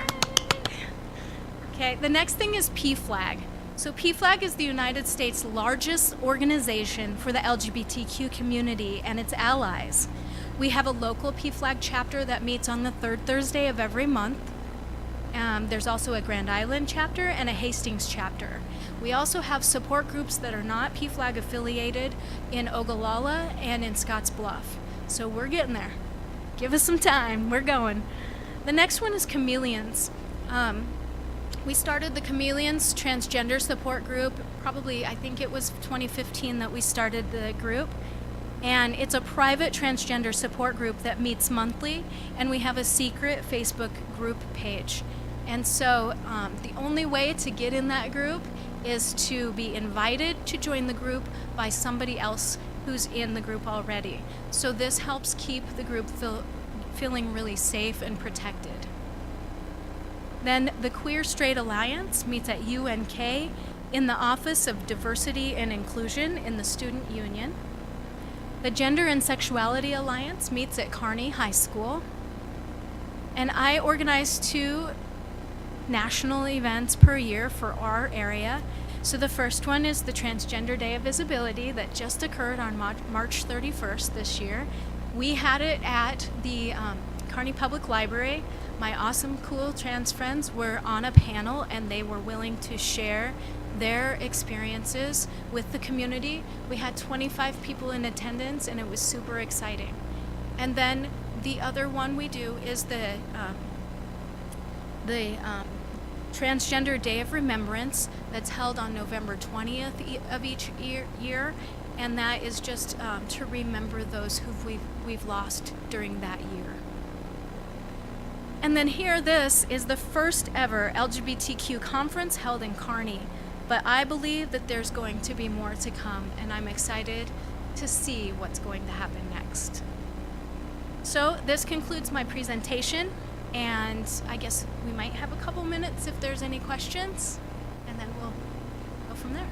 Okay, the next thing is PFLAG. So PFLAG is the United States' largest organization for the LGBTQ community and its allies. We have a local PFLAG chapter that meets on the third Thursday of every month. There's also a Grand Island chapter and a Hastings chapter. We also have support groups that are not PFLAG affiliated in Ogallala and in Scotts Bluff. So we're getting there. Give us some time, we're going. The next one is Chameleons. We started the Chameleons Transgender Support Group, probably I think it was 2015 that we started the group. And it's a private transgender support group that meets monthly, and we have a secret Facebook group page. And so the only way to get in that group is to be invited to join the group by somebody else who's in the group already. So this helps keep the group feeling really safe and protected. Then the Queer Straight Alliance meets at UNK in the Office of Diversity and Inclusion in the Student Union. The Gender and Sexuality Alliance meets at Kearney High School. And I organize 2 national events per year for our area. So the first one is the Transgender Day of Visibility that just occurred on March 31st this year. We had it at the Kearney Public Library. My awesome, cool trans friends were on a panel, and they were willing to share their experiences with the community. We had 25 people in attendance, and it was super exciting. And then the other one we do is the Transgender Day of Remembrance that's held on November 20th of each year, and that is just to remember those who we've lost during that year. And then here, this is the first ever LGBTQ conference held in Kearney. But I believe that there's going to be more to come, and I'm excited to see what's going to happen next. So this concludes my presentation, and I guess we might have a couple minutes if there's any questions, and then we'll go from there.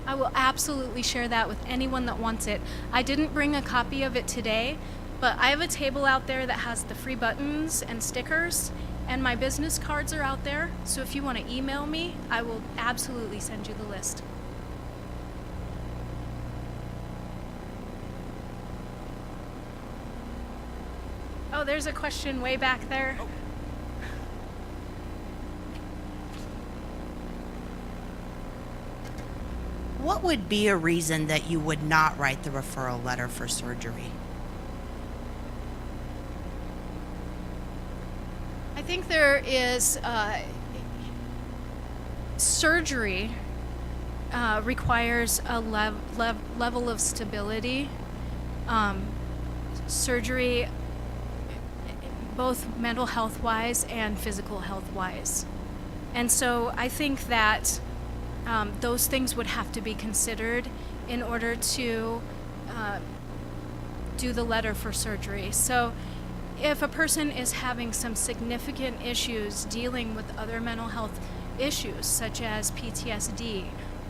I will absolutely share that with anyone that wants it. I didn't bring a copy of it today, but I have a table out there that has the free buttons and stickers, and my business cards are out there. So if you want to email me, I will absolutely send you the list. Oh, there's a question way back there. Oh. What would be a reason that you would not write the referral letter for surgery? I think there is surgery requires a level of stability. Surgery, both mental health wise and physical health wise. And so I think that those things would have to be considered in order to do the letter for surgery. So if a person is having some significant issues dealing with other mental health issues, such as PTSD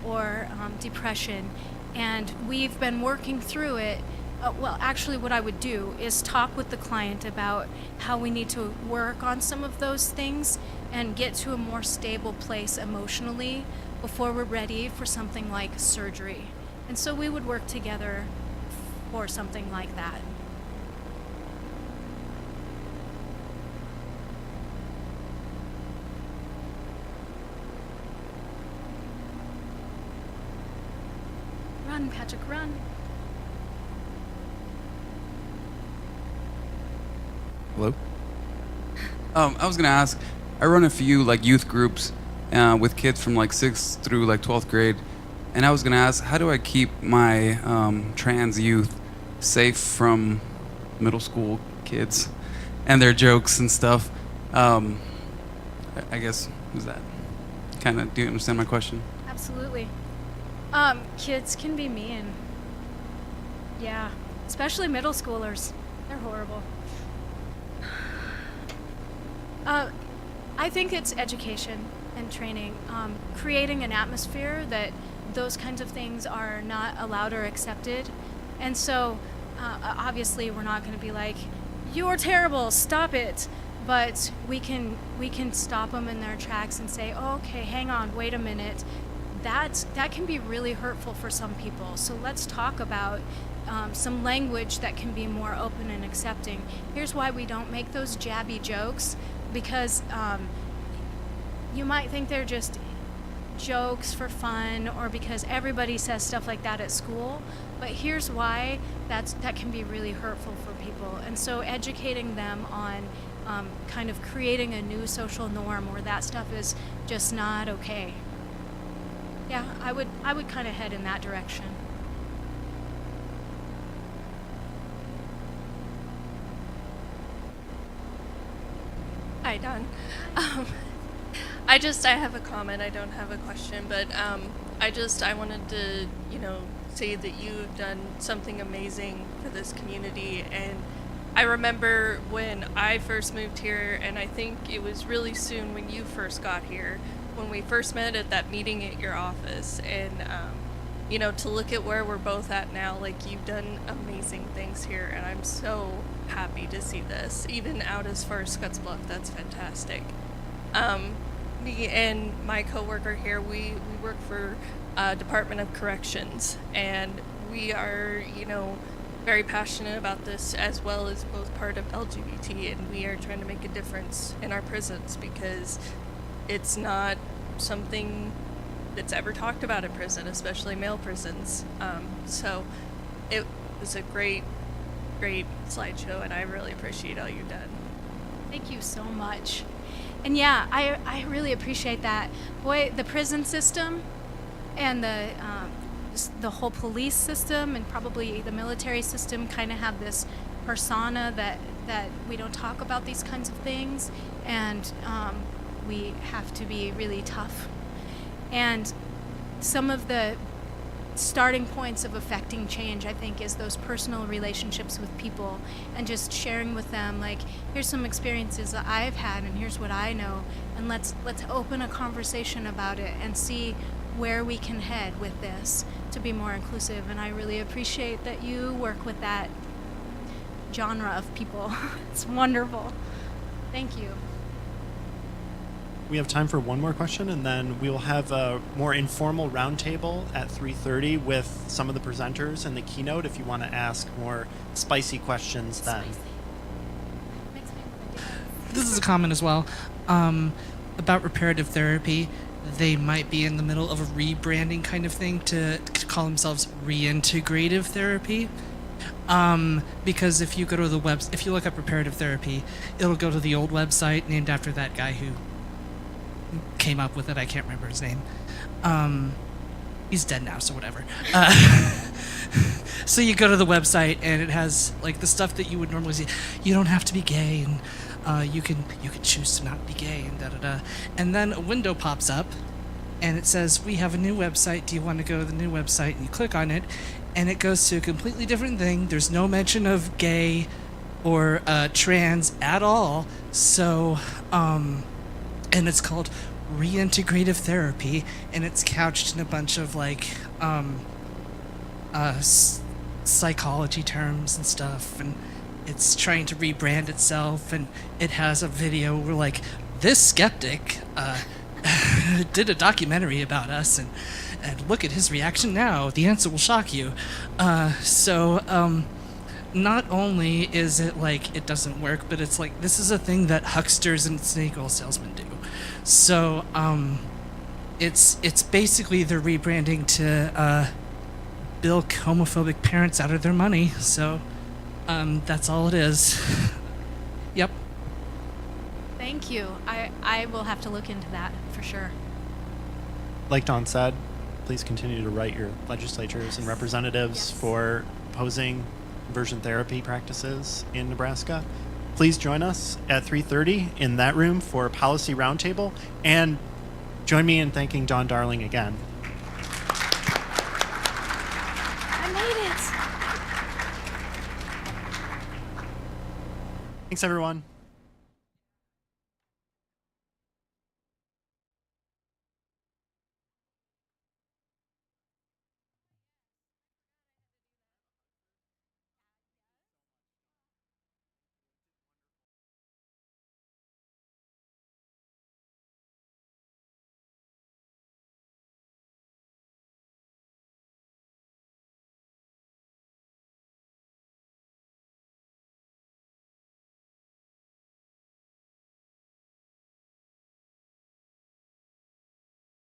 or depression, and we've been working through it Well, actually, what I would do is talk with the client about how we need to work on some of those things and get to a more stable place emotionally before we're ready for something like surgery. And so we would work together for something like that. Run, Patrick, run. Hello? I was gonna ask, I run a few like youth groups with kids from like 6th through like 12th grade, and I was gonna ask, how do I keep my trans youth safe from middle school kids and their jokes and stuff? I guess, was that kind of, do you understand my question? Absolutely. Kids can be mean. Yeah, especially middle schoolers. They're horrible. I think it's education and training, creating an atmosphere that those kinds of things are not allowed or accepted. And so, obviously, we're not going to be like, "You're terrible, stop it." But we can stop them in their tracks and say, oh, "Okay, hang on, wait a minute." That can be really hurtful for some people. So let's talk about some language that can be more open and accepting. Here's why we don't make those jabby jokes, because you might think they're just jokes for fun or because everybody says stuff like that at school, but here's why that can be really hurtful for people. And so educating them on kind of creating a new social norm where that stuff is just not okay. Yeah, I would kind of head in that direction. Hi, Don. I have a comment. I don't have a question, but I wanted to, say that you've done something amazing for this community. And I remember when I first moved here, and I think it was really soon when you first got here, when we first met at that meeting at your office, and to look at where we're both at now, like, you've done amazing things here, and I'm so happy to see this, even out as far as Scottsbluff. That's fantastic. Me and my coworker here, we work for Department of Corrections, and we are, very passionate about this, as well as both part of LGBT, and we are trying to make a difference in our prisons because it's not something that's ever talked about in prison, especially male prisons. So it was a great slideshow, and I really appreciate all you've done. Thank you so much. And yeah, I really appreciate that. Boy, the prison system and the whole police system and probably the military system kind of have this persona that we don't talk about these kinds of things, and we have to be really tough. And some of the starting points of affecting change, I think, is those personal relationships with people and just sharing with them, like, here's some experiences that I've had and here's what I know, and let's open a conversation about it and see where we can head with this to be more inclusive. And I really appreciate that you work with that genre of people. It's wonderful. Thank you. We have time for one more question, and then we will have a more informal roundtable at 3:30 with some of the presenters and the keynote if you want to ask more spicy questions then. This is a comment as well. About reparative therapy, they might be in the middle of a rebranding kind of thing to call themselves reintegrative therapy. Because if you go to if you look up reparative therapy, it'll go to the old website named after that guy who came up with it. I can't remember his name. He's dead now, so whatever. So you go to the website and it has like the stuff that you would normally see. You don't have to be gay, and you can choose to not be gay, and da da da. And then a window pops up, and it says, "We have a new website. Do you want to go to the new website?" And you click on it, and it goes to a completely different thing. There's no mention of gay or trans at all. So, and it's called reintegrative therapy, and it's couched in a bunch of like psychology terms and stuff, and it's trying to rebrand itself, and it has a video where like this skeptic did a documentary about us, and look at his reaction now. The answer will shock you. Not only is it like it doesn't work, but it's like this is a thing that hucksters and snake oil salesmen do. So it's basically they're rebranding to bilk homophobic parents out of their money. So that's all it is. Yep. Thank you. I will have to look into that for sure. Like Dawn said, please continue to write your legislatures and representatives for opposing conversion therapy practices in Nebraska. Please join us at 3:30 in that room for Policy Roundtable, and join me in thanking Dawn Darling again. I made it. Thanks, everyone.